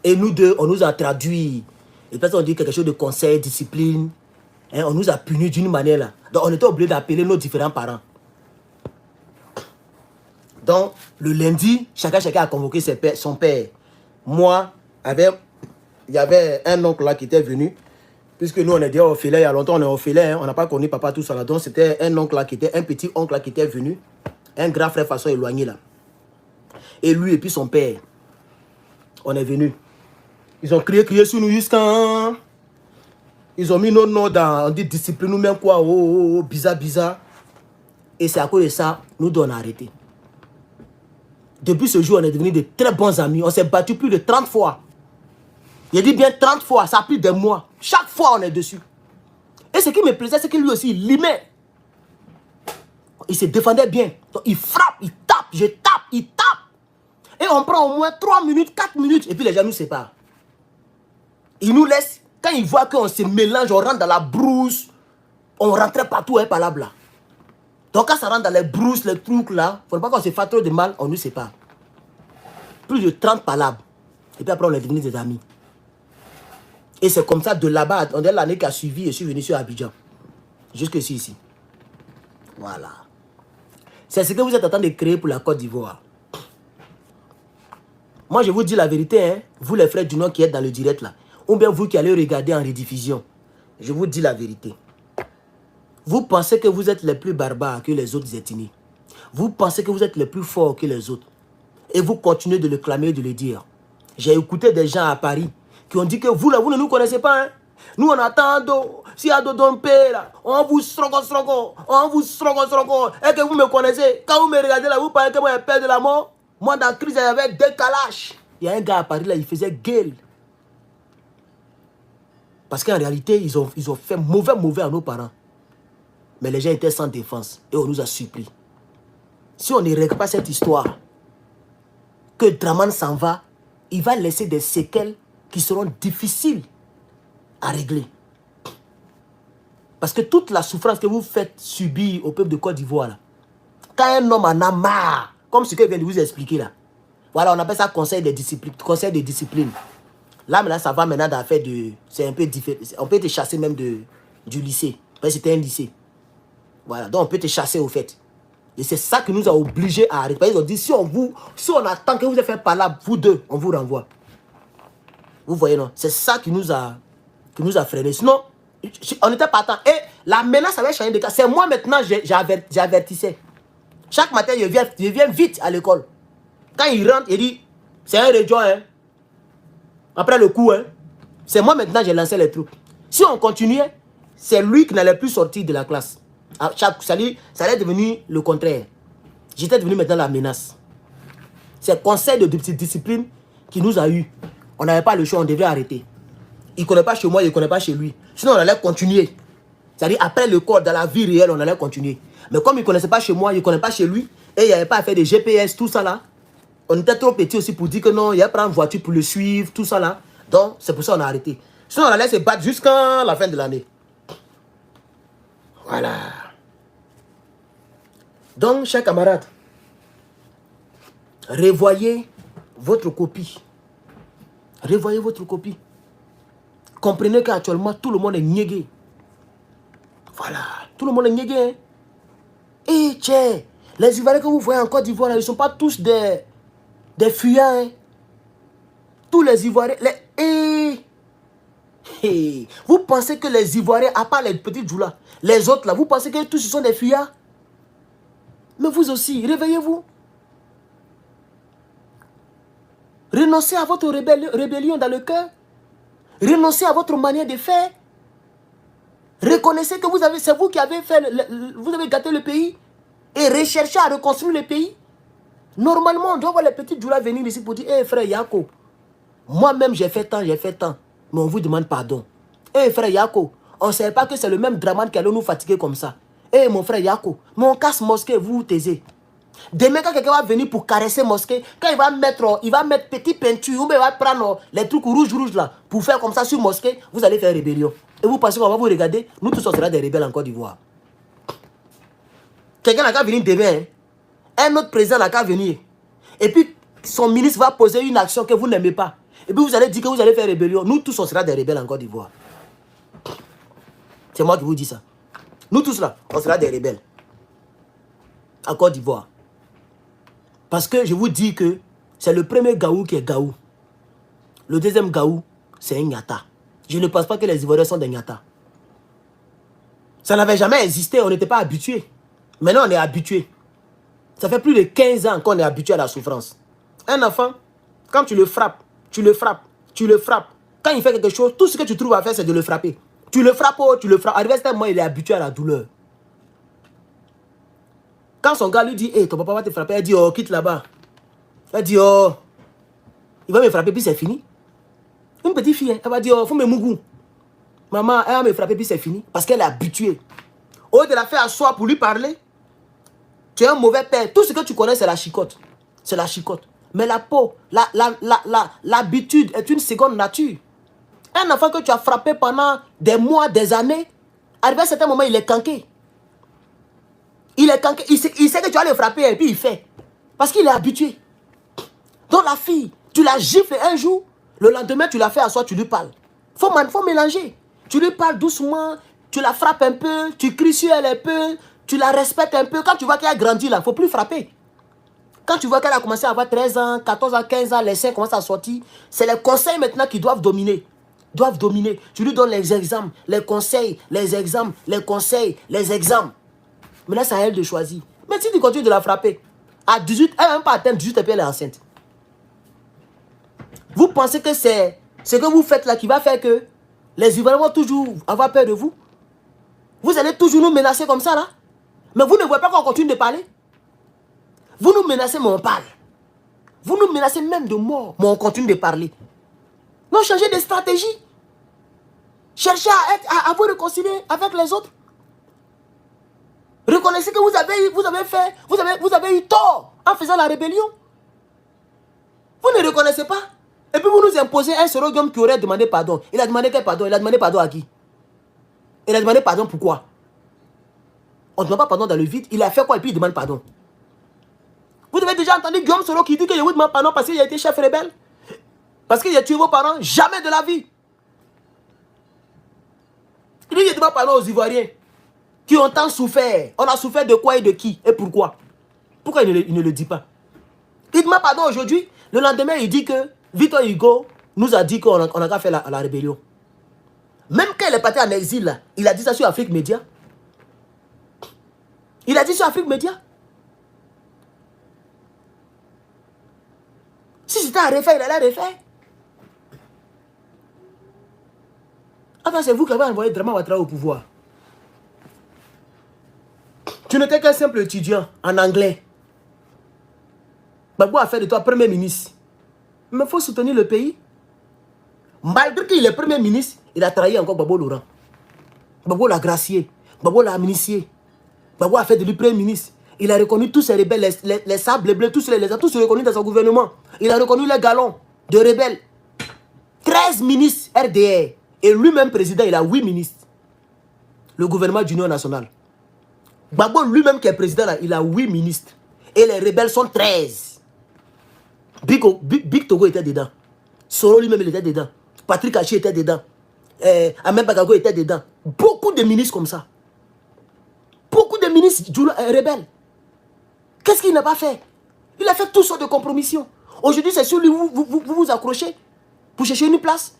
Et nous deux, on nous a traduit. Et puis on dit quelque chose de conseil, discipline. Hein, on nous a punis d'une manière là. Donc on était obligé d'appeler nos différents parents. Donc le lundi, chacun a convoqué son père. Moi, il y avait un oncle là qui était venu. Puisque nous on est déjà orphelins, il y a longtemps on est orphelins, hein, on n'a pas connu papa tout ça là. Donc c'était un oncle là qui était, un petit oncle là qui était venu. Un grand frère façon éloigné là. Et lui et puis son père. On est venu. Ils ont crié sur nous jusqu'à... Ils ont mis nos noms dans... On dit discipline nous même quoi. Bizarre. Et c'est à cause de ça, nous on a arrêté. Depuis ce jour, on est devenus de très bons amis. On s'est battu plus de 30 fois. Il dit bien 30 fois, ça a pris des mois. Chaque fois, on est dessus. Et ce qui me plaisait, c'est que lui aussi, il limait. Il se défendait bien. Donc, il frappe, il tape, je tape, il tape. Et on prend au moins 3 minutes, 4 minutes. Et puis les gens nous séparent. Ils nous laissent. Quand ils voient qu'on se mélange, on rentre dans la brousse. On rentrait partout, par là, bas. Donc quand ça rentre dans les brousses, les trucs là, il ne faut pas qu'on se fasse trop de mal, on nous sépare. Plus de 30 palabres. Et puis après, on est devenus des amis. Et c'est comme ça, de là-bas, on est l'année qui a suivi, et je suis venu sur Abidjan. Jusque ici. Voilà. C'est ce que vous êtes en train de créer pour la Côte d'Ivoire. Moi, je vous dis la vérité, hein, vous les frères du Nord qui êtes dans le direct là, ou bien vous qui allez regarder en rediffusion, je vous dis la vérité. Vous pensez que vous êtes les plus barbares que les autres ethnies. Vous pensez que vous êtes les plus forts que les autres. Et vous continuez de le clamer et de le dire. J'ai écouté des gens à Paris qui ont dit que vous là, vous ne nous connaissez pas. Hein? Nous, on attend, si à Dodompe, là, on vous strogo, on vous strogo. Et que vous me connaissez. Quand vous me regardez là, vous parlez que moi, j'ai peur de la mort. Moi, dans la crise, j'avais 2 calaches. Il y a un gars à Paris là, il faisait gueule. Parce qu'en réalité, ils ont fait mauvais à nos parents. Mais les gens étaient sans défense. Et on nous a supplie. Si on ne règle pas cette histoire, que Draman s'en va, il va laisser des séquelles qui seront difficiles à régler. Parce que toute la souffrance que vous faites subir au peuple de Côte d'Ivoire, là, quand un homme en a marre, comme ce que je viens de vous expliquer là, voilà, on appelle ça conseil de discipline. Là, maintenant, ça va maintenant dans l'affaire de... C'est un peu différent. On peut te chasser même du lycée. Parce que c'était un lycée. Voilà, donc on peut te chasser au fait. Et c'est ça qui nous a obligés à arrêter. Ils ont dit, si on attend que vous ayez fait par là, vous deux, on vous renvoie. Vous voyez, non? C'est ça qui nous a freinés. Sinon, on n'était pas attend. Et la menace avait changé de cas. C'est moi maintenant, j'avertissais. Chaque matin, je viens vite à l'école. Quand il rentre, il dit, c'est un rejoint, hein. Après le coup, hein. C'est moi maintenant, j'ai lancé les trucs. Si on continuait, c'est lui qui n'allait plus sortir de la classe. Ça allait devenir le contraire. J'étais devenu maintenant la menace. C'est le conseil de discipline qui nous a eu. On n'avait pas le choix, on devait arrêter. Il ne connaît pas chez moi, il ne connaît pas chez lui. Sinon, on allait continuer. C'est-à-dire, après le corps, dans la vie réelle, on allait continuer. Mais comme il ne connaissait pas chez moi, il ne connaît pas chez lui, et il n'y avait pas à faire de GPS, tout ça là, on était trop petits aussi pour dire que non, il y a prendre une voiture pour le suivre, tout ça là. Donc, c'est pour ça qu'on a arrêté. Sinon, on allait se battre jusqu'à la fin de l'année. Voilà. Donc, chers camarades, revoyez votre copie. Revoyez votre copie. Comprenez qu'actuellement, tout le monde est niégué. Voilà. Tout le monde est niégué. Hein? Et tiens, les Ivoiriens que vous voyez en Côte d'Ivoire, ils ne sont pas tous des fuyants. Hein? Tous les Ivoiriens... Vous pensez que les Ivoiriens, à part les petits Djoula, les autres là, vous pensez que tous ils sont des fuyards? Mais vous aussi, réveillez-vous. Renoncez à votre rébellion dans le cœur. Renoncez à votre manière de faire. Reconnaissez que c'est vous qui avez fait, vous avez gâté le pays. Et recherchez à reconstruire le pays. Normalement, on doit voir les petits Djoula venir ici pour dire, hé frère Yako, moi-même j'ai fait tant, mais on vous demande pardon. Hé frère Yako, on ne savait pas que c'est le même Draman qui allait nous fatiguer comme ça. Hé mon frère Yako, mais on casse mosquée, vous vous taisez. Demain, quand quelqu'un va venir pour caresser mosquée, quand il va mettre petite peinture, ou bien il va prendre les trucs rouges là, pour faire comme ça sur mosquée, vous allez faire rébellion. Et vous pensez qu'on va vous regarder, nous tous on sera des rebelles en Côte d'Ivoire. Quelqu'un n'a qu'à venir demain, hein? Un autre président n'a qu'à venir. Et puis, son ministre va poser une action que vous n'aimez pas. Et puis vous allez dire que vous allez faire rébellion. Nous tous on sera des rebelles en Côte d'Ivoire. C'est moi qui vous dis ça. Nous tous là, on sera des rebelles en Côte d'Ivoire. Parce que je vous dis que c'est le premier Gaou qui est Gaou. Le deuxième Gaou, c'est un Nyata. Je ne pense pas que les Ivoiriens sont des Nyata. Ça n'avait jamais existé, on n'était pas habitués. Maintenant, on est habitués. Ça fait plus de 15 ans qu'on est habitué à la souffrance. Un enfant, quand tu le frappes, tu le frappes. Quand il fait quelque chose, tout ce que tu trouves à faire, c'est de le frapper. Tu le frappes, tu le frappes. Arrivé à ce moment, il est habitué à la douleur. Quand son gars lui dit, hey, ton papa va te frapper, elle dit, oh, quitte là-bas. Elle dit, oh, il va me frapper, puis c'est fini. Une petite fille, elle va dire, oh, faut me mougou. Maman, elle va me frapper, puis c'est fini. Parce qu'elle est habituée. Au lieu de la faire asseoir pour lui parler, tu es un mauvais père. Tout ce que tu connais, c'est la chicotte. C'est la chicotte. Mais la peau, l'habitude est une seconde nature. Un enfant que tu as frappé pendant des mois, des années, arrivé à un certain moment, il est canqué. Il est canqué. Il sait que tu vas le frapper et puis il fait. Parce qu'il est habitué. Donc la fille, tu la gifles un jour, le lendemain, tu la fais asseoir, tu lui parles. Faut mélanger. Tu lui parles doucement, tu la frappes un peu, tu cries sur elle un peu, tu la respectes un peu. Quand tu vois qu'elle a grandi là, il ne faut plus frapper. Quand tu vois qu'elle a commencé à avoir 13 ans, 14 ans, 15 ans, les seins commencent à sortir, c'est les conseils maintenant qui doivent dominer. Tu lui donnes les exemples, les conseils, les exemples, les conseils, les exemples. Maintenant, c'est à elle de choisir. Mais si tu continues de la frapper, à 18, elle n'a même pas atteint 18 et puis elle est enceinte. Vous pensez que c'est ce que vous faites là qui va faire que les Ivoiriens vont toujours avoir peur de vous? Vous allez toujours nous menacer comme ça là? Mais vous ne voyez pas qu'on continue de parler? Vous nous menacez, mais on parle. Vous nous menacez même de mort, mais on continue de parler. Non, changez de stratégie. Cherchez à vous réconcilier avec les autres. Reconnaissez que vous avez eu tort en faisant la rébellion. Vous ne reconnaissez pas. Et puis vous nous imposez un seul homme qui aurait demandé pardon. Il a demandé quel pardon? Il a demandé pardon à qui? Il a demandé pardon pourquoi? On ne demande pas pardon dans le vide. Il a fait quoi et puis il demande pardon? Vous avez déjà entendu Guillaume Soro qui dit que je vous demande pardon parce qu'il a été chef rebelle? Parce qu'il a tué vos parents? Jamais de la vie. Il dit qu'il demande pardon aux Ivoiriens qui ont tant souffert. On a souffert de quoi et de qui? Et pourquoi? Pourquoi il ne le dit pas? Il demande pardon aujourd'hui. Le lendemain, il dit que Victor Hugo nous a dit qu'on a qu'à faire la rébellion. Même quand il est parti en exil, là, il a dit ça sur Afrique Média. Il a dit sur Afrique Média. Si c'était à refaire, il allait refaire. Attends, c'est vous qui avez envoyé Drama Ouattara au pouvoir. Tu n'étais qu'un simple étudiant en anglais. Gbagbo a fait de toi premier ministre. Mais il faut soutenir le pays. Malgré qu'il est premier ministre, il a trahi encore Gbagbo Laurent. Gbagbo l'a gracié. Gbagbo l'a amnistié. Gbagbo a fait de lui premier ministre. Il a reconnu tous ces rebelles, les sables bleus, tous reconnus dans son gouvernement. Il a reconnu les galons de rebelles. 13 ministres RDR. Et lui-même président, il a 8 ministres. Le gouvernement d'union nationale. Gbagbo lui-même qui est président, là, il a 8 ministres. Et les rebelles sont 13. Big Togo était dedans. Soro lui-même, il était dedans. Patrick Hachi était dedans. Ahmed Bagago était dedans. Beaucoup de ministres comme ça. Beaucoup de ministres rebelles. Qu'est-ce qu'il n'a pas fait? Il a fait toutes sortes de compromissions. Aujourd'hui, c'est sur lui vous accrochez pour chercher une place.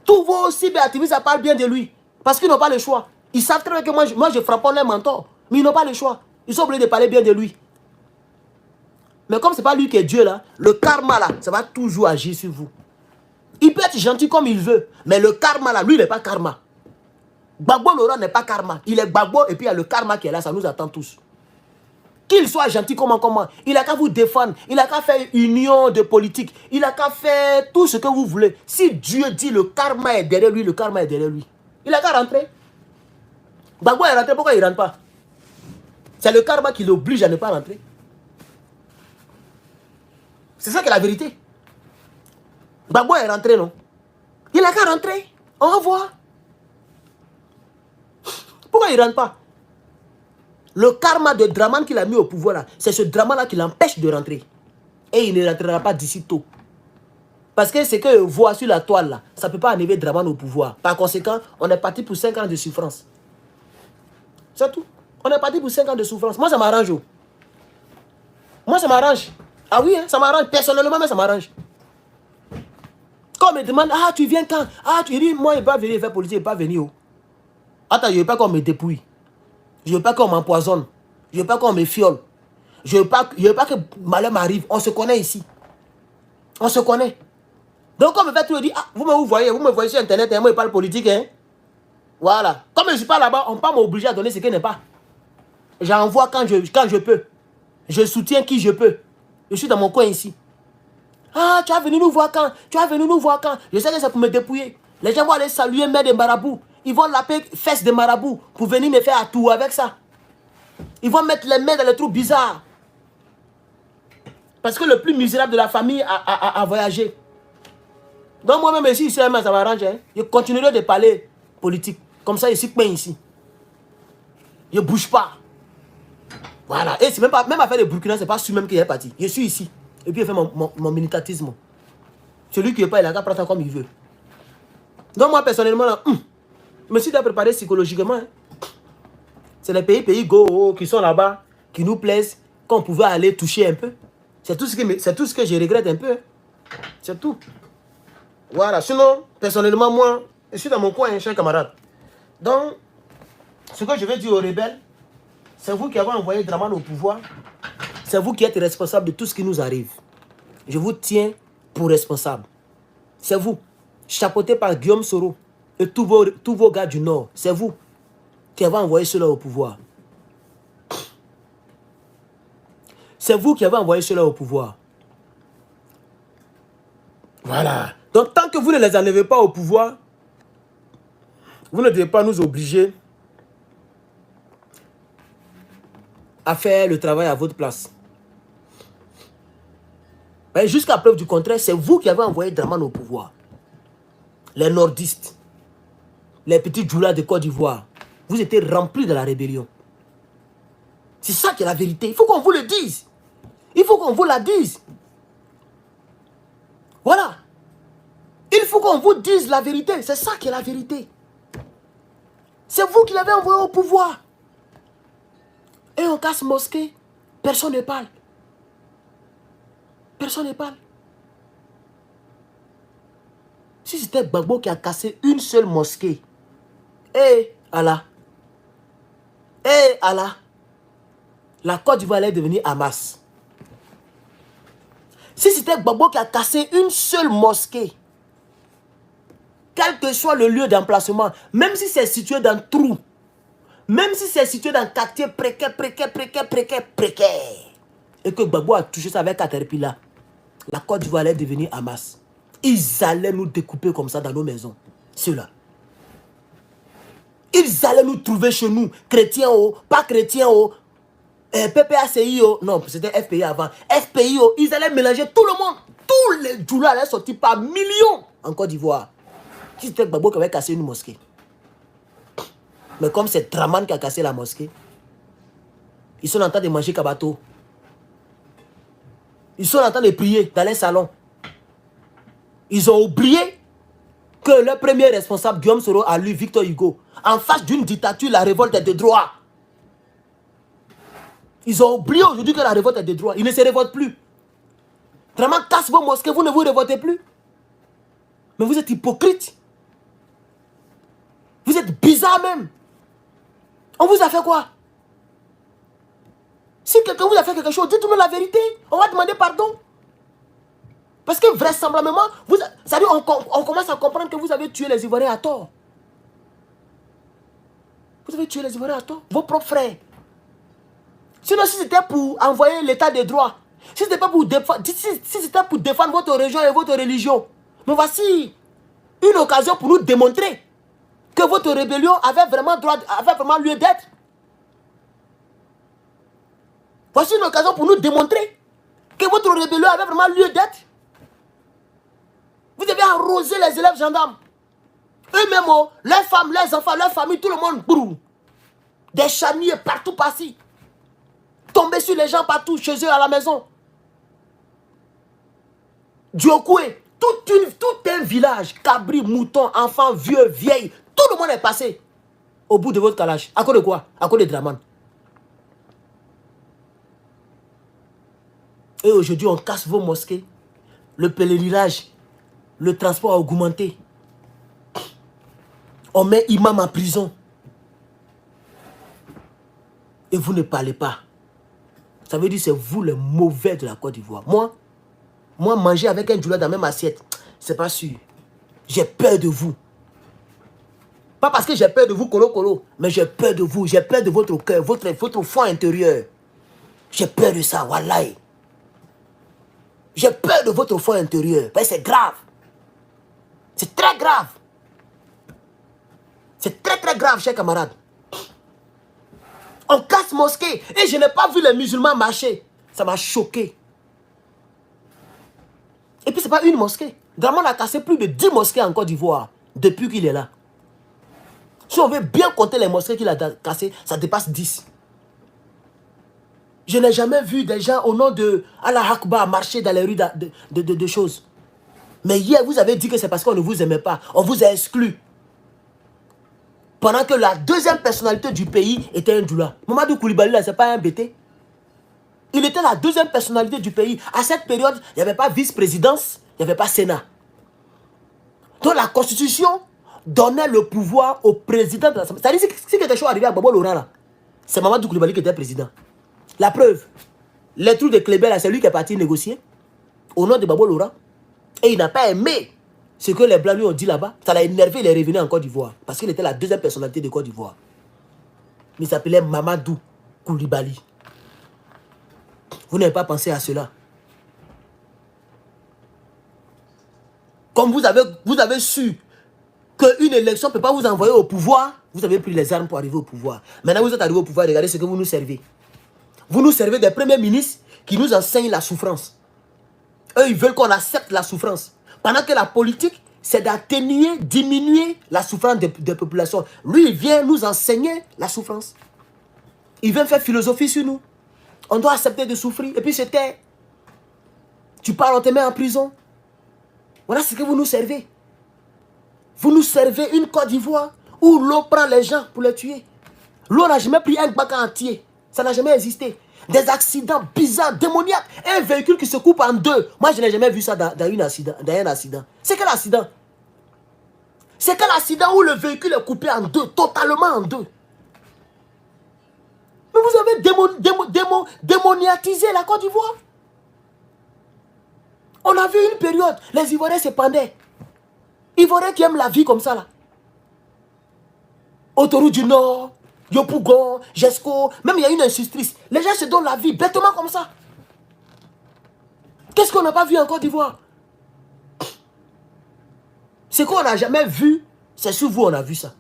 Tous vos cyberactivistes, ça parle bien de lui. Parce qu'ils n'ont pas le choix. Ils savent très bien que moi je frappe les mentors. Mais ils n'ont pas le choix. Ils sont obligés de parler bien de lui. Mais comme ce n'est pas lui qui est Dieu là, le karma là, ça va toujours agir sur vous. Il peut être gentil comme il veut. Mais le karma là, lui, il n'est pas karma. Gbagbo Laurent n'est pas karma. Il est Gbagbo et puis il y a le karma qui est là, ça nous attend tous. Qu'il soit gentil comment. Il a qu'à vous défendre. Il a qu'à faire union de politique. Il a qu'à faire tout ce que vous voulez. Si Dieu dit le karma est derrière lui, le karma est derrière lui. Il a qu'à rentrer. Gbagbo est rentré, pourquoi il ne rentre pas? C'est le karma qui l'oblige à ne pas rentrer. C'est ça qui est la vérité. Gbagbo est rentré, non? Il a qu'à rentrer. On va voir. Pourquoi il ne rentre pas? Le karma de Draman qu'il a mis au pouvoir là, c'est ce Draman-là qui l'empêche de rentrer. Et il ne rentrera pas d'ici tôt. Parce que ce que voit sur la toile là, ça ne peut pas enlever Draman au pouvoir. Par conséquent, on est parti pour 5 ans de souffrance. C'est tout. On est parti pour 5 ans de souffrance. Moi, ça m'arrange. Moi, ça m'arrange. Ah oui, hein, ça m'arrange. Personnellement, mais ça m'arrange. Quand on me demande, ah, tu viens quand? Ah, tu dis, moi, il ne va pas venir faire politique, il ne va pas venir. Attends, je ne veux pas qu'on me dépouille. Je ne veux pas qu'on m'empoisonne. Je ne veux pas qu'on me fiole. Je ne veux pas que malheur m'arrive. On se connaît ici. On se connaît. Donc, on me fait tout le dire, ah, vous me voyez sur Internet, hein, moi, je parle politique. Hein. Voilà. Comme je ne suis pas là-bas, on ne peut pas m'obliger à donner ce qu'il n'est pas. J'envoie quand je peux. Je soutiens qui je peux. Je suis dans mon coin ici. Ah, tu vas venir nous voir quand? Tu vas venir nous voir quand? Je sais que c'est pour me dépouiller. Les gens vont aller saluer mère des marabouts. Ils vont l'appeler fesses de marabout pour venir me faire à tout avec ça. Ils vont mettre les mains dans les trous bizarres. Parce que le plus misérable de la famille a voyagé. Donc moi-même ici, ça m'arrange. Hein. Je continuerai de parler politique. Comme ça, je suis peint ici. Je ne bouge pas. Voilà. Et c'est même affaire de Burkina, c'est pas sûr même qu'il est parti. Je suis ici. Et puis, il fait mon militantisme. Celui qui n'est pas, il a qu'à prendre ça comme il veut. Donc, moi, personnellement, là, je me suis préparé psychologiquement. Hein. C'est les pays go qui sont là-bas, qui nous plaisent, qu'on pouvait aller toucher un peu. C'est tout ce que je regrette un peu. Hein. C'est tout. Voilà. Sinon, personnellement, moi, je suis dans mon coin, hein, cher camarade. Donc, ce que je vais dire aux rebelles, c'est vous qui avez envoyé Dramane au pouvoir. C'est vous qui êtes responsable de tout ce qui nous arrive. Je vous tiens pour responsable. C'est vous, chapeauté par Guillaume Soro et tous vos gars du Nord. C'est vous qui avez envoyé cela au pouvoir. C'est vous qui avez envoyé cela au pouvoir. Voilà. Donc, tant que vous ne les enlevez pas au pouvoir, vous ne devez pas nous obliger à faire le travail à votre place. Jusqu'à preuve du contraire, c'est vous qui avez envoyé Dramane au pouvoir. Les nordistes, les petits djoulas de Côte d'Ivoire, vous étiez remplis de la rébellion. C'est ça qui est la vérité. Il faut qu'on vous le dise. Il faut qu'on vous la dise. Voilà. Il faut qu'on vous dise la vérité. C'est ça qui est la vérité. C'est vous qui l'avez envoyé au pouvoir. Et on casse mosquée. Personne ne parle. Personne ne parle. Si c'était Gbagbo qui a cassé une seule mosquée, Allah, Allah, la Côte d'Ivoire allait devenir Hamas. Si c'était Gbagbo qui a cassé une seule mosquée, quel que soit le lieu d'emplacement, même si c'est situé dans trou, même si c'est situé dans un quartier précaire, et que Gbagbo a touché ça avec Caterpillar, la Côte d'Ivoire allait devenir Hamas. Ils allaient nous découper comme ça dans nos maisons. Ceux-là. Ils allaient nous trouver chez nous, chrétiens, pas chrétiens, PPACI, non, c'était FPI avant. FPI, ils allaient mélanger tout le monde. Tous les djoulas allaient sortir par millions en Côte d'Ivoire. Si c'était Gbagbo qui avait cassé une mosquée. Mais comme c'est Dramane qui a cassé la mosquée, ils sont en train de manger kabato. Ils sont en train de prier dans les salons. Ils ont oublié que le premier responsable, Guillaume Soro, a lu Victor Hugo. En face d'une dictature, la révolte est de droit. Ils ont oublié aujourd'hui que la révolte est de droit. Ils ne se révoltent plus. Dramane casse vos mosquées, vous ne vous révoltez plus. Mais vous êtes hypocrite. Vous êtes bizarre même. On vous a fait quoi? Si quelqu'un vous a fait quelque chose, dites-nous la vérité. On va demander pardon. Parce que vraisemblablement, on commence à comprendre que vous avez tué les Ivoiriens à tort. Vous avez tué les Ivoiriens à tort. Vos propres frères. Sinon, si c'était pour envoyer l'état de droit, si c'était pour défendre votre région et votre religion, mais voici une occasion pour nous démontrer que votre rébellion avait vraiment lieu d'être. Voici une occasion pour nous démontrer que votre rébellion avait vraiment lieu d'être. Vous devez arroser les élèves gendarmes. Eux-mêmes, leurs femmes, leurs enfants, leurs familles, tout le monde brûle. Des charniers partout par-ci. Tomber sur les gens partout, chez eux, à la maison. Diokoué, tout un village, cabri, mouton, enfants, vieux, vieilles, tout le monde est passé au bout de votre calage. À cause de quoi? À cause de Dramane. Et aujourd'hui, on casse vos mosquées. Le pèlerinage, le transport a augmenté. On met imam en prison. Et vous ne parlez pas. Ça veut dire que c'est vous le mauvais de la Côte d'Ivoire. Moi, manger avec un djoula dans la même assiette, c'est pas sûr. J'ai peur de vous. Pas parce que j'ai peur de vous, colo, mais j'ai peur de vous. J'ai peur de votre cœur, votre foi intérieure. J'ai peur de ça, wallahi. J'ai peur de votre foi intérieure. C'est grave. C'est très grave. C'est très très grave, chers camarades. On casse mosquée et je n'ai pas vu les musulmans marcher. Ça m'a choqué. Et puis, ce n'est pas une mosquée. Dramane a cassé plus de 10 mosquées en Côte d'Ivoire depuis qu'il est là. Si on veut bien compter les mosquées qu'il a cassées, ça dépasse 10. Je n'ai jamais vu des gens au nom de Allah Akbar marcher dans les rues de choses. Mais hier, vous avez dit que c'est parce qu'on ne vous aimait pas. On vous a exclu. Pendant que la deuxième personnalité du pays était un doula. Mamadou Koulibaly, là, ce n'est pas un BT. Il était la deuxième personnalité du pays. À cette période, il n'y avait pas vice-présidence, il n'y avait pas Sénat. Donc la Constitution donnait le pouvoir au président de l'Assemblée. C'est-à-dire que si quelque chose arrivait à Babo Laurent, là, c'est Mamadou Koulibaly qui était président. La preuve, les trous de Kléber, c'est lui qui est parti négocier au nom de Babo Laurent. Et il n'a pas aimé ce que les Blancs lui ont dit là-bas. Ça l'a énervé, il est revenu en Côte d'Ivoire. Parce qu'il était la deuxième personnalité de Côte d'Ivoire. Il s'appelait Mamadou Koulibaly. Vous n'avez pas pensé à cela. Comme vous avez su qu'une élection ne peut pas vous envoyer au pouvoir, vous avez pris les armes pour arriver au pouvoir. Maintenant, vous êtes arrivé au pouvoir, regardez ce que vous nous servez. Vous nous servez des premiers ministres qui nous enseignent la souffrance. Eux, ils veulent qu'on accepte la souffrance. Pendant que la politique, c'est d'atténuer, diminuer la souffrance des populations. Lui, il vient nous enseigner la souffrance. Il vient faire philosophie sur nous. On doit accepter de souffrir. Et puis c'était, tu pars, on te met en prison. Voilà ce que vous nous servez. Vous nous servez une Côte d'Ivoire où l'eau prend les gens pour les tuer. L'eau n'a jamais pris un Gbagba entier. Ça n'a jamais existé. Des accidents bizarres, démoniaques. Un véhicule qui se coupe en deux. Moi, je n'ai jamais vu ça dans un accident. C'est quel accident? C'est quel accident où le véhicule est coupé en deux, totalement en deux? Mais vous avez démoniatisé la Côte d'Ivoire. On a vu une période, les Ivoiriens se pendaient. Ivoiriens qui aiment la vie comme ça là. Autoroute du Nord, Yopougon, Jesco, même il y a une institutrice. Les gens se donnent la vie bêtement comme ça. Qu'est-ce qu'on n'a pas vu en Côte d'Ivoire? Ce qu'on n'a jamais vu, c'est sur vous on a vu ça.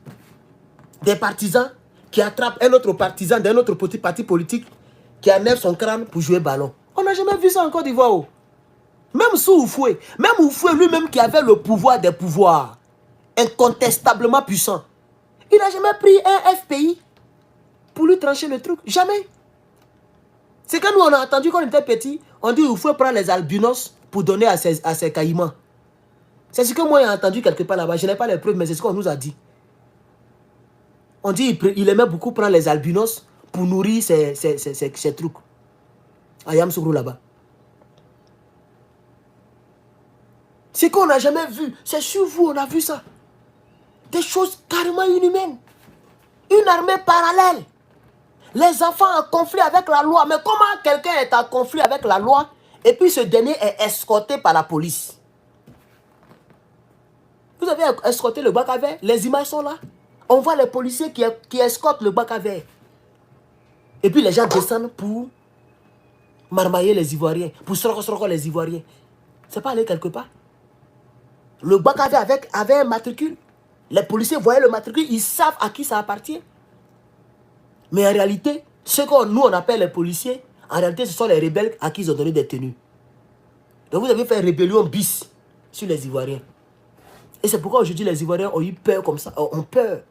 Des partisans qui attrapent un autre partisan d'un autre petit parti politique qui enlève son crâne pour jouer ballon. On n'a jamais vu ça en Côte d'Ivoire. Oh. Même sous Oufoué, lui-même qui avait le pouvoir des pouvoirs, incontestablement puissant, il n'a jamais pris un FPI pour lui trancher le truc. Jamais. C'est quand nous on a entendu quand on était petit, on dit Oufoué prend les albinos pour donner à ses caïmans. C'est ce que moi j'ai entendu quelque part là-bas. Je n'ai pas les preuves, mais c'est ce qu'on nous a dit. On dit qu'il aimait beaucoup prendre les albinos pour nourrir ses trucs. À Yamsougou là-bas. Ce qu'on n'a jamais vu, c'est sur vous, on a vu ça. Des choses carrément inhumaines. Une armée parallèle. Les enfants en conflit avec la loi. Mais comment quelqu'un est en conflit avec la loi et puis ce dernier est escorté par la police? Vous avez escorté le bac à verre, les images sont là. On voit les policiers qui escortent le bac à verre. Et puis les gens descendent pour marmailler les Ivoiriens, pour sortir les Ivoiriens. C'est pas aller quelque part. Le bac à verre avait un matricule. Les policiers voyaient le matricule, ils savent à qui ça appartient. Mais en réalité, ce que nous on appelle les policiers, en réalité ce sont les rebelles à qui ils ont donné des tenues. Donc vous avez fait rébellion bis sur les Ivoiriens. Et c'est pourquoi aujourd'hui les Ivoiriens ont eu peur comme ça, ont peur.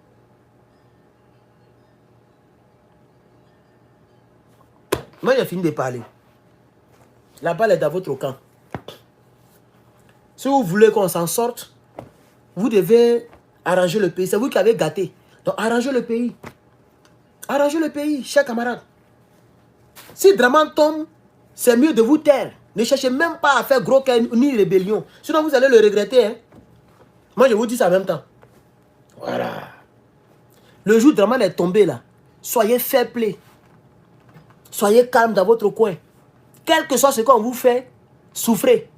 Moi j'ai fini de parler. La balle est dans votre camp. Si vous voulez qu'on s'en sorte, vous devez arranger le pays. C'est vous qui avez gâté. Donc arrangez le pays. Arrangez le pays, chers camarades. Si Dramane tombe, c'est mieux de vous taire. Ne cherchez même pas à faire gros cas ni rébellion. Sinon vous allez le regretter. Hein? Moi je vous dis ça en même temps. Voilà. Le jour où Dramane est tombé là, soyez fair play. Soyez calme dans votre coin. Quel que soit ce qu'on vous fait, souffrez.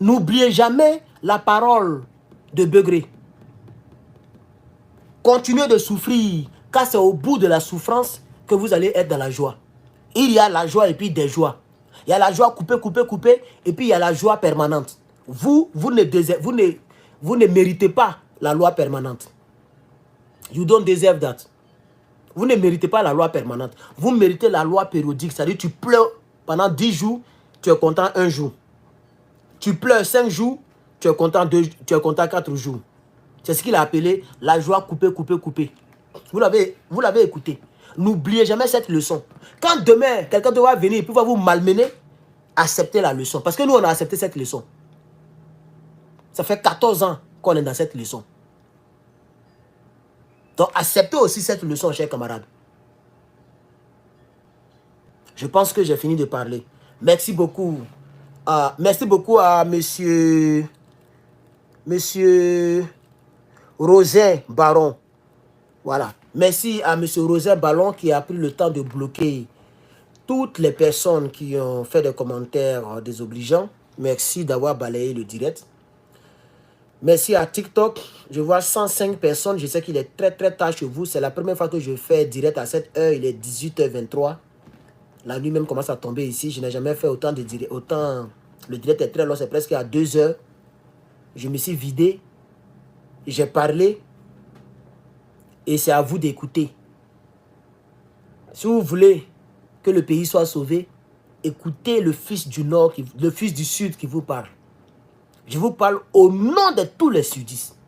N'oubliez jamais la parole de Begré. Continuez de souffrir, car c'est au bout de la souffrance que vous allez être dans la joie. Il y a la joie et puis des joies. Il y a la joie coupée, et puis il y a la joie permanente. Vous ne méritez pas la loi permanente. You don't deserve that. Vous ne méritez pas la loi permanente. Vous méritez la loi périodique. C'est-à-dire tu pleures pendant 10 jours, tu es content 1 jour. Tu pleures 5 jours, tu es content 4 jours. C'est ce qu'il a appelé la joie coupée. Vous l'avez écouté. N'oubliez jamais cette leçon. Quand demain, quelqu'un doit venir et puis va vous malmener, acceptez la leçon. Parce que nous, on a accepté cette leçon. Ça fait 14 ans qu'on est dans cette leçon. Donc, acceptez aussi cette leçon, chers camarades. Je pense que j'ai fini de parler. Merci beaucoup. Merci beaucoup à monsieur Rosin Baron. Voilà. Merci à monsieur Rosin Baron qui a pris le temps de bloquer toutes les personnes qui ont fait des commentaires désobligeants. Merci d'avoir balayé le direct. Merci à TikTok. Je vois 105 personnes. Je sais qu'il est très tard chez vous. C'est la première fois que je fais direct à cette heure. Il est 18h23. La nuit même commence à tomber ici. Je n'ai jamais fait autant de direct. Le direct est très long. C'est presque à 2 heures. Je me suis vidé. J'ai parlé. Et c'est à vous d'écouter. Si vous voulez que le pays soit sauvé, écoutez le fils du Nord, le fils du Sud qui vous parle. Je vous parle au nom de tous les sudistes.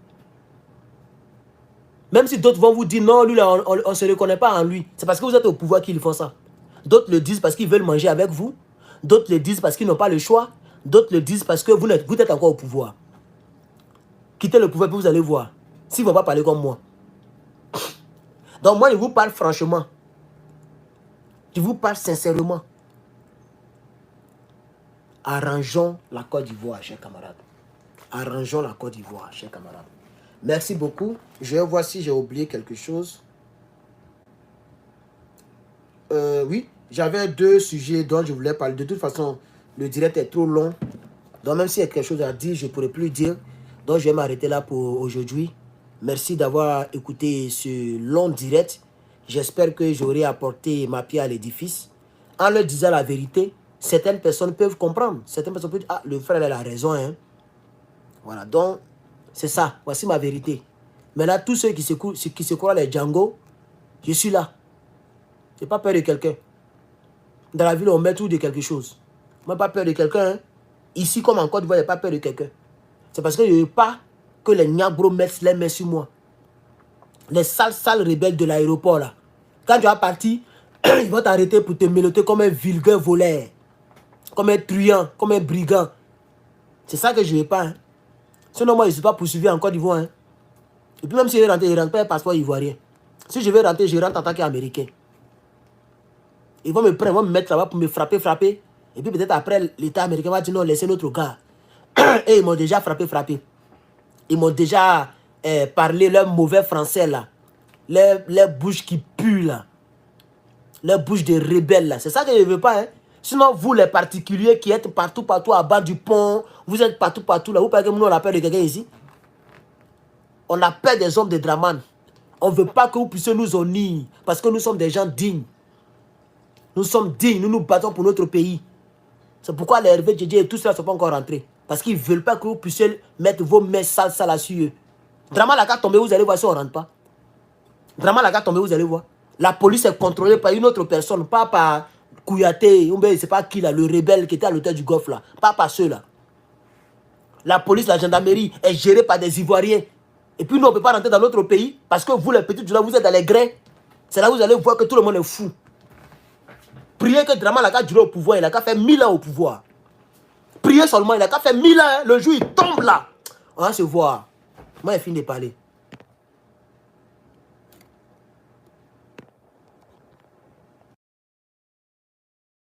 Même si d'autres vont vous dire non, lui, là, on ne se reconnaît pas en lui. C'est parce que vous êtes au pouvoir qu'ils font ça. D'autres le disent parce qu'ils veulent manger avec vous. D'autres le disent parce qu'ils n'ont pas le choix. D'autres le disent parce que vous êtes encore au pouvoir. Quittez le pouvoir, puis vous allez voir. S'ils ne vont pas parler comme moi. Donc moi, je vous parle franchement. Je vous parle sincèrement. Arrangeons la Côte d'Ivoire, chers camarades. Arrangeons la Côte d'Ivoire, chers camarades. Merci beaucoup. Je vais voir si j'ai oublié quelque chose. Oui, j'avais 2 sujets dont je voulais parler. De toute façon, le direct est trop long. Donc même s'il y a quelque chose à dire, je ne pourrai plus dire. Donc je vais m'arrêter là pour aujourd'hui. Merci d'avoir écouté ce long direct. J'espère que j'aurai apporté ma pierre à l'édifice. En leur disant la vérité, certaines personnes peuvent comprendre. Certaines personnes peuvent dire, ah, le frère, il a raison. Hein. Voilà, donc, c'est ça. Voici ma vérité. Maintenant, tous ceux qui se croient les Django, je suis là. Je n'ai pas peur de quelqu'un. Dans la ville, on met tout de quelque chose. Je n'ai pas peur de quelqu'un. Hein. Ici, comme en Côte d'Ivoire, je n'ai pas peur de quelqu'un. C'est parce que je ne veux pas que les Niagros mettent les mains sur moi. Les sales rebelles de l'aéroport, là. Quand tu vas partir, ils vont t'arrêter pour te menotter comme un vulgaire voleur. Comme un truand, comme un brigand. C'est ça que je ne veux pas. Hein. Sinon, moi, je ne suis pas poursuivi en Côte d'Ivoire. Hein. Et puis même si je rentre, je ne rentre pas un passeport ivoirien. Si je veux rentrer, je rentre en tant qu'Américain. Ils vont me prendre, ils vont me mettre là-bas pour me frapper. Et puis peut-être après, l'État américain va dire non, laissez notre gars. Et ils m'ont déjà frappé. Ils m'ont déjà parlé leur mauvais français là. Les bouches qui puent là. Les bouches des rebelles là. C'est ça que je ne veux pas. Hein. Sinon, vous les particuliers qui êtes partout à bas du pont, vous êtes partout là. Vous parlez que nous on a peur de quelqu'un ici. On a peur des hommes de Draman. On ne veut pas que vous puissiez nous honir. Parce que nous sommes des gens dignes. Nous sommes dignes. Nous nous battons pour notre pays. C'est pourquoi les Hervé Djedje et tout cela ne sont pas encore rentrés. Parce qu'ils ne veulent pas que vous puissiez mettre vos mains sales sur eux. Draman la carte tombée, vous allez voir si on ne rentre pas. Draman la carte tombée, vous allez voir. La police est contrôlée par une autre personne. Pas par Kouyaté. Je ne sais pas qui là. Le rebelle qui était à l'hôtel du Golfe là. Pas par ceux-là. La police, la gendarmerie est gérée par des Ivoiriens. Et puis nous, on ne peut pas rentrer dans notre pays parce que vous, les petits, là, vous êtes dans les grains. C'est là où vous allez voir que tout le monde est fou. Priez que Draman la carte dure au pouvoir. Il a qu'à faire 1000 ans au pouvoir. Priez seulement. Il a qu'à faire 1000 ans. Le jour, il tombe là. On va se voir. Moi, j'ai fini de parler.